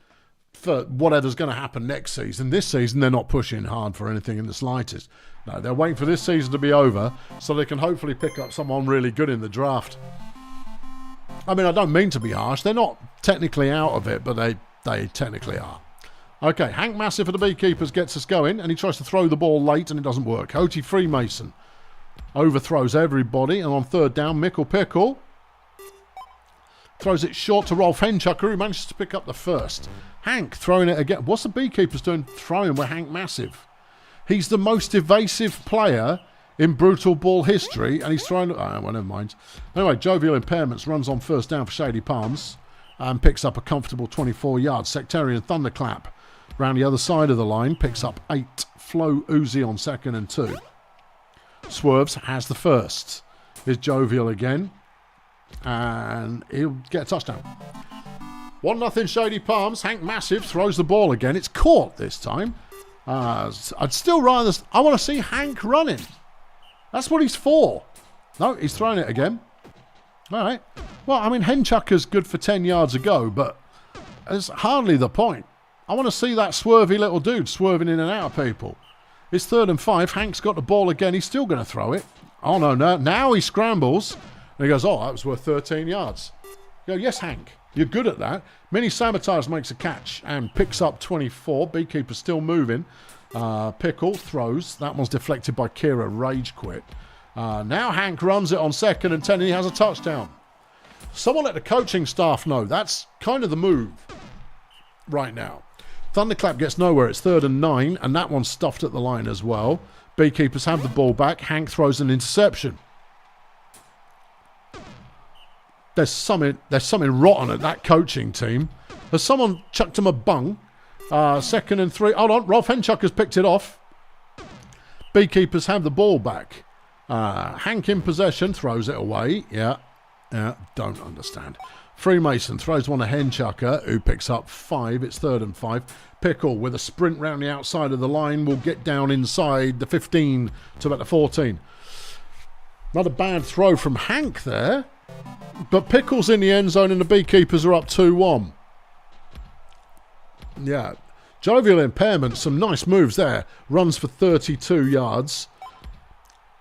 A: for whatever's going to happen next season. This season, they're not pushing hard for anything in the slightest. No, they're waiting for this season to be over so they can hopefully pick up someone really good in the draft. I mean, I don't mean to be harsh. They're not technically out of it, but they technically are. Okay, Hank Massive for the Beekeepers gets us going, and he tries to throw the ball late, and it doesn't work. Hoti Freemason overthrows everybody, and on 3rd down, Mickle Pickle throws it short to Rolf Henchucker, who manages to pick up the first. Hank throwing it again. What's the Beekeepers doing throwing with Hank Massive? He's the most evasive player in Brutallball history, and he's throwing... well, never mind. Anyway, Jovial Impairments runs on 1st down for Shady Palms and picks up a comfortable 24 yards. Sectarian Thunderclap round the other side of the line picks up 8. Flo Uzi on 2nd and 2. Swerves has the first. Here's Jovial again. And he'll get a touchdown. 1-0 Shady Palms. Hank Massive throws the ball again. It's caught this time. I'd still rather... I want to see Hank running. That's what he's for. No, he's throwing it again. All right. Well, I mean, Henchucker's good for 10 yards ago, but it's hardly the point. I want to see that swervy little dude swerving in and out of people. It's 3rd and 5. Hank's got the ball again. He's still going to throw it. Oh, no. Now he scrambles. And he goes, oh, that was worth 13 yards. You go, yes, Hank. You're good at that. Mini Sabotage makes a catch and picks up 24. Beekeeper still moving. Pickle throws. That one's deflected by Kira. Rage quit. Now Hank runs it on 2nd and 10 and he has a touchdown. Someone let the coaching staff know. That's kind of the move right now. Thunderclap gets nowhere. It's 3rd and 9 and that one's stuffed at the line as well. Beekeepers have the ball back. Hank throws an interception. There's something rotten at that coaching team. Has someone chucked him a bung? 2nd and 3. Hold on. Rolf Henchucker's picked it off. Beekeepers have the ball back. Hank in possession. Throws it away. Yeah. Don't understand. Freemason throws one to Henchucker, who picks up 5. It's 3rd and 5. Pickle with a sprint round the outside of the line will get down inside the 15 to about the 14. Not a bad throw from Hank there. But Pickle's in the end zone and the Beekeepers are up 2-1. Yeah. Jovial Impairment, some nice moves there. Runs for 32 yards.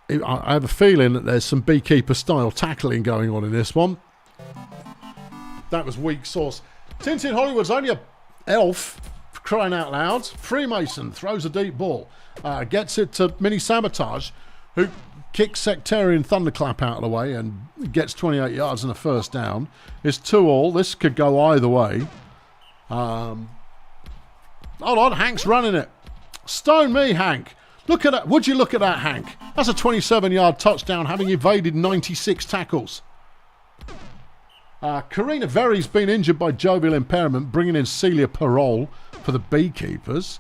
A: I have a feeling that there's some Beekeeper-style tackling going on in this one. That was weak sauce. Tintin Hollywood's only a elf, for crying out loud. Freemason throws a deep ball. Gets it to Mini Sabotage, who kicks Sectarian Thunderclap out of the way and gets 28 yards and a first down. It's 2-all. This could go either way. Hold on, Hank's running it. Stone me, Hank. Look at that. Would you look at that, Hank? That's a 27-yard touchdown, having evaded 96 tackles. Karina Very's been injured by jovial impairment, bringing in Celia Parole for the Beekeepers.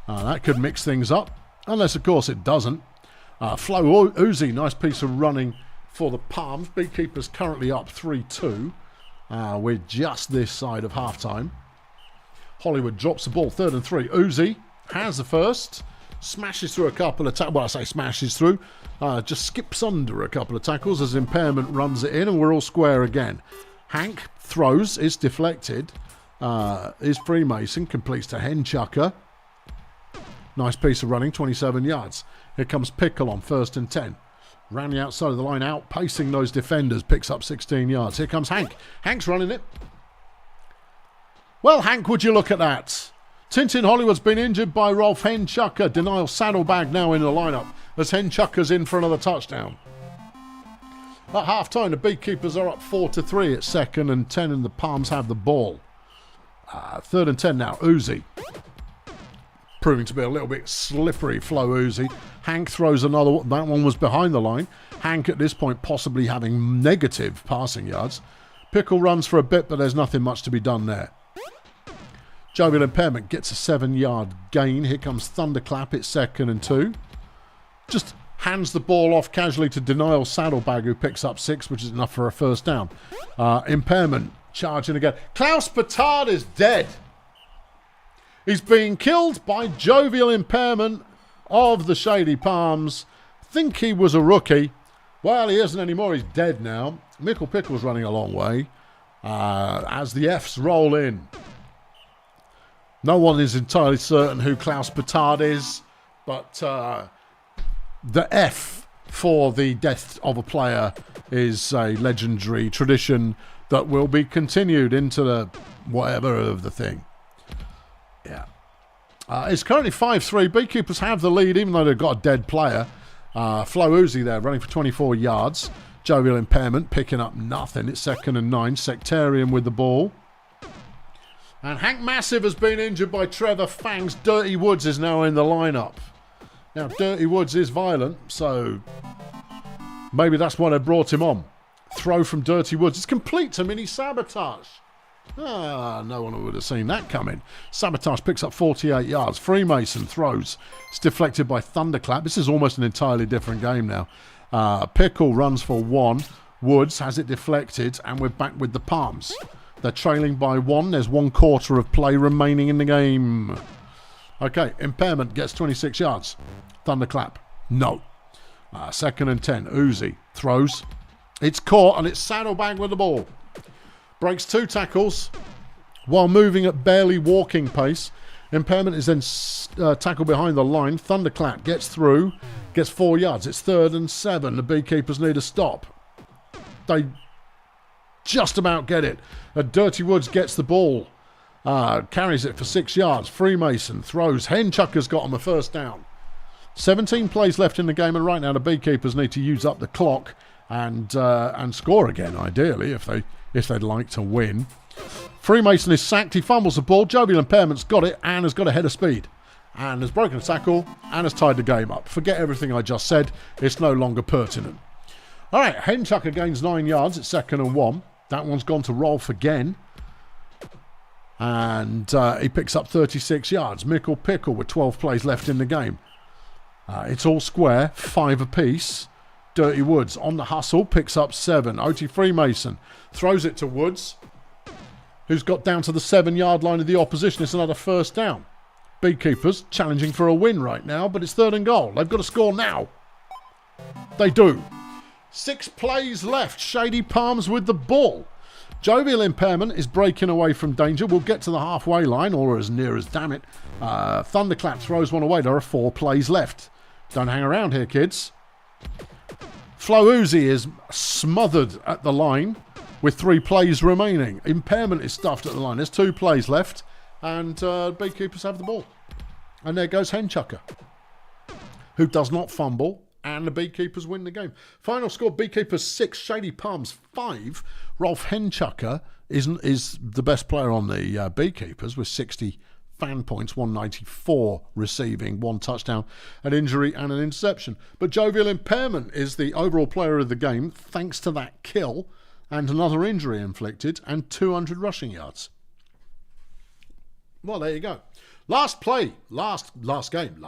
A: That could mix things up, unless, of course, it doesn't. Flo Uzi, nice piece of running for the Palms. Beekeepers currently up 3-2. We're just this side of halftime. Hollywood drops the ball, 3rd and 3. Uzi has the first. Smashes through a couple of tackles. Well, I say smashes through. Just skips under a couple of tackles as impairment runs it in, and we're all square again. Hank throws. It's deflected. Is Freemason. Completes to Henchucker. Nice piece of running, 27 yards. Here comes Pickle on 1st and 10. Ran the outside of the line, outpacing those defenders. Picks up 16 yards. Here comes Hank. Hank's running it. Well, Hank, would you look at that? Tintin Hollywood's been injured by Rolf Henchucker. Denial Saddlebag now in the lineup as Henchucker's in for another touchdown. At half-time, the Beekeepers are up 4-3 at 2nd and 10, and the Palms have the ball. 3rd and 10 now. Uzi. Proving to be a little bit slippery, Flo Uzi. Hank throws another one. That one was behind the line. Hank at this point possibly having negative passing yards. Pickle runs for a bit, but there's nothing much to be done there. Jovial Impairment gets a 7-yard gain. Here comes Thunderclap. It's 2nd and 2. Just hands the ball off casually to Denial Saddlebag, who picks up 6, which is enough for a first down. Impairment charging again. Klaus Petard is dead. He's being killed by Jovial Impairment of the Shady Palms. Think he was a rookie. Well, he isn't anymore. He's dead now. Mickle Pickle's running a long way as the Fs roll in. No one is entirely certain who Klaus Petard is, but the F for the death of a player is a legendary tradition that will be continued into the whatever of the thing. Yeah. It's currently 5-3. Beekeepers have the lead, even though they've got a dead player. Flo Uzi there, running for 24 yards. Jovial Impairment picking up nothing. It's 2nd and 9. Sectarian with the ball. And Hank Massive has been injured by Trevor Fangs. Dirty Woods is now in the lineup. Now, Dirty Woods is violent, so maybe that's why they brought him on. Throw from Dirty Woods. It's complete to Mini Sabotage. No one would have seen that coming. Sabotage picks up 48 yards. Freemason throws. It's deflected by Thunderclap. This is almost an entirely different game now. Pickle runs for 1. Woods has it deflected, and we're back with the Palms. They're trailing by 1. There's 1/4 of play remaining in the game. Okay, Impairment gets 26 yards. Thunderclap, no. 2nd and 10. Uzi throws. It's caught, and it's Saddlebag with the ball. Breaks 2 tackles while moving at barely walking pace. Impairment is then tackled behind the line. Thunderclap gets through, gets 4 yards. It's 3rd and 7. The Beekeepers need a stop. They just about get it. Dirty Woods gets the ball. Carries it for 6 yards. Freemason throws. Henchucker's got him a first down. 17 plays left in the game, and right now the Beekeepers need to use up the clock and score again, ideally, if they'd like to win. Freemason is sacked. He fumbles the ball. Jovial Impairment's got it and has got a head of speed. And has broken a tackle and has tied the game up. Forget everything I just said. It's no longer pertinent. All right, Henchucker gains 9 yards. It's 2nd and 1. That one's gone to Rolf again. And he picks up 36 yards. Mickle Pickle with 12 plays left in the game. It's all square, 5 apiece. Dirty Woods on the hustle, picks up 7. OT Freemason throws it to Woods, who's got down to the 7-yard line of the opposition. It's another first down. Beekeepers challenging for a win right now, but it's 3rd and goal. They've got to score now. They do. 6 plays left. Shady Palms with the ball. Jovial Impairment is breaking away from danger. We'll get to the halfway line, or as near as, damn it. Thunderclap throws one away. There are 4 plays left. Don't hang around here, kids. Flo Uzi is smothered at the line. with 3 plays remaining. Impairment is stuffed at the line. There's 2 plays left, and Beekeepers have the ball. And there goes Henchucker, who does not fumble, and the Beekeepers win the game. Final score, Beekeepers 6, Shady Palms 5. Rolf Henchucker is the best player on the Beekeepers with 60 fan points, 194 receiving, 1 touchdown, an injury and an interception. But Jovial Impairment is the overall player of the game thanks to that kill and another injury inflicted and 200 rushing yards. Well, there you go. Last play, last game.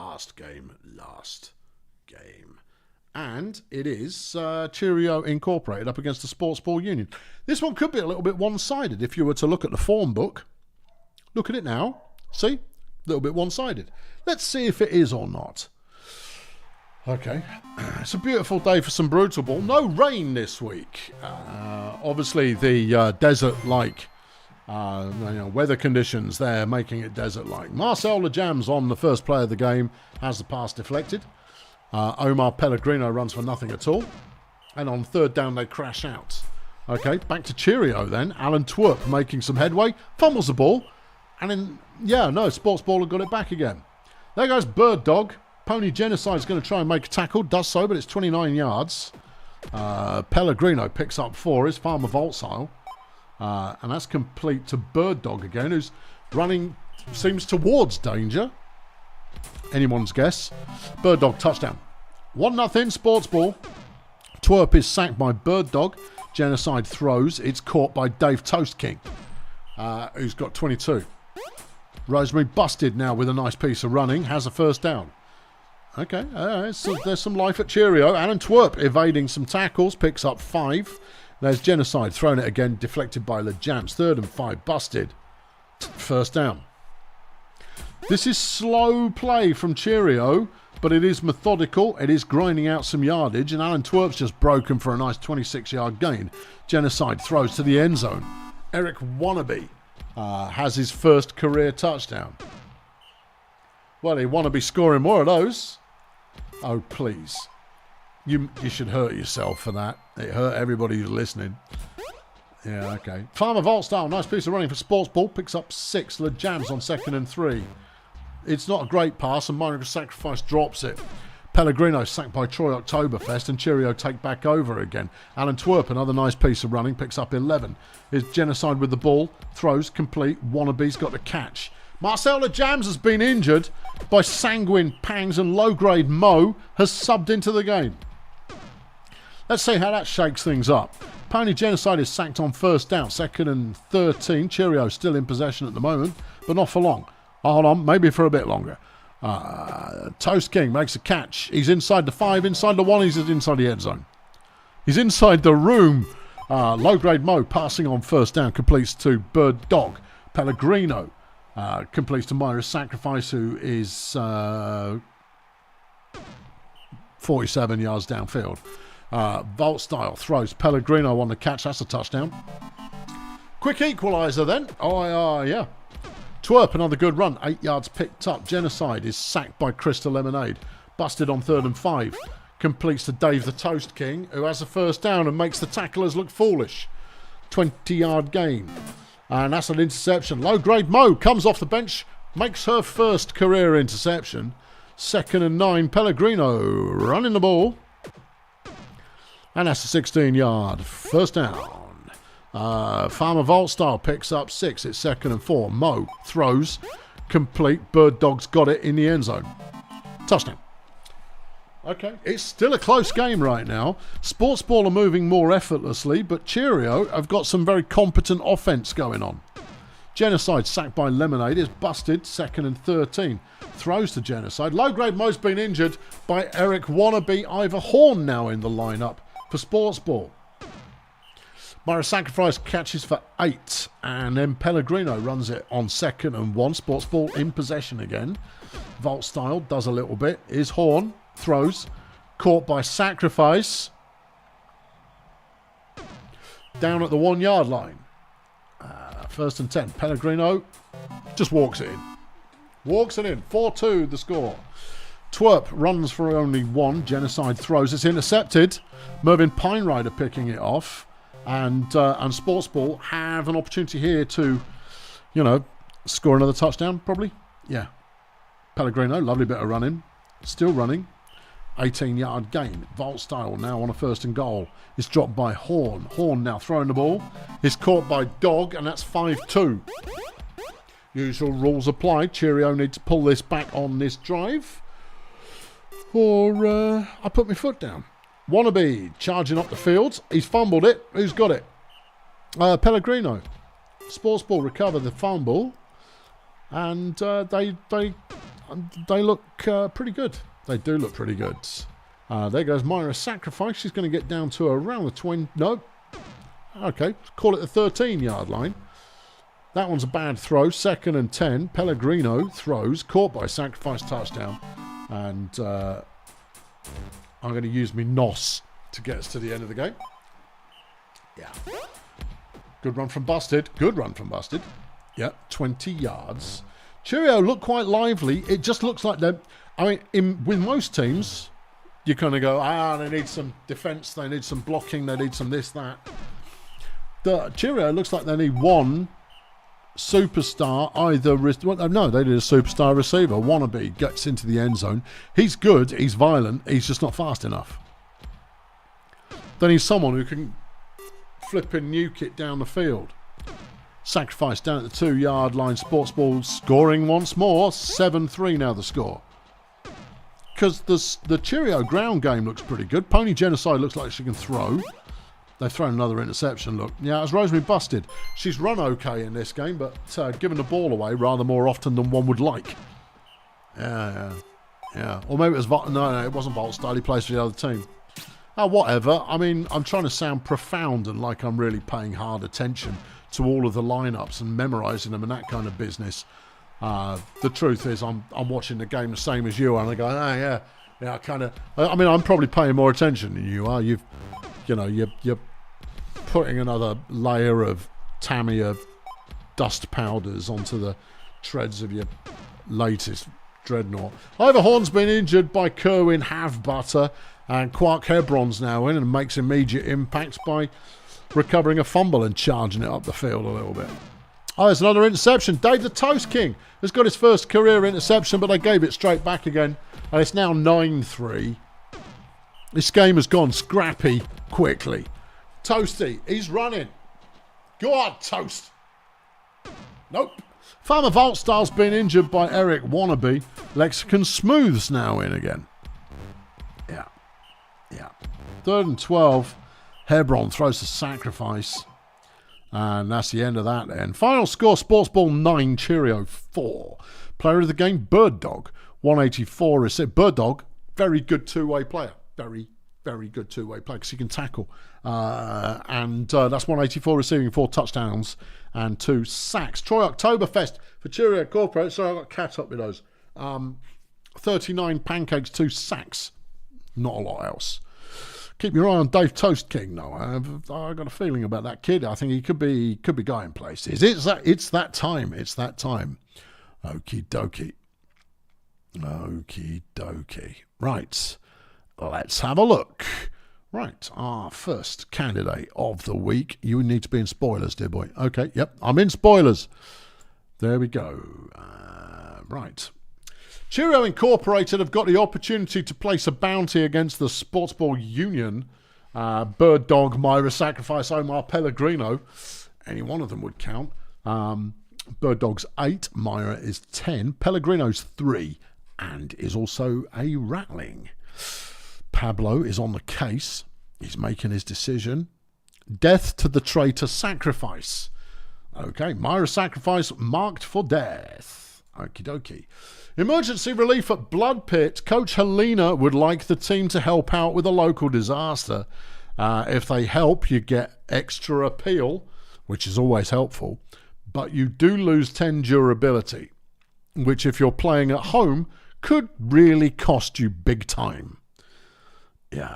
A: And it is Cheerio Incorporated up against the Sportsball Union. This one could be a little bit one-sided if you were to look at the form book. Look at it now. See? A little bit one-sided. Let's see if it is or not. Okay. It's a beautiful day for some Brutallball. No rain this week. Obviously, the desert-like weather conditions there making it desert-like. Marcel Lejams on the first play of the game has the pass deflected. Omar Pellegrino runs for nothing at all. And on third down, they crash out. Okay, back to Cheerio then. Alan Twerp making some headway. Fumbles the ball. And then, Sportsball have got it back again. There goes Bird Dog. Pony Genocide's going to try and make a tackle. Does so, but it's 29 yards. Pellegrino picks up 4. Is Farmer Voltstyle. And that's complete to Bird Dog again, who's running, seems towards danger. Anyone's guess. Bird Dog touchdown. 1-0 Sportsball. Twerp is sacked by Bird Dog. Genocide throws. It's caught by Dave Toast King, who's got 22. Rosemary busted now with a nice piece of running. Has a first down. Okay, so there's some life at Cheerio. Alan Twerp evading some tackles. Picks up 5. There's Genocide. Thrown it again. Deflected by LeJams. 3rd and 5. Busted. First down. This is slow play from Cheerio, but it is methodical. It is grinding out some yardage, and Alan Twerp's just broken for a nice 26-yard gain. Genocide throws to the end zone. Eric Wannabe has his first career touchdown. Well, he Wannabe scoring more of those. Oh, please. You should hurt yourself for that. It hurt everybody who's listening. Yeah, okay. Farmer Voltstyle, nice piece of running for Sportsball. Picks up 6. LeJams on 2nd and 3. It's not a great pass, and Minor Sacrifice drops it. Pellegrino sacked by Troy Oktoberfest, and Cheerio take back over again. Alan Twerp, another nice piece of running, picks up 11. Is Genocide with the ball, throws, complete. Wannabe's got the catch. Marcel LeJams has been injured by Sanguine Pangs, and low-grade Mo has subbed into the game. Let's see how that shakes things up. Pony Genocide is sacked on first down, 2nd and 13. Cheerio still in possession at the moment, but not for long. Hold on, maybe for a bit longer. Toast King makes a catch. He's inside the 5, inside the 1, he's inside the end zone. He's inside the room. Low-grade Mo passing on first down, completes to Bird Dog. Pellegrino completes to Myra's Sacrifice, who is 47 yards downfield. Voltstyle throws. Pellegrino on the catch. That's a touchdown. Quick equaliser then. Yeah. Twerp, another good run. 8 yards picked up. Genocide is sacked by Crystal Lemonade. Busted on 3rd and 5. Completes to Dave the Toast King, who has a first down and makes the tacklers look foolish. 20-yard gain. And that's an interception. Low-grade Mo comes off the bench. Makes her first career interception. 2nd and 9. Pellegrino running the ball. And that's a 16-yard first down. Farmer Voltstyle picks up 6. It's 2nd and 4. Mo throws. Complete. Bird Dog's got it in the end zone. Touchdown. Okay. It's still a close game right now. Sportsball are moving more effortlessly, but Cheerio have got some very competent offense going on. Genocide sacked by Lemonade is busted. 2nd and 13. Throws to Genocide. Low-grade Mo's been injured by Eric Wannabe. Ivor Horn now in the lineup for Sportsball. Myra Sacrifice catches for 8, and then Pellegrino runs it on 2nd and 1. Sportsball in possession again. Voltstyle does a little bit. Is Horn, throws, caught by Sacrifice. Down at the 1-yard line. 1st and 10. Pellegrino just walks it in. Walks it in. 4-2 the score. Twerp runs for only 1. Genocide throws. It's intercepted. Mervyn Pinerider picking it off. and Sportsball have an opportunity here to, you know, score another touchdown, probably. Yeah. Pellegrino, lovely bit of running. Still running. 18-yard gain. Vault style now on a 1st and goal. It's dropped by Horn. Horn now throwing the ball. It's caught by Dog, and that's 5-2. Usual rules apply. Cheerio need to pull this back on this drive, or I put my foot down. Wannabe charging up the field. He's fumbled it. Who's got it? Pellegrino. Sportsball recover the fumble, and they look pretty good. They do look pretty good. There goes Myra's sacrifice. She's going to get down to around the 20. No. Okay, call it the 13-yard line. That one's a bad throw. 2nd and 10. Pellegrino throws, caught by sacrifice, touchdown. And I'm going to use my NOS to get us to the end of the game. Yeah. Good run from Busted. Good run from Busted. Yeah, 20 yards. Cheerio look quite lively. It just looks like they're... I mean, with most teams, you kind of go, they need some defence, they need some blocking, they need some this, that. The Cheerio looks like they need one superstar, no, they need a superstar receiver. Wannabe gets into the end zone. He's good, he's violent, he's just not fast enough. They need someone who can flip and nuke it down the field. Sacrifice down at the 2-yard line. Sportsball scoring once more. 7-3 now the score. Because the Cheerio ground game looks pretty good. Pony Genocide looks like she can throw. They've thrown another interception, look. Yeah, it's Rosemary Busted. She's run okay in this game, but given the ball away rather more often than one would like. Yeah. Or maybe it was... No, it wasn't Volcamoose. He plays for the other team. Whatever. I mean, I'm trying to sound profound and like I'm really paying hard attention to all of the lineups and memorising them and that kind of business. The truth is, I'm watching the game the same as you, and I go, yeah, kind of. I mean, I'm probably paying more attention than you are. You're putting another layer of Tamiya dust powders onto the treads of your latest dreadnought. Ivor Horn's been injured by Kerwin Have-Butter, and Quark Hebron's now in and makes immediate impact by recovering a fumble and charging it up the field a little bit. There's another interception. Dave the Toast King has got his first career interception, but they gave it straight back again. And it's now 9-3. This game has gone scrappy quickly. Toasty, he's running. Go on, Toast. Nope. Farmer Allstars been injured by Eric Wannabe. Lexicon Smooth's now in again. Yeah. 3rd and 12. Hebron throws the sacrifice. And that's the end of that then. Final score, Sportsball 9, Cheerio 4. Player of the game, Bird Dog. 184 is it. Bird Dog, very good two-way player. Very, very good two-way player because he can tackle. And that's 184 receiving, 4 touchdowns and 2 sacks. Troy Oktoberfest for Cheerio Corporate. Sorry, I got cat up with those. 39 pancakes, 2 sacks. Not a lot else. Keep your eye on Dave Toast King, though. I've got a feeling about that kid. I think he could be going places. It's that time. Okie dokie. Right. Let's have a look. Right. Our first candidate of the week. You need to be in spoilers, dear boy. Okay. Yep. I'm in spoilers. There we go. Right. Cheerio Incorporated have got the opportunity to place a bounty against the Sportsball Union. Bird Dog, Myra Sacrifice, Omar Pellegrino. Any one of them would count. Bird Dog's 8, Myra is 10, Pellegrino's 3, and is also a rattling. Pablo is on the case. He's making his decision. Death to the traitor sacrifice. Okay, Myra Sacrifice marked for death. Okie dokie. Emergency relief at Blood Pit. Coach Helena would like the team to help out with a local disaster. If they help, you get extra appeal, which is always helpful, but you do lose 10 durability, which if you're playing at home could really cost you big time. Yeah.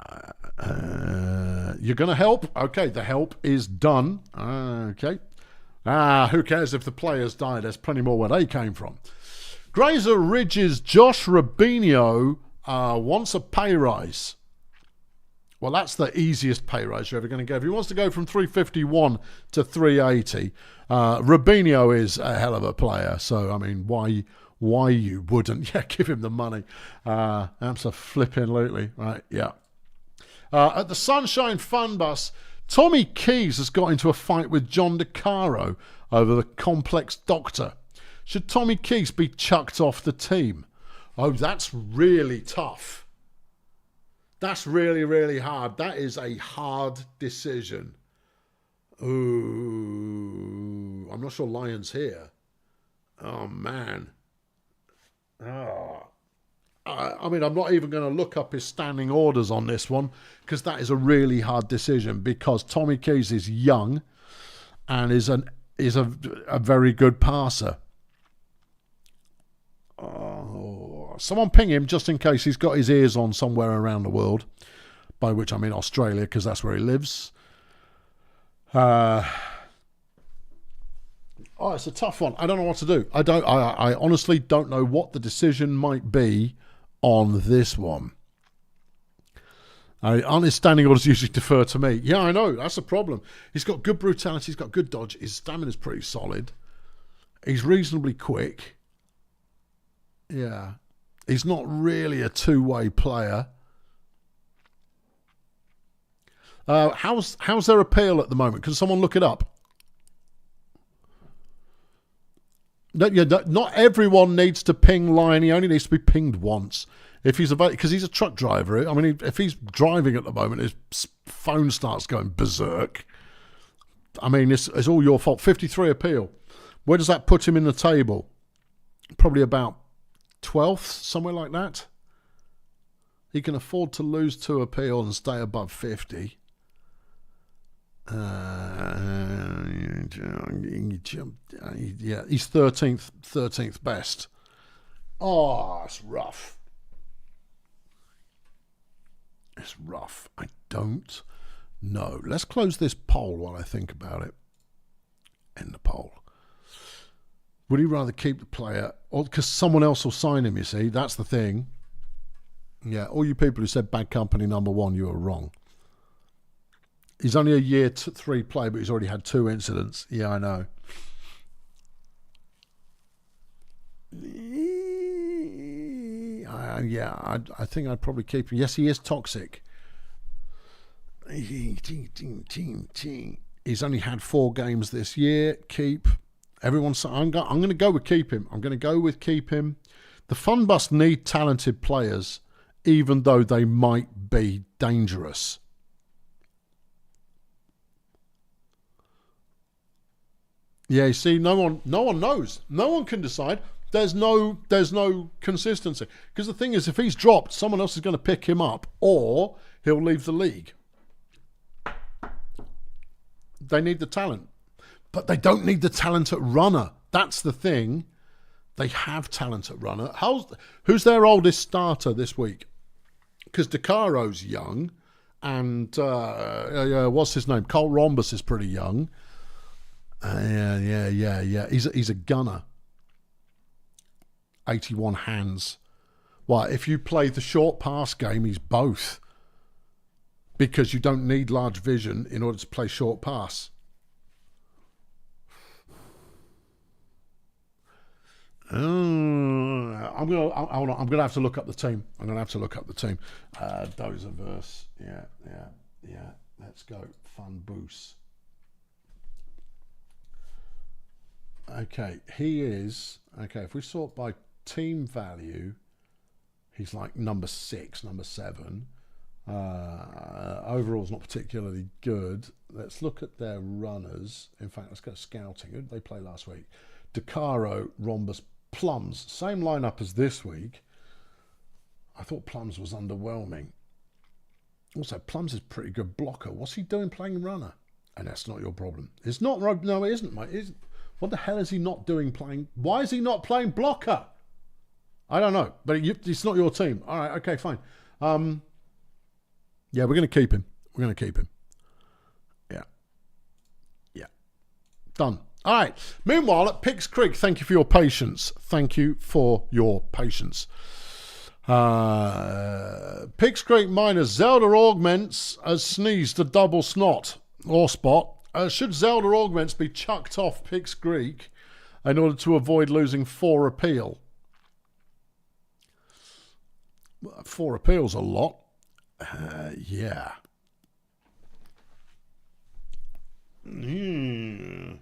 A: You're going to help? Okay, the help is done. Okay. Who cares if the players die? There's plenty more where they came from. Grazer Ridge's Josh Rubinho wants a pay rise. Well, that's the easiest pay rise you're ever going to get. If he wants to go from 351 to 380, Rubinho is a hell of a player. So, I mean, why you wouldn't? Yeah, give him the money. Abso-flipping-lutely. Right, yeah. At the Sunshine Funbus, Tommy Keys has got into a fight with John DeCaro over the complex doctor. Should Tommy Keys be chucked off the team? Oh, that's really tough. That's really, really hard. That is a hard decision. Ooh, I'm not sure Lion's here. Oh, man. Oh. I mean, I'm not even going to look up his standing orders on this one because that is a really hard decision because Tommy Keys is young and is a very good passer. Oh, someone ping him just in case he's got his ears on somewhere around the world, by which I mean Australia because that's where he lives. Oh, it's a tough one. I don't know what to do. I honestly don't know what the decision might be on this one. Aren't his standing orders usually defer to me? Yeah, I know. That's a problem. He's got good brutality. He's got good dodge. His stamina's pretty solid. He's reasonably quick. Yeah. He's not really a two-way player. How's their appeal at the moment? Can someone look it up? Not everyone needs to ping Lion. He only needs to be pinged once. If he's because he's a truck driver. I mean, if he's driving at the moment, his phone starts going berserk. I mean, it's all your fault. 53 appeal. Where does that put him in the table? Probably about 12th, somewhere like that. He can afford to lose 2 appeal and stay above 50. Yeah, he's 13th best. Oh, it's rough. It's rough. I don't know. Let's close this poll while I think about it. End the poll. Would he rather keep the player or because someone else will sign him, you see? That's the thing. Yeah, all you people who said bad company number 1, you were wrong. He's only a year 3 player, but he's already had 2 incidents. Yeah, I know. I think I'd probably keep him. Yes, he is toxic. He's only had 4 games this year. Keep. Everyone's. I'm going to go with keep him. I'm going to go with keep him. The Funbus need talented players, even though they might be dangerous. Yeah, you see, no one knows. No one can decide. There's no consistency. Because the thing is, if he's dropped, someone else is going to pick him up, or he'll leave the league. They need the talent. But they don't need the talent at runner. That's the thing. They have talent at runner. Who's their oldest starter this week? Because DeCaro's young, and what's his name? Cole Rhombus is pretty young. Yeah. He's a gunner. 81 hands. Well, if you play the short pass game, he's both. Because you don't need large vision in order to play short pass. I'm gonna have to look up the team. Dozerverse. Yeah. Let's go. Funbus. Okay, he is okay. If we sort by team value, he's like number 6, number 7. Overall's not particularly good. Let's look at their runners. In fact, let's go scouting. Who did they play last week? DeCaro, Rhombus, Plums. Same lineup as this week. I thought Plums was underwhelming. Also, Plums is a pretty good blocker. What's he doing playing runner? And that's not your problem. It's not. No, it isn't, mate. It isn't. What the hell is he not doing playing? Why is he not playing blocker? I don't know, but it's not your team. All right, okay, fine. Yeah, we're going to keep him. Yeah. Done. All right. Meanwhile, at Picks Creek, thank you for your patience. Pix Creek Miners, Zelda Augments has sneezed a double snot or spot. Should Zelda Augments be chucked off Pix Creek in order to avoid losing 4 appeal? 4 appeal's a lot. Yeah. Yeah.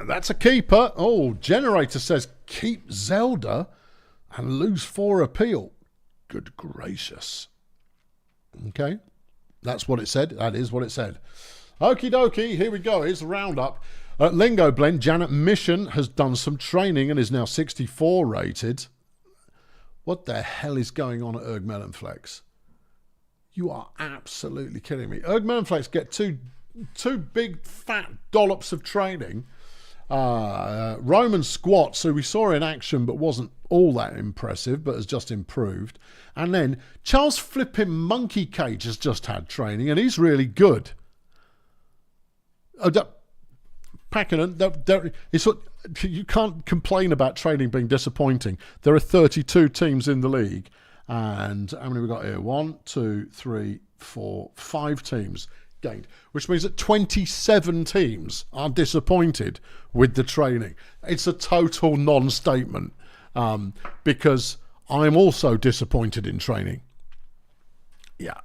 A: That's a keeper. Oh, Generator says keep Zelda and lose 4 appeal. Good gracious. Okay. That's what it said. That is what it said. Okie dokie. Here we go. Here's the roundup. At LingoBlend, Janet Mission has done some training and is now 64 rated. What the hell is going on at Erg Melonflex? You are absolutely kidding me. Erg Melonflex get two big fat dollops of training. Roman Squats, who we saw in action but wasn't all that impressive, but has just improved. And then Charles Flippin' Monkey Cage has just had training and he's really good. You can't complain about training being disappointing. There are 32 teams in the league. And how many we got here? 1, 2, 3, 4, 5 teams gained, which means that 27 teams are disappointed with the training. It's a total non-statement because I'm also disappointed in training. Yeah.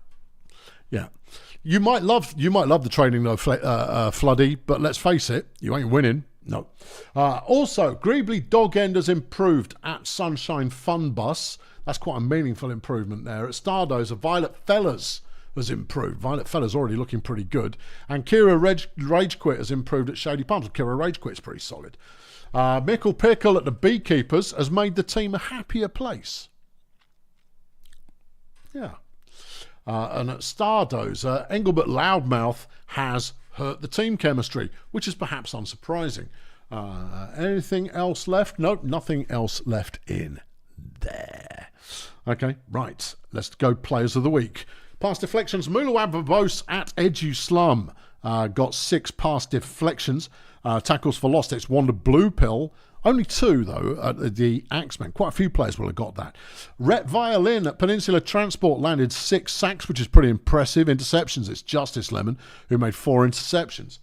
A: You might love the training though, Floody, but let's face it, you ain't winning. No. Also, Greebly Dog End has improved at Sunshine Funbus. That's quite a meaningful improvement there. At Stardozer, Violet Fellas has improved. Violet Fellas already looking pretty good. And Kira Rage Quit has improved at Shady Palms. Kira Rage Quit's pretty solid. Mickle Pickle at the Beekeepers has made the team a happier place. Yeah. And at Stardozer, Engelbert Loudmouth has hurt the team chemistry, which is perhaps unsurprising. Anything else left? Nope, nothing else left in there. Okay, right. Let's go Players of the Week. Pass deflections. Muluab Verbose at Edu Slum got 6 pass deflections. Tackles for lost. It's Wonder Blue Pill. Only 2, though, at the Axemen. Quite a few players will have got that. Rhett Violin at Peninsula Transport landed 6 sacks, which is pretty impressive. Interceptions, it's Justice Lemon, who made 4 interceptions.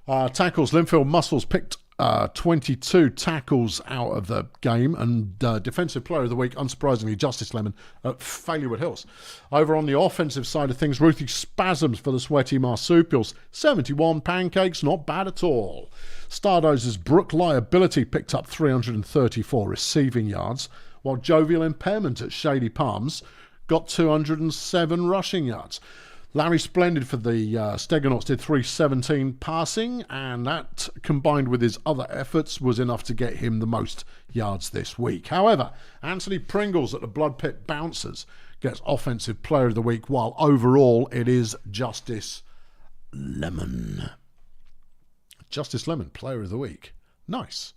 A: Tackles, Linfield Muscles picked 22 tackles out of the game, and Defensive Player of the Week, unsurprisingly, Justice Lemon at Failure Hills. Over on the offensive side of things, Ruthie Spasms for the Sweaty Marsupials. 71 pancakes, not bad at all. Stardozer's Brook Liability picked up 334 receiving yards, while Jovial Impairment at Shady Palms got 207 rushing yards. Larry Splendid for the Steggonauts did 317 passing, and that, combined with his other efforts, was enough to get him the most yards this week. However, Anthony Pringles at the Blood Pit Bouncers gets Offensive Player of the Week, while overall it is Justice Lemon. Justice Lemon, Player of the Week. Nice.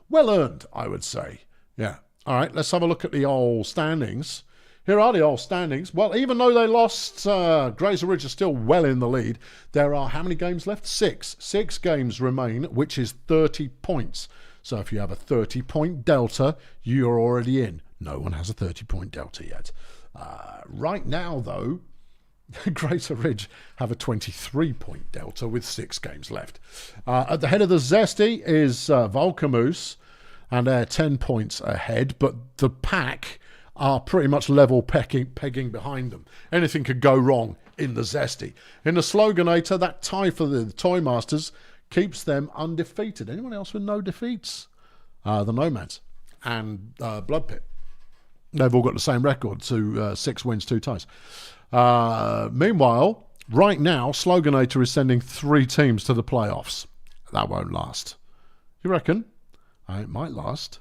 A: Well earned, I would say. Yeah. All right, let's have a look at the old standings. Here are the old standings. Well, even though they lost, Grazer Ridge are still well in the lead. There are how many games left? 6. 6 games remain, which is 30 points. So if you have a 30-point delta, you're already in. No one has a 30-point delta yet. Right now, though, Grazer Ridge have a 23-point delta with 6 games left. At the head of the Zesty is Volcamoose, and they're 10 points ahead, but the pack are pretty much level pegging behind them. Anything could go wrong in the Zesty. In the Sloganator, that tie for the Toy Masters keeps them undefeated. Anyone else with no defeats? The Nomads and Blood Pit. They've all got the same record, 6 wins, 2 ties. Meanwhile, right now, Sloganator is sending 3 teams to the playoffs. That won't last. You reckon? It might last.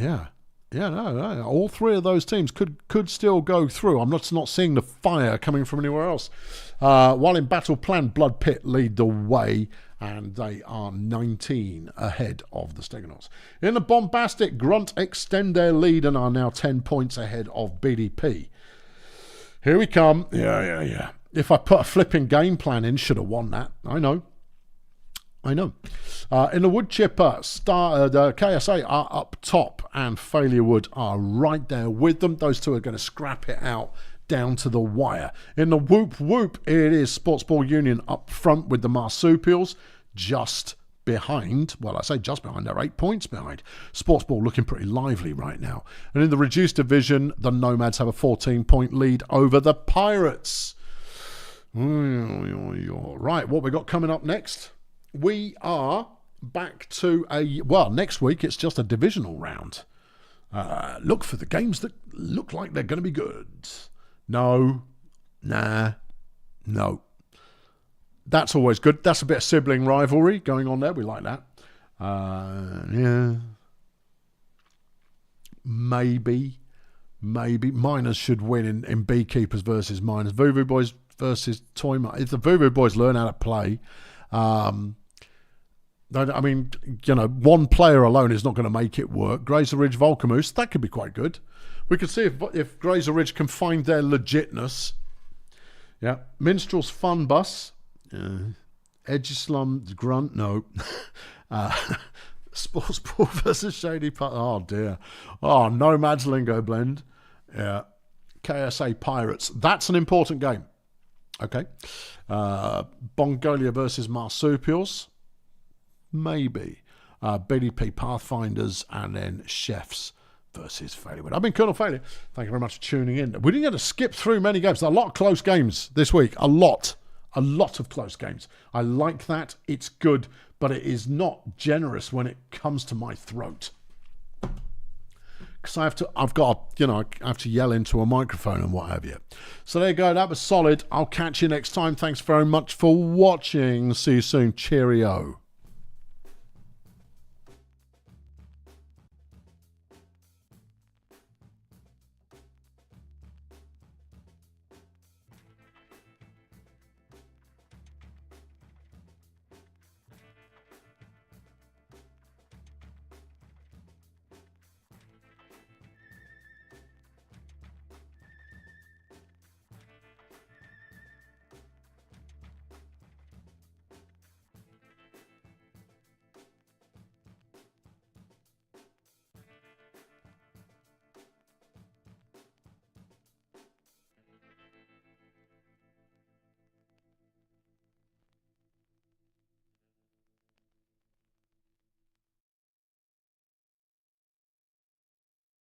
A: Yeah. Yeah, no. All 3 of those teams could still go through. I'm not seeing the fire coming from anywhere else. While in Battle Plan, Blood Pit lead the way, and they are 19 ahead of the Steggonauts. In the Bombastic, Grunt extend their lead and are now 10 points ahead of BDP. Here we come. Yeah. If I put a flipping game plan in, should have won that. I know. I know. In the wood chipper, the KSA are up top and Failure Wood are right there with them. Those two are going to scrap it out down to the wire. In the whoop whoop, it is Sportsball Union up front with the Marsupials just behind. Well, I say just behind, they're 8 points behind. Sportsball looking pretty lively right now. And in the reduced division, the Nomads have a 14-point lead over the Pirates. Right, what we got coming up next? We are back to next week it's just a divisional round. Look for the games that look like they're going to be good. No. That's always good. That's a bit of sibling rivalry going on there. We like that. Yeah. Maybe Miners should win in Beekeepers versus Miners. Vuvu Boys versus Toy. If the Vuvu Boys learn how to play, I mean, one player alone is not going to make it work. Grazer Ridge, Volcamoose, that could be quite good. We could see if Grazer Ridge can find their legitness. Yeah. Minstrels, Funbus. Edgeslum, Grunt, no. Sportsball versus Shady. Oh, dear. Oh, Nomads, LingoBlend. Yeah. KSA Pirates. That's an important game. Okay. Bongolia versus Marsupials. Maybe. BDP Pathfinders and then Chefs versus Failure. I've been Colonel Failure. Thank you very much for tuning in. We didn't get to skip through many games. There are a lot of close games this week. A lot of close games. I like that. It's good, but it is not generous when it comes to my throat. Because I have to yell into a microphone and what have you. So there you go. That was solid. I'll catch you next time. Thanks very much for watching. See you soon. Cheerio.